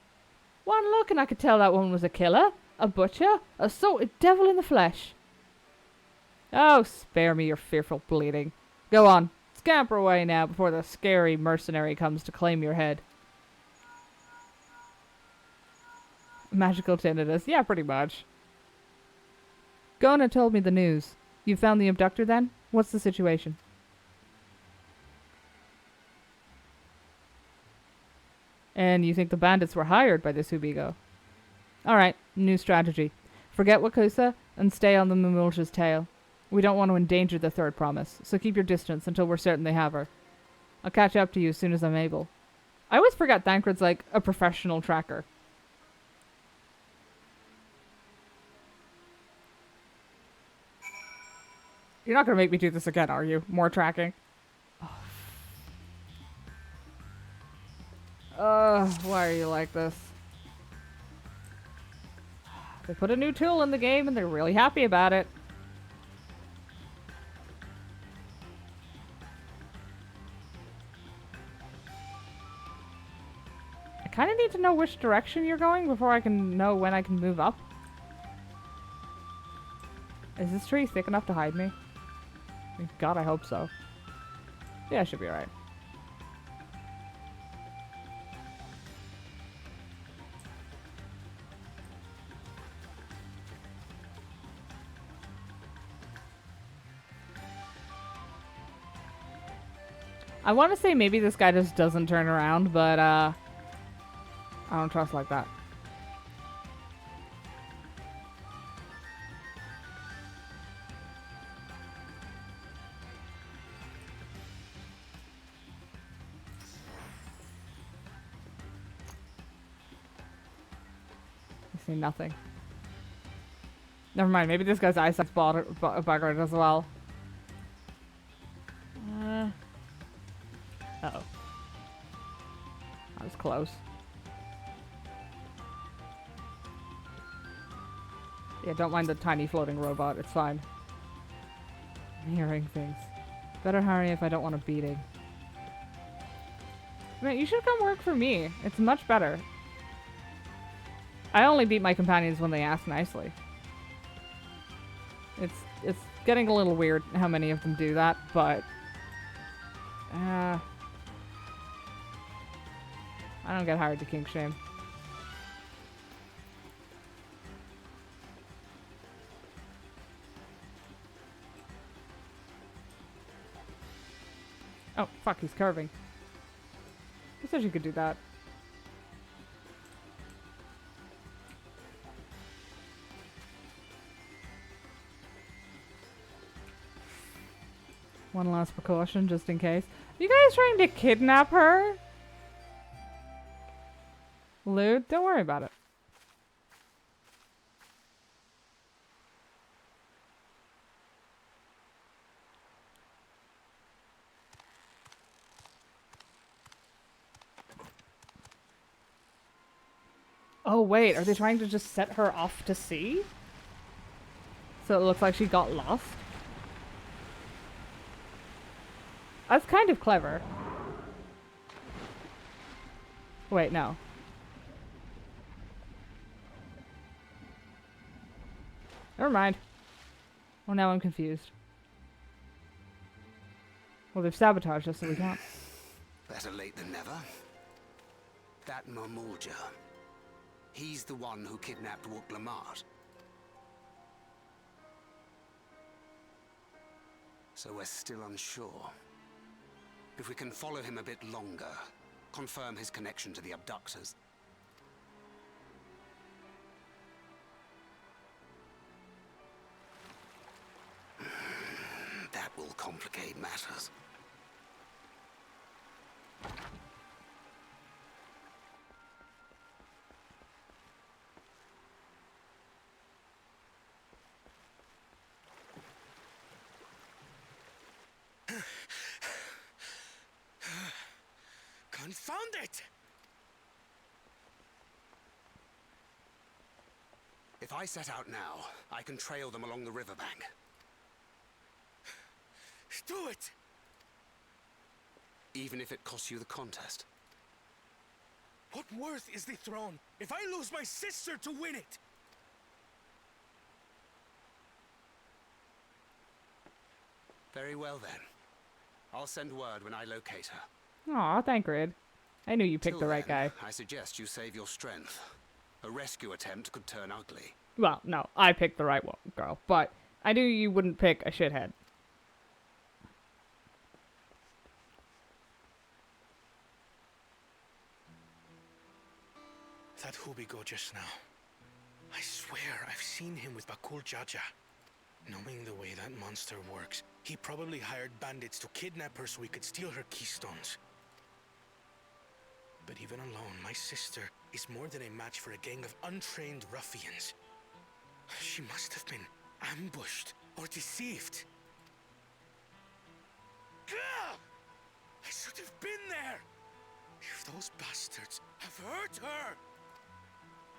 Speaker 1: One look and I could tell that one was a killer, a butcher, a salted devil in the flesh. Oh, spare me your fearful bleeding. Go on, scamper away now before the scary mercenary comes to claim your head. Magical tinnitus. Yeah, pretty much. Koana told me the news. You found the abductor then? What's the situation? And you think the bandits were hired by this Hubigo? Alright, new strategy. Forget Wakusa and stay on the Mumulja's tail. We don't want to endanger the third promise, so keep your distance until we're certain they have her. I'll catch up to you as soon as I'm able. I always forget Thancred's like a professional tracker. You're not going to make me do this again, are you? More tracking? Why are you like this? They put a new tool in the game and they're really happy about it. I kind of need to know which direction you're going before I can know when I can move up. Is this tree thick enough to hide me? God, I hope so. Yeah, it should be alright. I want to say maybe this guy just doesn't turn around, but I don't trust like that. I see nothing. Never mind, maybe this guy's eyesight's buggered as well. Uh-oh. That was close. Yeah, don't mind the tiny floating robot. It's fine. I'm hearing things. Better hurry if I don't want a beating. Man, you should come work for me. It's much better. I only beat my companions when they ask nicely. It's getting a little weird how many of them do that, but I don't get hired to kink shame. Oh, fuck, he's curving. I said you could do that. One last precaution, just in case. Are you guys trying to kidnap her? Lude, don't worry about it. Oh wait, are they trying to just set her off to sea? So it looks like she got lost? That's kind of clever. Wait, no. Never mind. Well, now I'm confused. Well, they've sabotaged us, so we can't.
Speaker 6: Better late than never. That Mamulja. He's the one who kidnapped Wuk-Lamart. So we're still unsure. If we can follow him a bit longer, confirm his connection to the abductors. That will complicate matters.
Speaker 5: Confound it!
Speaker 6: If I set out now, I can trail them along the riverbank.
Speaker 5: Do it!
Speaker 6: Even if it costs you the contest.
Speaker 5: What worth is the throne if I lose my sister to win it?
Speaker 6: Very well then. I'll send word when I locate her.
Speaker 1: Aw, thank Grid. I knew you picked the right guy.
Speaker 6: I suggest you save your strength. A rescue attempt could turn ugly.
Speaker 1: Well, no, I picked the right one, girl. But I knew you wouldn't pick a shithead.
Speaker 5: That Hubigo just now. I swear I've seen him with Bakul Jaja. Knowing the way that monster works, he probably hired bandits to kidnap her so we could steal her keystones. But even alone, my sister is more than a match for a gang of untrained ruffians. She must have been ambushed or deceived. Gah! I should have been there! If those bastards have hurt her!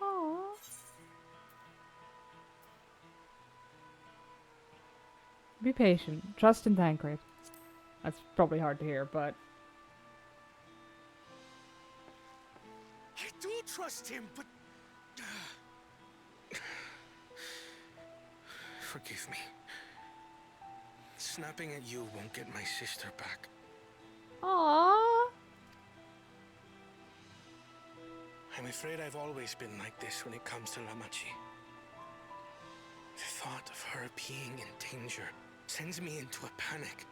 Speaker 1: Aww. Be patient. Trust in Thancred. That's probably hard to hear, but...
Speaker 5: I do trust him, but...
Speaker 8: forgive me. Snapping at you won't get my sister back.
Speaker 1: Aww.
Speaker 8: I'm afraid I've always been like this when it comes to Lamachi. The thought of her being in danger sends me into a panic.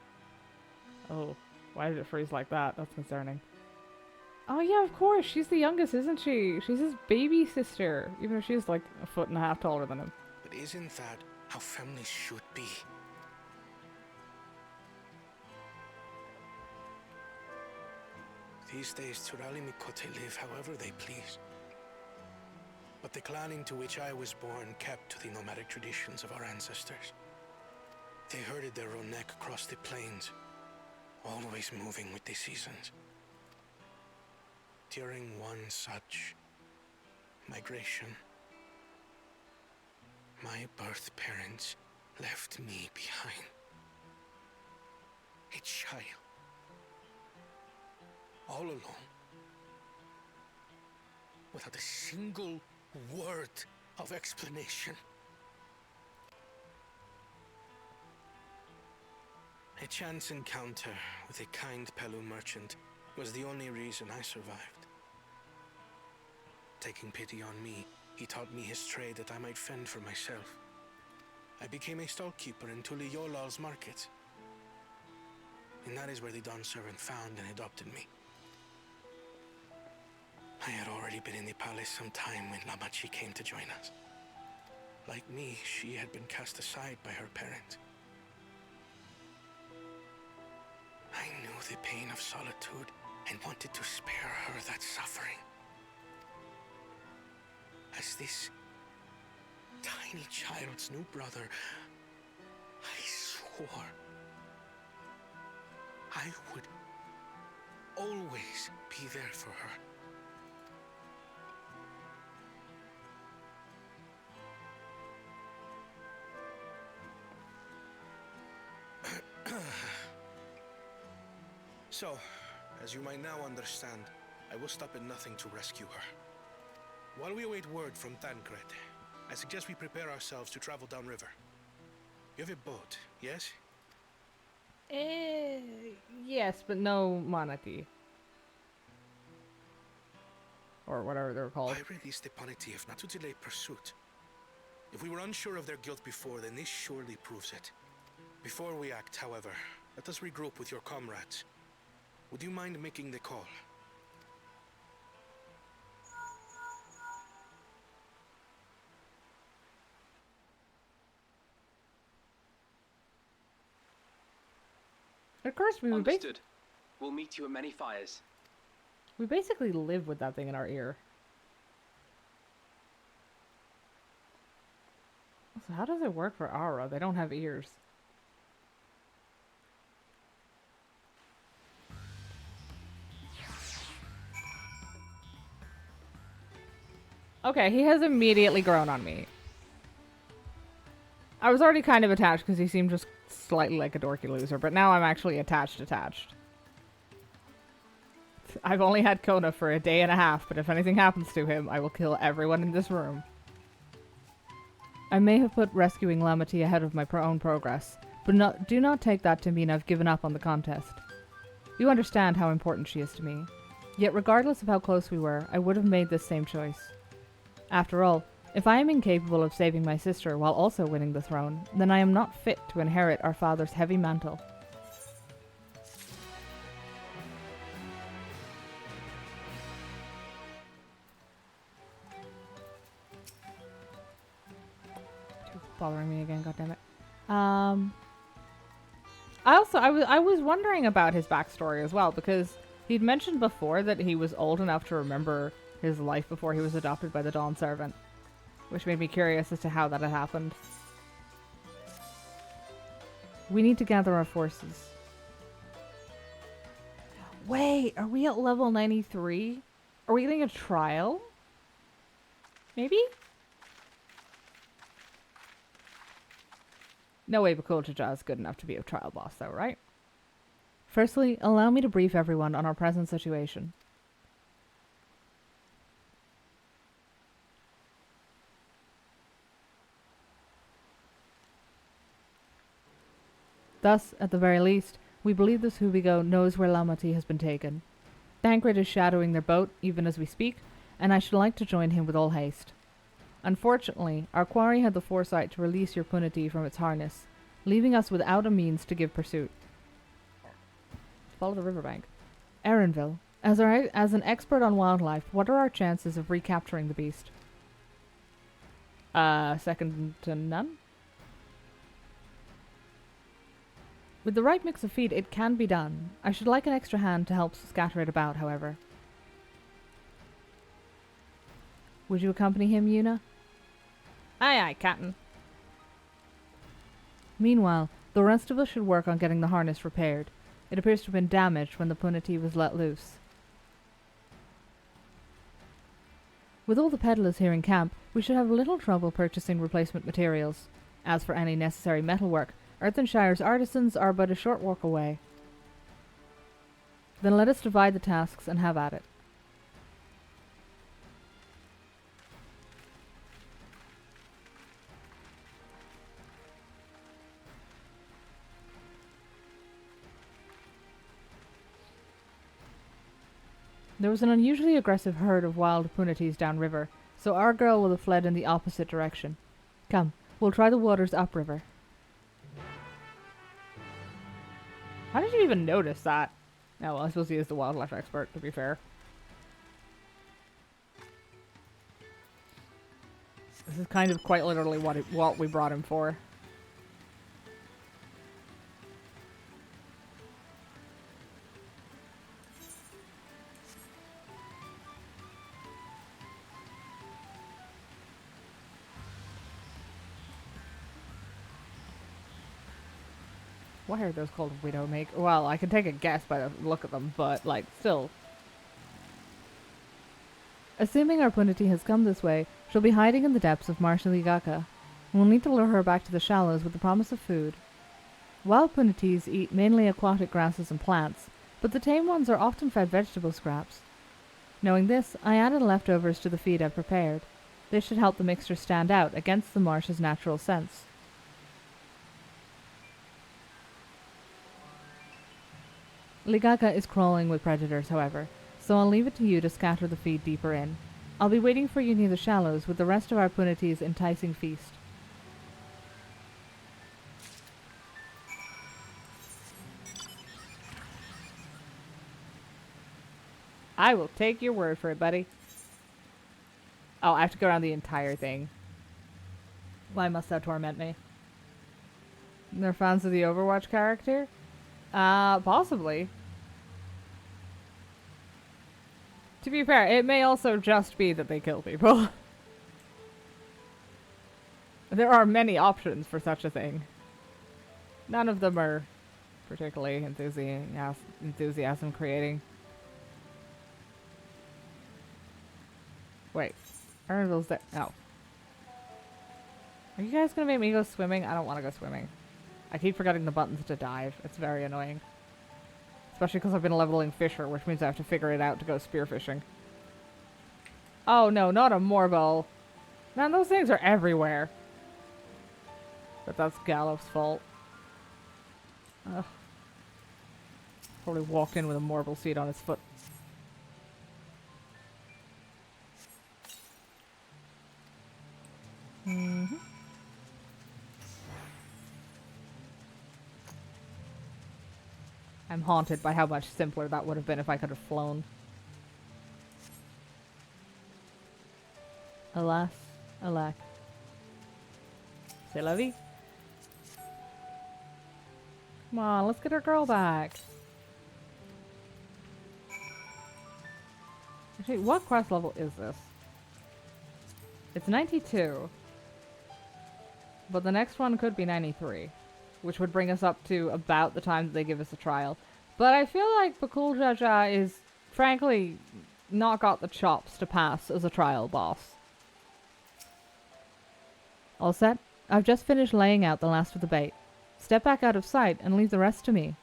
Speaker 1: Oh, why did it freeze like that? That's concerning. Oh yeah, of course. She's the youngest, isn't she? She's his baby sister, even if she's like a foot and a half taller than him.
Speaker 8: But isn't that how families should be? These days, Turali Mikote live however they please. But the clan into which I was born kept to the nomadic traditions of our ancestors. They herded their own neck across the plains, always moving with the seasons. During one such migration, my birth parents left me behind. A child. All alone. Without a single word of explanation. A chance encounter with a kind Pelu merchant was the only reason I survived. Taking pity on me, he taught me his trade that I might fend for myself. I became a stallkeeper in Tuliyolal's market. And that is where the Dawn servant found and adopted me. I had already been in the palace some time when Lamachi came to join us. Like me, she had been cast aside by her parents. I knew the pain of solitude and wanted to spare her that suffering. As this tiny child's new brother, I swore I would always be there for her. So, as you might now understand, I will stop at nothing to rescue her. While we await word from Tancred, I suggest we prepare ourselves to travel downriver. You have a boat, yes?
Speaker 1: Yes, but no manatee. Or whatever they're called.
Speaker 8: I released the Panitif not to delay pursuit. If we were unsure of their guilt before, then this surely proves it. Before we act, however, let us regroup with your comrades. Would you mind making the call?
Speaker 1: Of course, we
Speaker 9: Understood. We'll meet you at many fires.
Speaker 1: we basically live with that thing in our ear. So how does it work for Aura? They don't have ears. Okay, he has immediately grown on me. I was already kind of attached because he seemed just slightly like a dorky loser, but now I'm actually attached. I've only had Koana for a day and a half, but if anything happens to him, I will kill everyone in this room. I may have put rescuing Lamaty ahead of my own progress, but do not take that to mean I've given up on the contest. You understand how important she is to me. Yet regardless of how close we were, I would have made this same choice. After all, if I am incapable of saving my sister while also winning the throne, then I am not fit to inherit our father's heavy mantle. It's bothering me again, goddammit. I was wondering about his backstory as well, because he'd mentioned before that he was old enough to remember his life before he was adopted by the Dawn servant, which made me curious as to how that had happened. We need to gather our forces. Wait, are we at level 93? Are we getting a trial? Maybe? No way Bakulchaja is good enough to be a trial boss though, right? Firstly, allow me to brief everyone on our present situation. Thus, at the very least, we believe this Hubigo knows where Lamati has been taken. Thancred is shadowing their boat, even as we speak, and I should like to join him with all haste. Unfortunately, our quarry had the foresight to release your punity from its harness, leaving us without a means to give pursuit. Follow the riverbank. Erenville, as an expert on wildlife, what are our chances of recapturing the beast? Second to none? With the right mix of feed, it can be done. I should like an extra hand to help scatter it about, however. Would you accompany him, Yuna? Aye, aye, Captain. Meanwhile, the rest of us should work on getting the harness repaired. It appears to have been damaged when the punity was let loose. With all the peddlers here in camp, we should have little trouble purchasing replacement materials. As for any necessary metalwork, Earthenshire's artisans are but a short walk away. Then let us divide the tasks and have at it. There was an unusually aggressive herd of wild punities downriver, so our girl will have fled in the opposite direction. Come, we'll try the waters upriver. How did you even notice that? Oh, well, I suppose he is the wildlife expert, to be fair. This is kind of quite literally what we brought him for. Why are those called Widowmaker? Well, I can take a guess by the look of them, but, like, still. Assuming our punity has come this way, she'll be hiding in the depths of Marsh Ligaka. We'll need to lure her back to the shallows with the promise of food. Wild punities eat mainly aquatic grasses and plants, but the tame ones are often fed vegetable scraps. Knowing this, I added leftovers to the feed I've prepared. This should help the mixture stand out against the marsh's natural scents. Ligaka is crawling with predators, however, so I'll leave it to you to scatter the feed deeper in. I'll be waiting for you near the shallows with the rest of our punity's enticing feast. I will take your word for it, buddy. Oh, I have to go around the entire thing. Why must thou torment me? They're fans of the Overwatch character? Possibly. To be fair, it may also just be that they kill people. There are many options for such a thing. None of them are particularly enthusiasm creating. Wait. Erenville's there. No. Are you guys gonna make me go swimming? I don't want to go swimming. I keep forgetting the buttons to dive. It's very annoying. Especially because I've been leveling Fisher, which means I have to figure it out to go spearfishing. Oh no, not a Morbol. Man, those things are everywhere. But that's Gallop's fault. Ugh. Probably walked in with a Morbol seed on his foot. Mm-hmm. I'm haunted by how much simpler that would have been if I could have flown. Alas, alack. C'est la vie. Come on, let's get our girl back. Actually, what quest level is this? It's 92. But the next one could be 93. Which would bring us up to about the time that they give us a trial. But I feel like Bakul Jaja is, frankly, not got the chops to pass as a trial boss. All set? I've just finished laying out the last of the bait. Step back out of sight and leave the rest to me.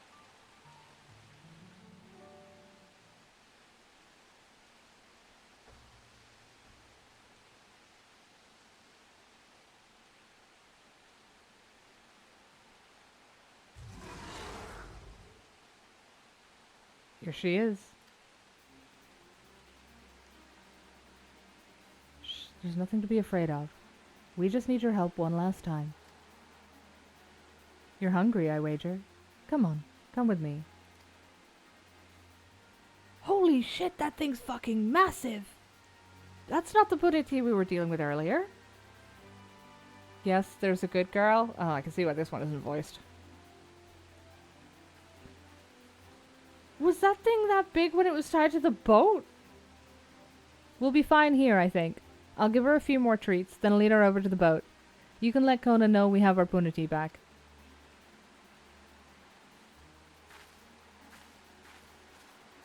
Speaker 1: Here she is. Shh, there's nothing to be afraid of. We just need your help one last time. You're hungry, I wager. Come on, come with me. Holy shit, that thing's fucking massive! That's not the punity we were dealing with earlier. Yes, there's a good girl. Oh, I can see why this one isn't voiced. Was that thing that big when it was tied to the boat? We'll be fine here, I think. I'll give her a few more treats, then lead her over to the boat. You can let Koana know we have our punity back.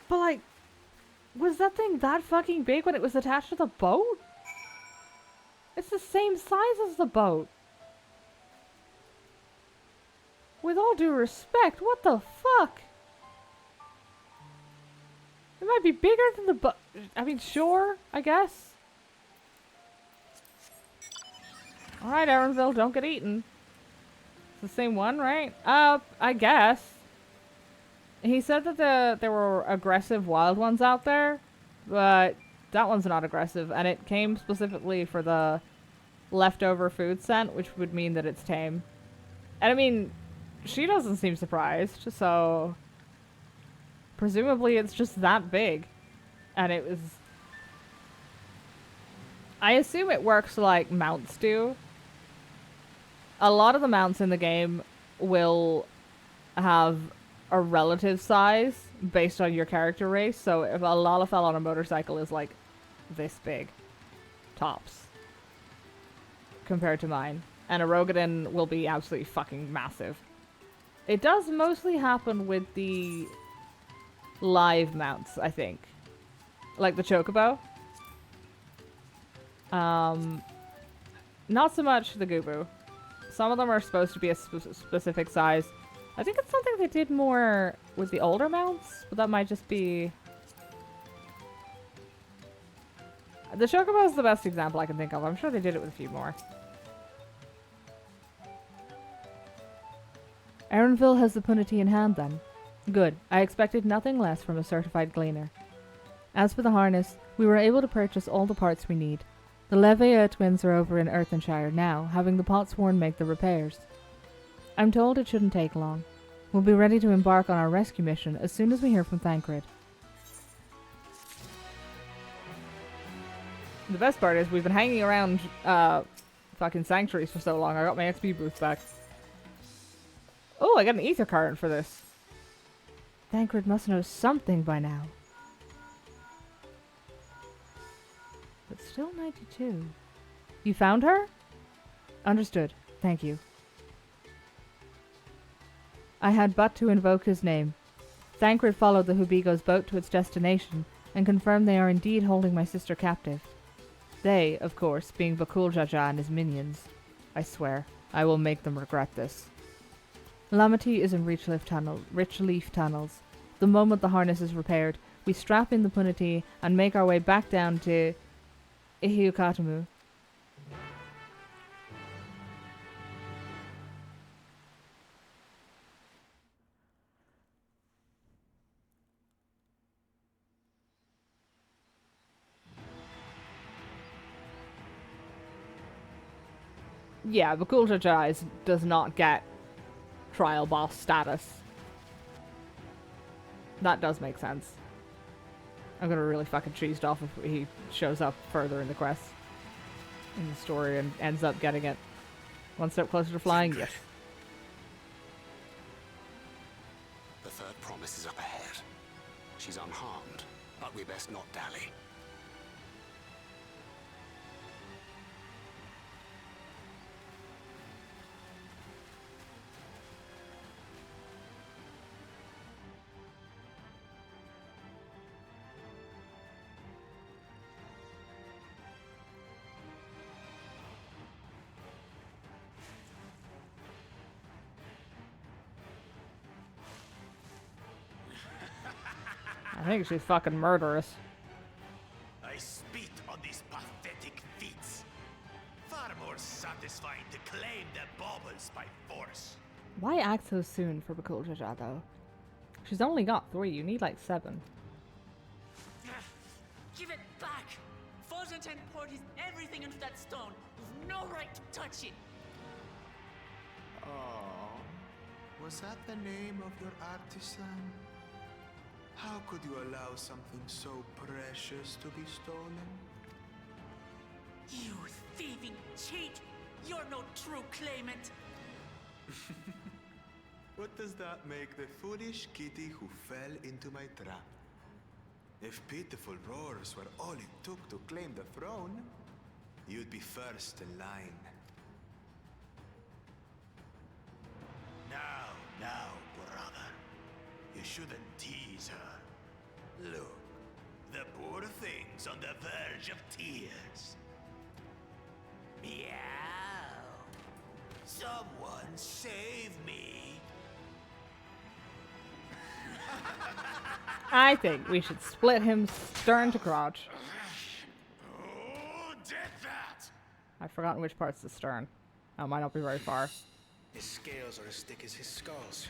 Speaker 1: But like, was that thing that fucking big when it was attached to the boat? It's the same size as the boat. With all due respect, what the fuck? It might be bigger than the boat. I mean, sure, I guess. Alright, Aaronville, don't get eaten. It's the same one, right? I guess. He said that there were aggressive wild ones out there, but that one's not aggressive, and it came specifically for the leftover food scent, which would mean that it's tame. And I mean, she doesn't seem surprised, so presumably it's just that big. And it was... I assume it works like mounts do. A lot of the mounts in the game will have a relative size based on your character race. So if a Lalafell on a motorcycle is like this big, tops, compared to mine, and a Rogadin will be absolutely fucking massive. It does mostly happen with the live mounts, I think. Like the Chocobo. Not so much the Gubu. Some of them are supposed to be a specific size. I think it's something they did more with the older mounts, but that might just be... The Chocobo is the best example I can think of. I'm sure they did it with a few more. Aaronville has the punity in hand, then. Good. I expected nothing less from a certified gleaner. As for the harness, we were able to purchase all the parts we need. The Leveilleux twins are over in Earthenshire now, having the Potsworn make the repairs. I'm told it shouldn't take long. We'll be ready to embark on our rescue mission as soon as we hear from Thancred. The best part is we've been hanging around fucking sanctuaries for so long. I got my XP boost back. Oh, I got an ether card for this. Thancred must know something by now. But still 92. You found her? Understood. Thank you. I had but to invoke his name. Thancred followed the Hubigo's boat to its destination and confirmed they are indeed holding my sister captive. They, of course, being Bakul Jaja and his minions. I swear, I will make them regret this. Lamity is in Richleaf tunnels. The moment the harness is repaired, we strap in the punity and make our way back down to Ihiukatamu. Yeah, Bakul Jaja does not get trial boss status. That does make sense. I'm gonna really fucking cheesed off if he shows up further in the quest, in the story, and ends up getting it. One step closer to flying, yes.
Speaker 6: The third promise is up ahead. She's unharmed, but we best not dally.
Speaker 1: I think she's fucking murderous.
Speaker 7: I spit on these pathetic feats. Far more satisfying to claim the baubles by force.
Speaker 1: Why act so soon for Bakul Jaja, though? She's only got 3. You need like 7.
Speaker 4: Give it back! Fosunten poured his everything into that stone. You've no right to touch it.
Speaker 10: Oh, was that the name of your artisan? How could you allow something so precious to be stolen?
Speaker 4: You thieving cheat! You're no true claimant.
Speaker 10: What does that make the foolish kitty who fell into my trap? If pitiful roars were all it took to claim the throne, you'd be first in line.
Speaker 7: Now, brother. You shouldn't tease her. Look, the poor thing's on the verge of tears. Meow. Someone save me.
Speaker 1: I think we should split him stern to crotch.
Speaker 7: Who did that?
Speaker 1: I've forgotten which part's the stern. That might not be very far.
Speaker 8: His scales are as thick as his skulls.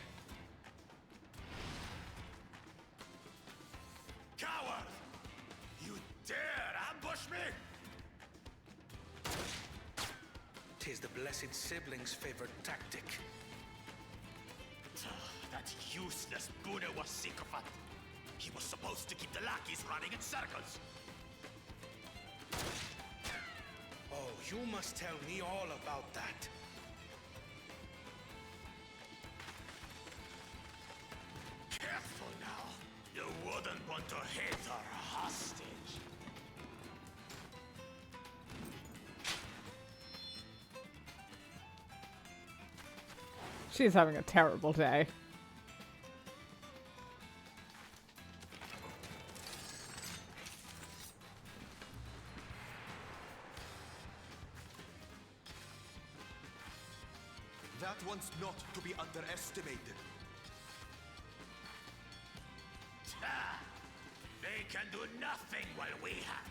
Speaker 7: Coward! You dare ambush me?
Speaker 8: 'Tis the blessed sibling's favorite tactic.
Speaker 7: That useless Buna was sycophant. He was supposed to keep the lackeys running in circles.
Speaker 8: Oh, you must tell me all about that.
Speaker 7: Careful now. You wouldn't want to hit her hostage.
Speaker 1: She's having a terrible day.
Speaker 10: That one's not to be underestimated.
Speaker 7: Ha! They can do nothing while we have.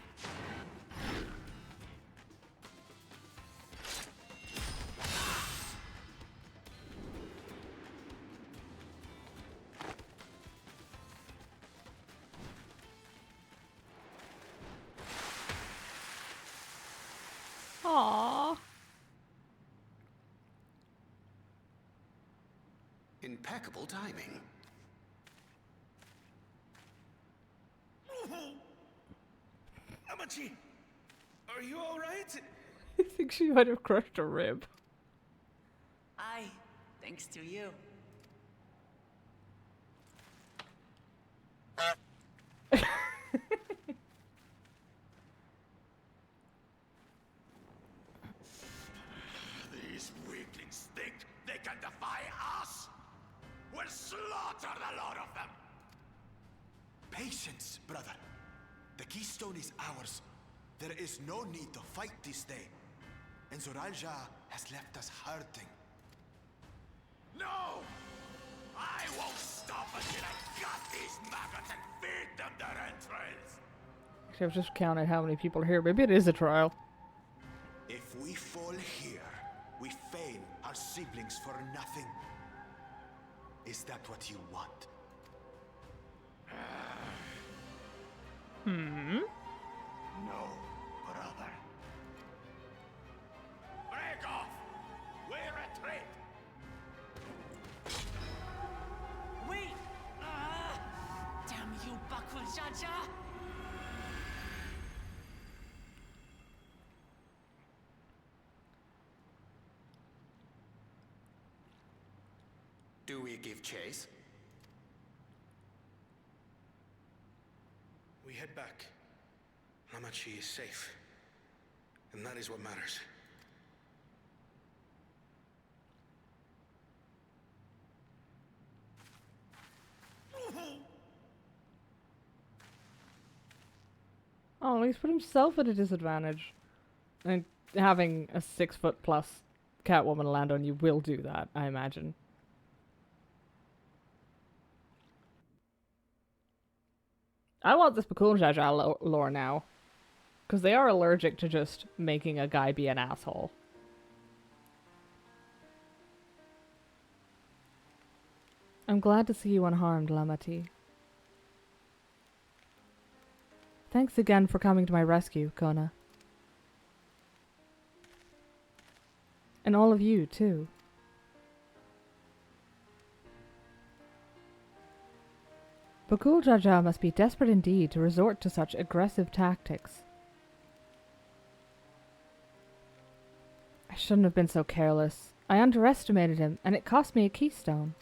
Speaker 1: Aww.
Speaker 6: Impeccable timing.
Speaker 5: Amachi, are you all right?
Speaker 1: I think she might have crushed a rib.
Speaker 4: Aye, thanks to you.
Speaker 7: These weaklings think they can defy us? We'll slaughter the lot of them!
Speaker 10: Patience, brother. The keystone is ours. There is no need to fight this day. And Zoralja has left us hurting.
Speaker 7: No! I won't stop until I gut these maggots and feed them their entrails!
Speaker 1: Actually, I've just counted how many people are here. Maybe it is a trial.
Speaker 10: If we fall here, we fail our siblings for nothing. Is that what you want?
Speaker 7: No, brother. Break off! We retreat!
Speaker 4: Wait! Damn you, Bakul Jaja!
Speaker 6: Do we give chase?
Speaker 8: We head back. Amachi is safe. And that is what matters.
Speaker 1: Oh, he's put himself at a disadvantage. And having a 6-foot plus Catwoman land on you will do that, I imagine. I want this Bakul Jaja lore now. Because they are allergic to just making a guy be an asshole. I'm glad to see you unharmed, Lamati. Thanks again for coming to my rescue, Koana. And all of you, too. Bakul Jaja must be desperate indeed to resort to such aggressive tactics. I shouldn't have been so careless. I underestimated him, and it cost me a keystone.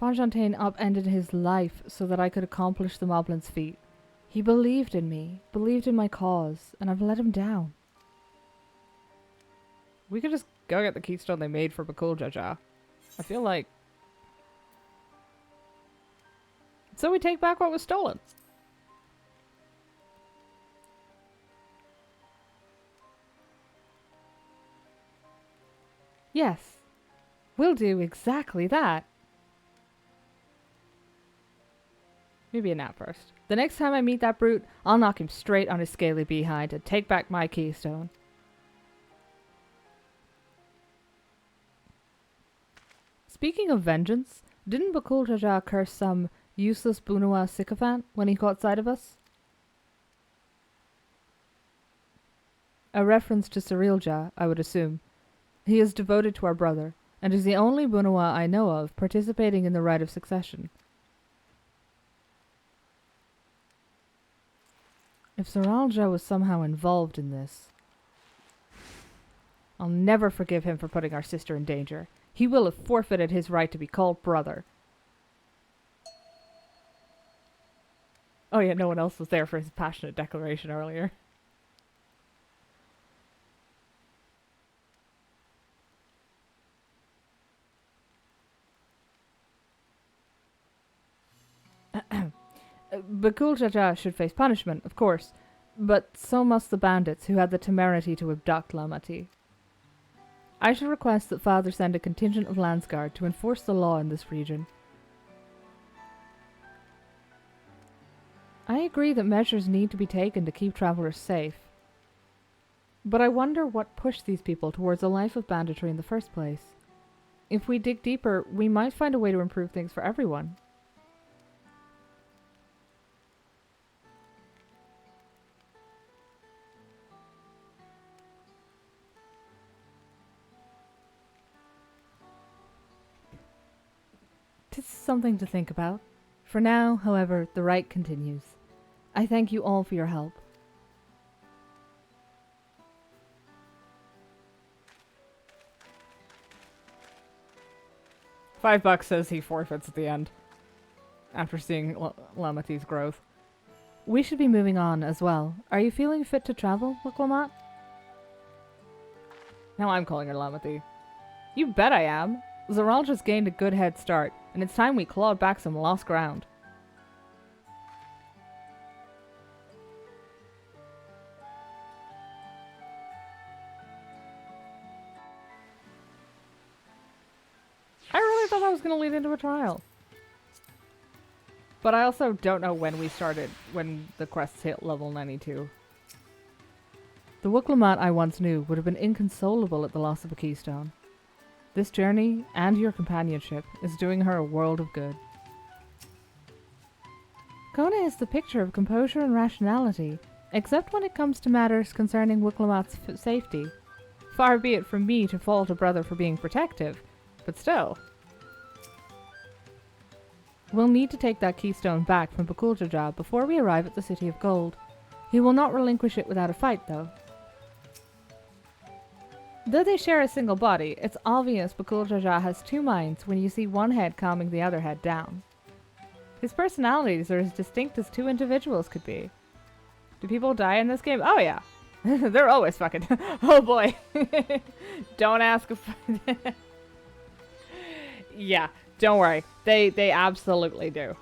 Speaker 1: Fonfontaine upended his life so that I could accomplish the Moblin's feat. He believed in me, believed in my cause, and I've let him down. We could just go get the keystone they made for Bakul Jaja. I feel like... So we take back what was stolen. Yes, we'll do exactly that. Maybe a nap first. The next time I meet that brute, I'll knock him straight on his scaly behind and take back my keystone. Speaking of vengeance, didn't Bakul Jaja curse some useless Bunua sycophant when he caught sight of us? A reference to Cirilja, I would assume. He is devoted to our brother, and is the only Bunua I know of participating in the rite of succession. If Cirilja was somehow involved in this, I'll never forgive him for putting our sister in danger. He will have forfeited his right to be called brother. Oh yeah, no one else was there for his passionate declaration earlier. Bakul Jaja should face punishment, of course, but so must the bandits who had the temerity to abduct Lamati. I should request that Father send a contingent of Landsguard to enforce the law in this region. I agree that measures need to be taken to keep travelers safe. But I wonder what pushed these people towards a life of banditry in the first place. If we dig deeper, we might find a way to improve things for everyone. Tis something to think about. For now, however, the rite continues. I thank you all for your help. $5 says he forfeits at the end, after seeing Lamati's growth. We should be moving on as well. Are you feeling fit to travel, Wiklamat? Now I'm calling her Lamati. You bet I am. Zoral just gained a good head start, and it's time we clawed back some lost ground. I really thought that was going to lead into a trial. But I also don't know when we started, when the quests hit level 92. The Wiklamat I once knew would have been inconsolable at the loss of a keystone. This journey, and your companionship, is doing her a world of good. Koana is the picture of composure and rationality, except when it comes to matters concerning Wiklamat's safety. Far be it from me to fault a brother for being protective, but still. We'll need to take that keystone back from Bakul Jaja before we arrive at the City of Gold. He will not relinquish it without a fight, though. Though they share a single body, it's obvious Bakul Jaja has two minds when you see one head calming the other head down. His personalities are as distinct as two individuals could be. Do people die in this game? Oh yeah. They're always fucking... Oh boy. Don't ask if... Yeah, don't worry. They absolutely do.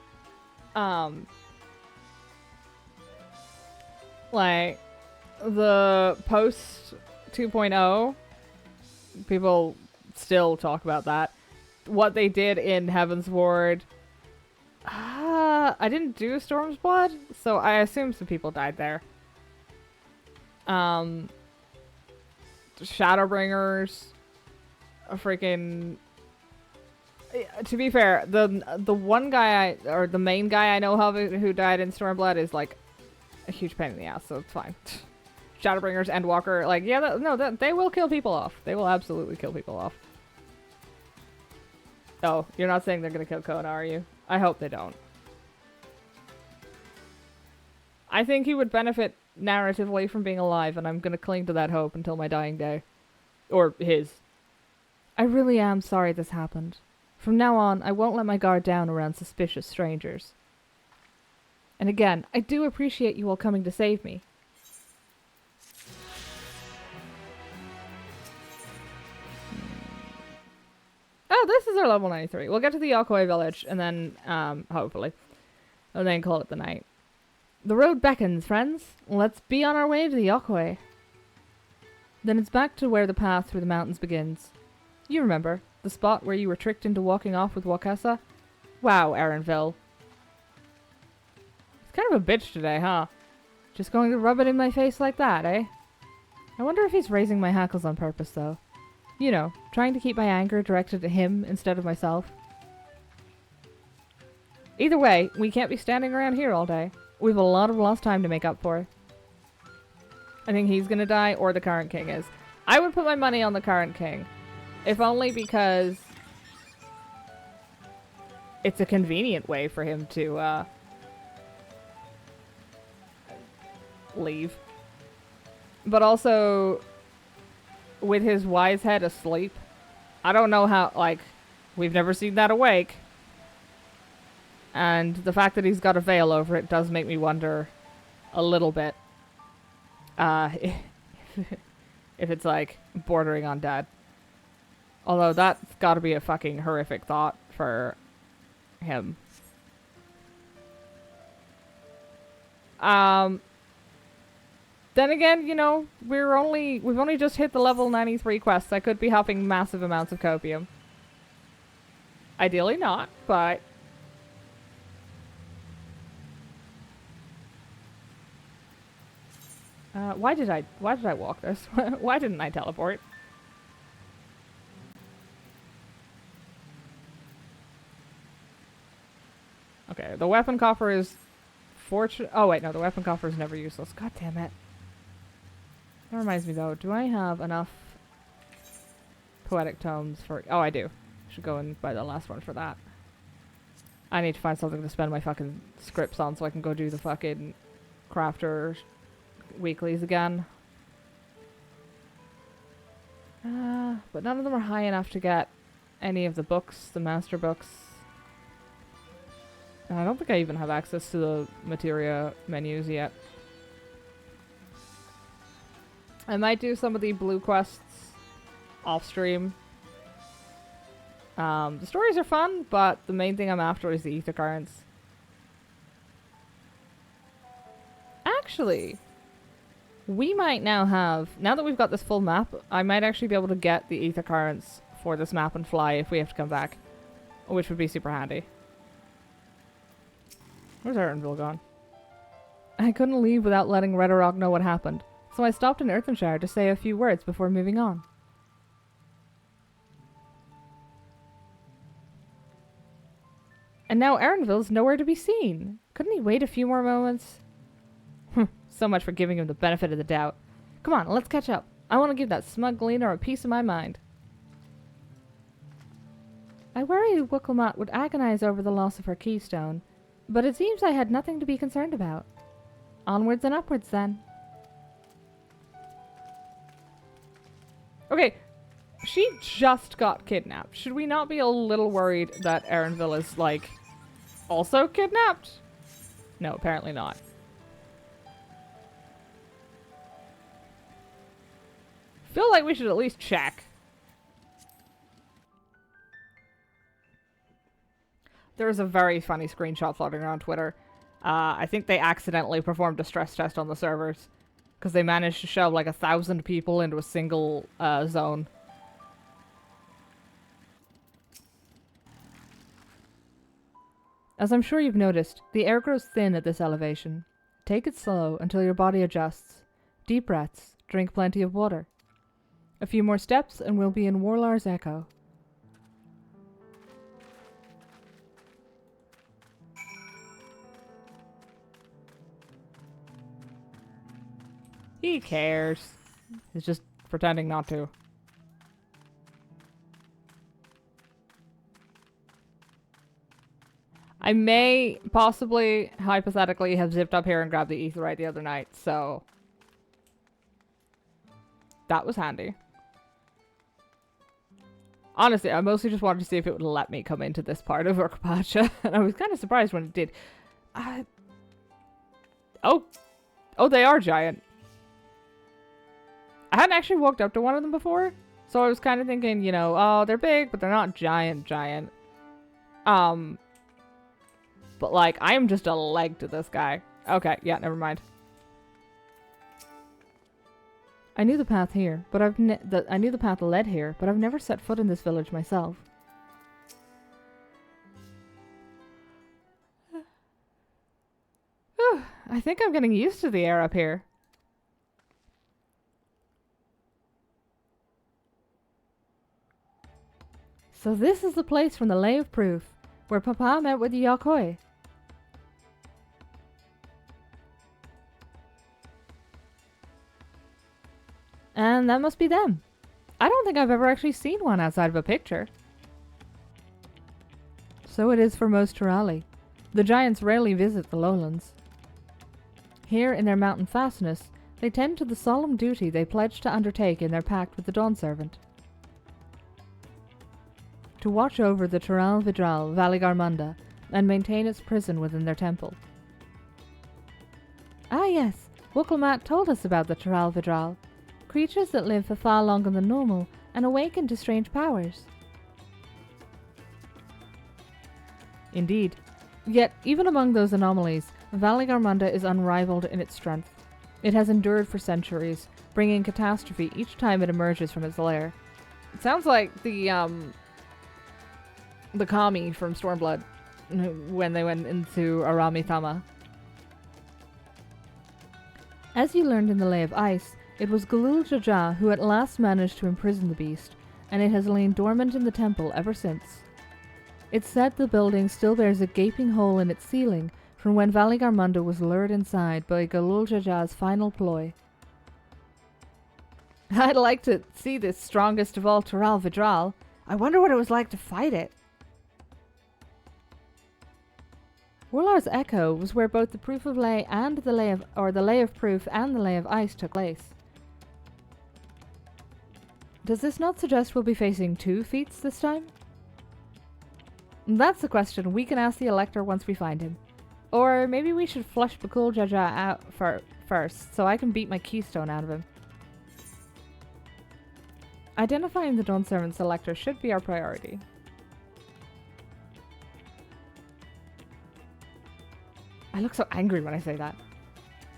Speaker 1: Like, the post 2.0... people still talk about that. What they did in Heaven's Ward. I didn't do Storm's Blood, so I assume some people died there. Shadowbringers. A freaking To be fair, the one guy or the main guy I know of who died in Stormblood is like a huge pain in the ass, so it's fine. Shadowbringers, Endwalker, like yeah, they will kill people off. They will absolutely kill people off. Oh, you're not saying they're gonna kill Koana, are you? I hope they don't. I think he would benefit narratively from being alive, and I'm gonna cling to that hope until my dying day. Or his. I really am sorry this happened. From now on, I won't let my guard down around suspicious strangers. And again, I do appreciate you all coming to save me. Oh, this is our level 93. We'll get to the Yokoi village, and then, hopefully. And then call it the night. The road beckons, friends. Let's be on our way to the Yokoi. Then it's back to where the path through the mountains begins. You remember, the spot where you were tricked into walking off with Wakasa? Wow, Erenville. He's kind of a bitch today, huh? Just going to rub it in my face like that, eh? I wonder if he's raising my hackles on purpose, though. You know, trying to keep my anger directed at him instead of myself. Either way, we can't be standing around here all day. We have a lot of lost time to make up for. I think he's gonna die, or the current king is. I would put my money on the current king. If only because it's a convenient way for him to leave. But also, with his wise head asleep, I don't know how, like, we've never seen that awake. And the fact that he's got a veil over it does make me wonder a little bit. If it's, like, bordering on dead. Although that's gotta be a fucking horrific thought for him. Then again, you know, we've only just hit the level 93 quests. I could be huffing massive amounts of copium. Ideally not, but why did I walk this? Why didn't I teleport? Okay, the weapon coffer is fortune. Oh wait, no, the weapon coffer is never useless. God damn it. That reminds me though, do I have enough poetic tomes for... Oh, I do. Should go and buy the last one for that. I need to find something to spend my fucking scripts on so I can go do the fucking crafter weeklies again. But none of them are high enough to get any of the books, the master books. And I don't think I even have access to the materia menus yet. I might do some of the blue quests off stream. The stories are fun, but the main thing I'm after is the ether currents. Actually, we might now have, now that we've got this full map, I might actually be able to get the ether currents for this map and fly if we have to come back, which would be super handy. Where's Erenville gone? I couldn't leave without letting Redorog know what happened, so I stopped in Earthenshire to say a few words before moving on. And now Erenville's nowhere to be seen. Couldn't he wait a few more moments? So much for giving him the benefit of the doubt. Come on, let's catch up. I want to give that smug gleaner a piece of my mind. I worried Wuklamot would agonize over the loss of her keystone, but it seems I had nothing to be concerned about. Onwards and upwards, then. Okay, she just got kidnapped. Should we not be a little worried that Erenville is, like, also kidnapped? No, apparently not. Feel like we should at least check. There was a very funny screenshot floating around Twitter. I think they accidentally performed a stress test on the servers because they managed to shove like 1,000 people into a single zone. As I'm sure you've noticed, the air grows thin at this elevation. Take it slow until your body adjusts. Deep breaths, drink plenty of water. A few more steps and we'll be in Warlar's Echo. He cares. He's just pretending not to. I may possibly, hypothetically, have zipped up here and grabbed the aetheryte the other night, so that was handy. Honestly, I mostly just wanted to see if it would let me come into this part of Urkapacha, and I was kind of surprised when it did. Oh, they are giant. I hadn't actually walked up to one of them before, so I was kind of thinking, you know, oh, they're big, but they're not giant. But like, I am just a leg to this guy. Okay, yeah, never mind. I knew the path here, but I knew the path led here, but I've never set foot in this village myself. Whew, I think I'm getting used to the air up here. So this is the place from the Lay of Proof, where Papa met with the Yakoi. And that must be them. I don't think I've ever actually seen one outside of a picture. So it is for most Turali. The giants rarely visit the lowlands. Here in their mountain fastness, they tend to the solemn duty they pledged to undertake in their pact with the Dawn Servant. To watch over the Tural Vidral Valigarmunda and maintain its prison within their temple. Ah yes, Wukelmat told us about the Tural Vidral. Creatures that live for far longer than normal and awaken to strange powers. Indeed. Yet, even among those anomalies, Valigarmunda is unrivaled in its strength. It has endured for centuries, bringing catastrophe each time it emerges from its lair. It sounds like the Kami from Stormblood, when they went into Aramitama. As you learned in the Lay of Ice, it was Galul Jaja who at last managed to imprison the beast, and it has lain dormant in the temple ever since. It's said the building still bears a gaping hole in its ceiling from when Valigarmunda was lured inside by Galul Jaja's final ploy. I'd like to see this strongest of all Tural Vidral. I wonder what it was like to fight it. Warlar's Echo was where both the Proof of Lay and the Lay of Proof and the Lay of Ice took place. Does this not suggest we'll be facing 2 feats this time? That's a question we can ask the Elector once we find him. Or maybe we should flush Bakul Jaja out first, so I can beat my keystone out of him. Identifying the Dawn Servant's Elector should be our priority. I look so angry when I say that.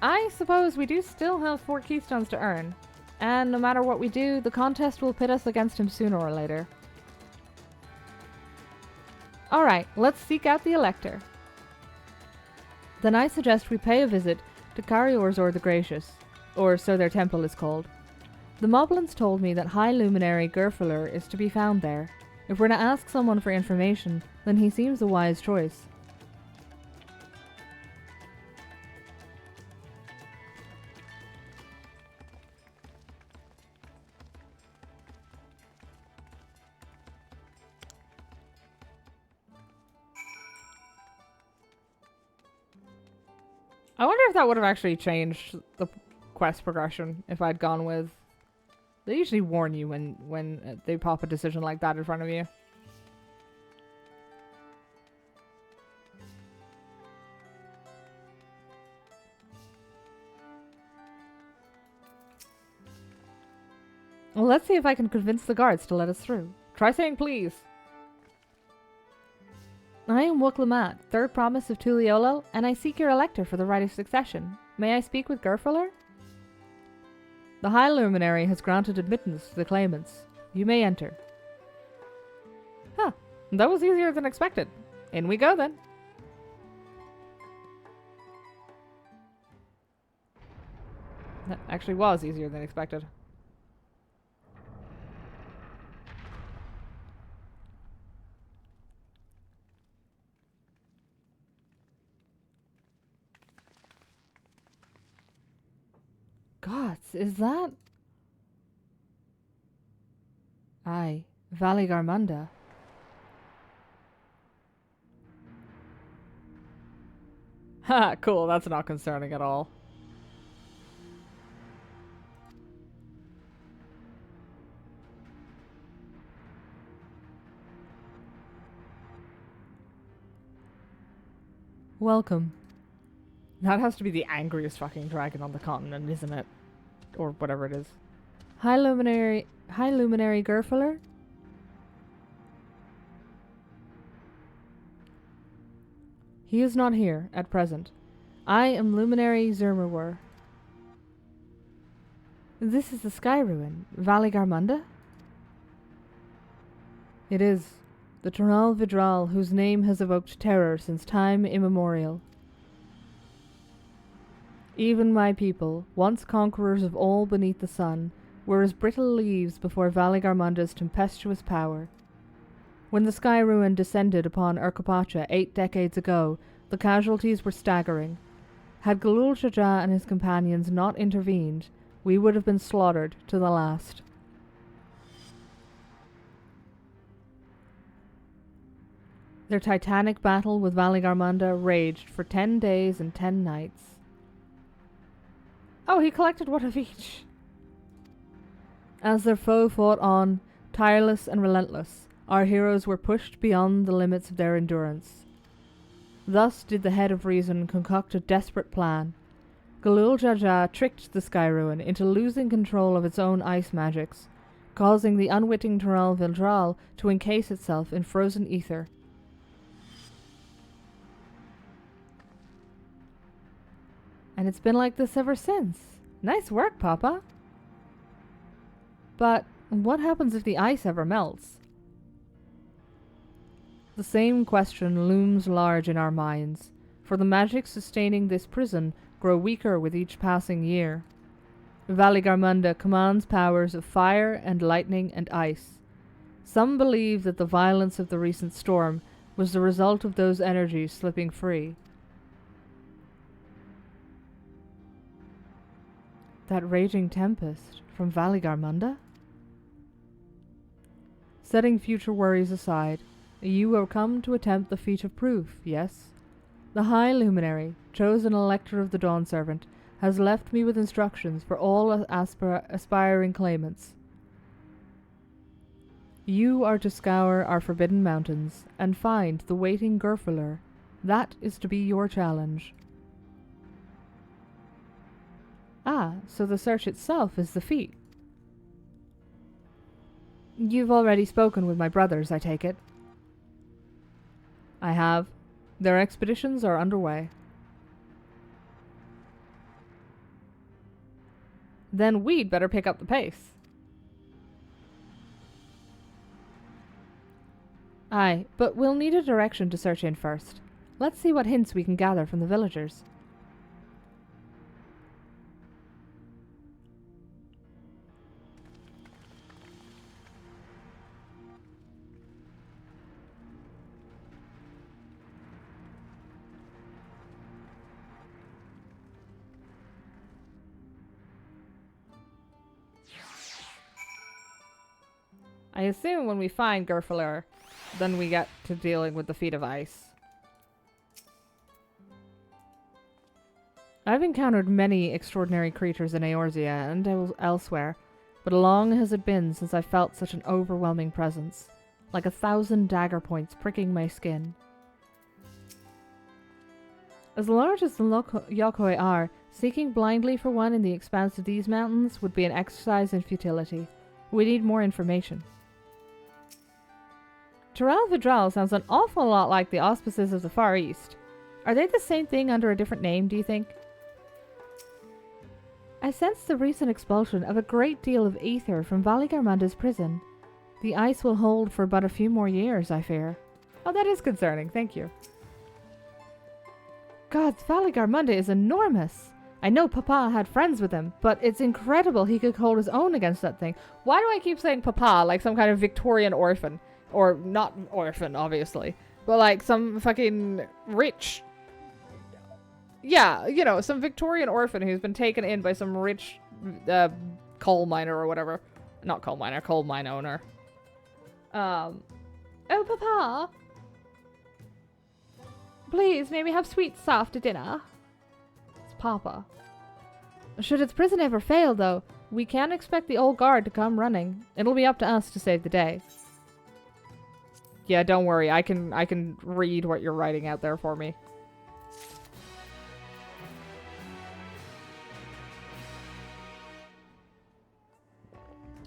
Speaker 1: I suppose we do still have 4 keystones to earn. And no matter what we do, the contest will pit us against him sooner or later. Alright, let's seek out the Elector. Then I suggest we pay a visit to Kariorzor the Gracious, or so their temple is called. The Moblins told me that High Luminary Gerfalur is to be found there. If we're to ask someone for information, then he seems a wise choice. I wonder if that would have actually changed the quest progression if I'd gone with... They usually warn you when they pop a decision like that in front of you. Well, let's see if I can convince the guards to let us through. Try saying please. I am Wuklamat, 3rd Promise of Tuliolo, and I seek your Elector for the right of succession. May I speak with Gerfalur? The High Luminary has granted admittance to the claimants. You may enter. Huh, that was easier than expected. In we go then. That actually was easier than expected. Gods, is that... Aye, Valley Garmunda. Ha, cool, that's not concerning at all. Welcome. That has to be the angriest fucking dragon on the continent, isn't it? Or whatever it is. High Luminary Gerfler? He is not here, at present. I am Luminary Zermerwer. This is the Sky Ruin, Valley Garmunda? It is. The Taral Vidral, whose name has evoked terror since time immemorial. Even my people, once conquerors of all beneath the sun, were as brittle leaves before Valley Garmunda's tempestuous power. When the Sky Ruin descended upon Urkapacha 8 decades ago, the casualties were staggering. Had Galul Jaja and his companions not intervened, we would have been slaughtered to the last. Their titanic battle with Valley Garmunda raged for 10 days and 10 nights. Oh, he collected one of each. As their foe fought on, tireless and relentless, our heroes were pushed beyond the limits of their endurance. Thus did the Head of Reason concoct a desperate plan. Galul Jaja tricked the Sky Ruin into losing control of its own ice magics, causing the unwitting Taral Vildral to encase itself in frozen ether. And it's been like this ever since. Nice work, Papa. But what happens if the ice ever melts? The same question looms large in our minds, for the magic sustaining this prison grow weaker with each passing year. Valley Garmunda commands powers of fire and lightning and ice. Some believe that the violence of the recent storm was the result of those energies slipping free. That raging tempest from Valley Garmunda? Setting future worries aside, you have come to attempt the feat of proof, yes? The High Luminary, chosen Elector of the Dawn Servant, has left me with instructions for all aspiring claimants. You are to scour our forbidden mountains and find the waiting Gerfeler. That is to be your challenge. Ah, so the search itself is the feat. You've already spoken with my brothers, I take it. I have. Their expeditions are underway. Then we'd better pick up the pace. Aye, but we'll need a direction to search in first. Let's see what hints we can gather from the villagers. I assume when we find Gerfeler, then we get to dealing with the Feet of Ice. I've encountered many extraordinary creatures in Eorzea and elsewhere, but long has it been since I felt such an overwhelming presence, like 1,000 dagger points pricking my skin. As large as the Yokoi are, seeking blindly for one in the expanse of these mountains would be an exercise in futility. We need more information. Taral Vidral sounds an awful lot like the auspices of the Far East. Are they the same thing under a different name, do you think? I sense the recent expulsion of a great deal of ether from Valley Garmunda's prison. The ice will hold for but a few more years, I fear. Oh, that is concerning, thank you. Gods, Valley Garmunda is enormous. I know Papa had friends with him, but it's incredible he could hold his own against that thing. Why do I keep saying Papa like some kind of Victorian orphan? Or not orphan, obviously. But like some fucking rich... Yeah, you know, some Victorian orphan who's been taken in by some rich coal miner or whatever. Not coal miner, coal mine owner. Oh, Papa! Please, may we have sweets after dinner? It's Papa. Should its prison ever fail, though, we can't expect the old guard to come running. It'll be up to us to save the day. Yeah, don't worry. I can read what you're writing out there for me.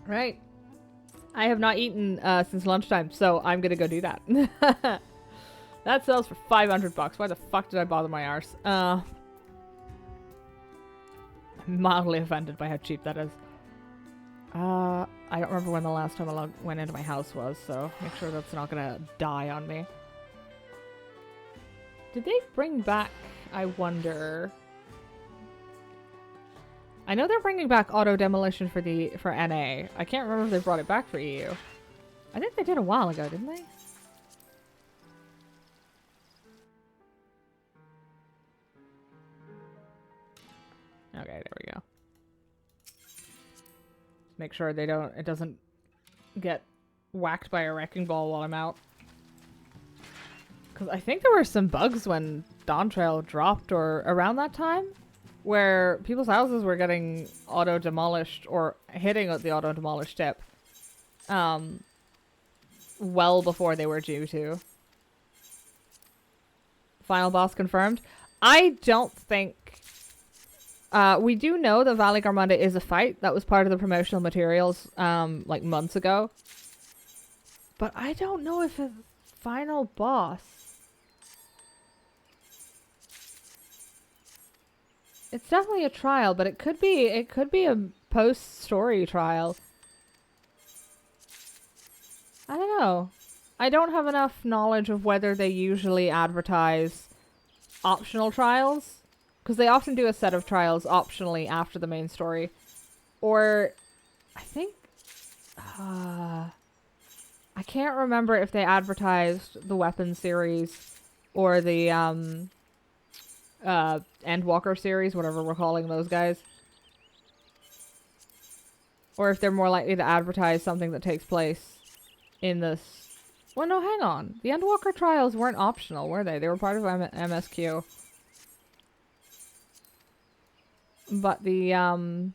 Speaker 1: Right. I have not eaten since lunchtime, so I'm gonna go do that. That sells for 500 bucks. Why the fuck did I bother my arse? I'm mildly offended by how cheap that is. I don't remember when the last time I went into my house was, so make sure that's not gonna die on me. Did they bring back, I wonder... I know they're bringing back auto demolition for NA. I can't remember if they brought it back for EU. I think they did a while ago, didn't they? Okay, there we go. Make sure it doesn't get whacked by a wrecking ball while I'm out. Because I think there were some bugs when Dawntrail dropped or around that time, where people's houses were getting auto-demolished or hitting the auto-demolished tip well before they were due to. Final boss confirmed. I don't think... we do know that Valley Garmanda is a fight. That was part of the promotional materials like months ago. But I don't know if it's final boss. It's definitely a trial, but it could be a post-story trial. I don't know. I don't have enough knowledge of whether they usually advertise optional trials, because they often do a set of trials optionally after the main story. Or I think I can't remember if they advertised the weapon series or the Endwalker series, whatever we're calling those guys. Or if they're more likely to advertise something that takes place in this... Well, no, hang on. The Endwalker trials weren't optional, were they? They were part of MSQ. But the, I'm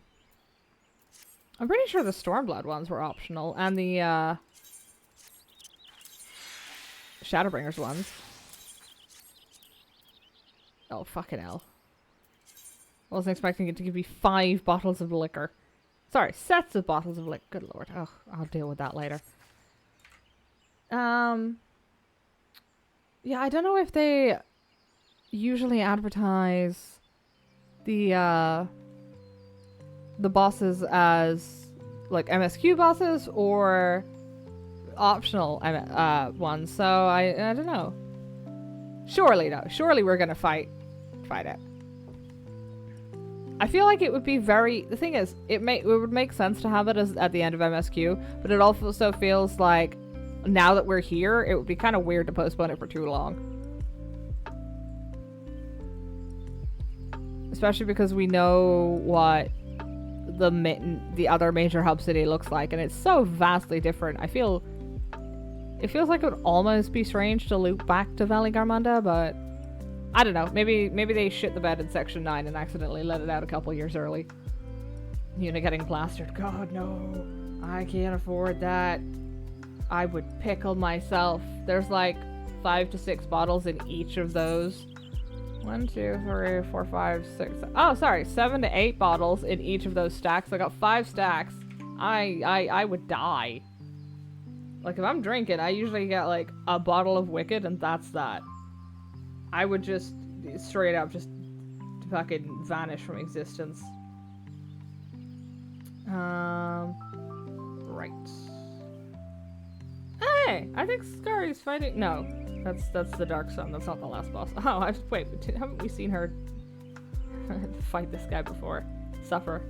Speaker 1: pretty sure the Stormblood ones were optional, and the, Shadowbringers ones. Oh, fucking hell. I wasn't expecting it to give me 5 bottles of liquor. Sorry, sets of bottles of liquor. Good lord. Oh, I'll deal with that later. Yeah, I don't know if they usually advertise the bosses as, like, MSQ bosses or optional ones, so I don't know. Surely, though. Surely we're gonna fight it. I feel like it would be very... The thing is, it would make sense to have it as at the end of MSQ, but it also feels like now that we're here, it would be kind of weird to postpone it for too long. Especially because we know what the other major hub city looks like, and it's so vastly different. It feels like it would almost be strange to loop back to Valley Garmanda, but I don't know. Maybe they shit the bed in Section 9 and accidentally let it out a couple years early. You know, getting plastered. God, no. I can't afford that. I would pickle myself. There's like 5 to 6 bottles in each of those. 1, 2, 3, 4, 5, 6. Oh, sorry. 7 to 8 bottles in each of those stacks. I got 5 stacks. I would die. Like, if I'm drinking, I usually get, like, a bottle of Wicked, and that's that. I would just, straight up, just fucking vanish from existence. Right. Hey! I think Scari's fighting... No. That's the Dark Sun. That's not the last boss. Oh, wait, haven't we seen her fight this guy before? Suffer.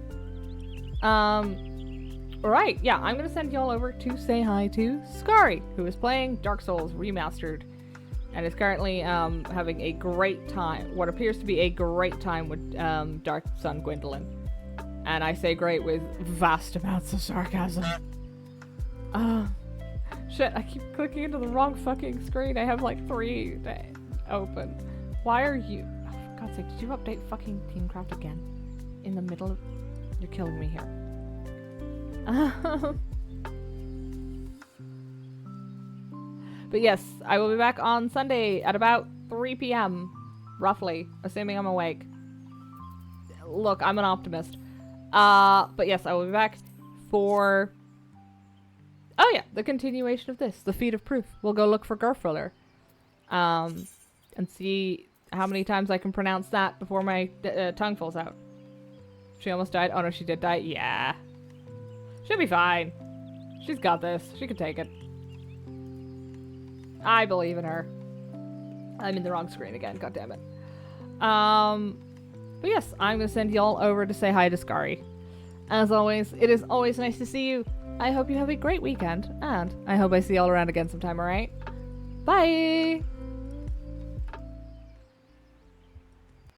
Speaker 1: Alright, yeah, I'm gonna send y'all over to say hi to Scary, who is playing Dark Souls Remastered, and is currently having a great time, what appears to be a great time with Dark Sun Gwendolyn. And I say great with vast amounts of sarcasm. Shit, I keep clicking into the wrong fucking screen. I have like 3 open. Why are you... Oh, for God's sake, did you update fucking Teamcraft again? In the middle of... You're killing me here. But yes, I will be back on Sunday at about 3 p.m. Roughly, assuming I'm awake. Look, I'm an optimist. But yes, I will be back for... Oh yeah, the continuation of this. The Feet of Proof. We'll go look for Gerfuller. And see how many times I can pronounce that before my tongue falls out. She almost died. Oh no, she did die. Yeah. She'll be fine. She's got this. She can take it. I believe in her. I'm in the wrong screen again. God damn it. But yes, I'm going to send y'all over to say hi to Skari. As always, it is always nice to see you. I hope you have a great weekend, and I hope I see y'all around again sometime, alright? Bye!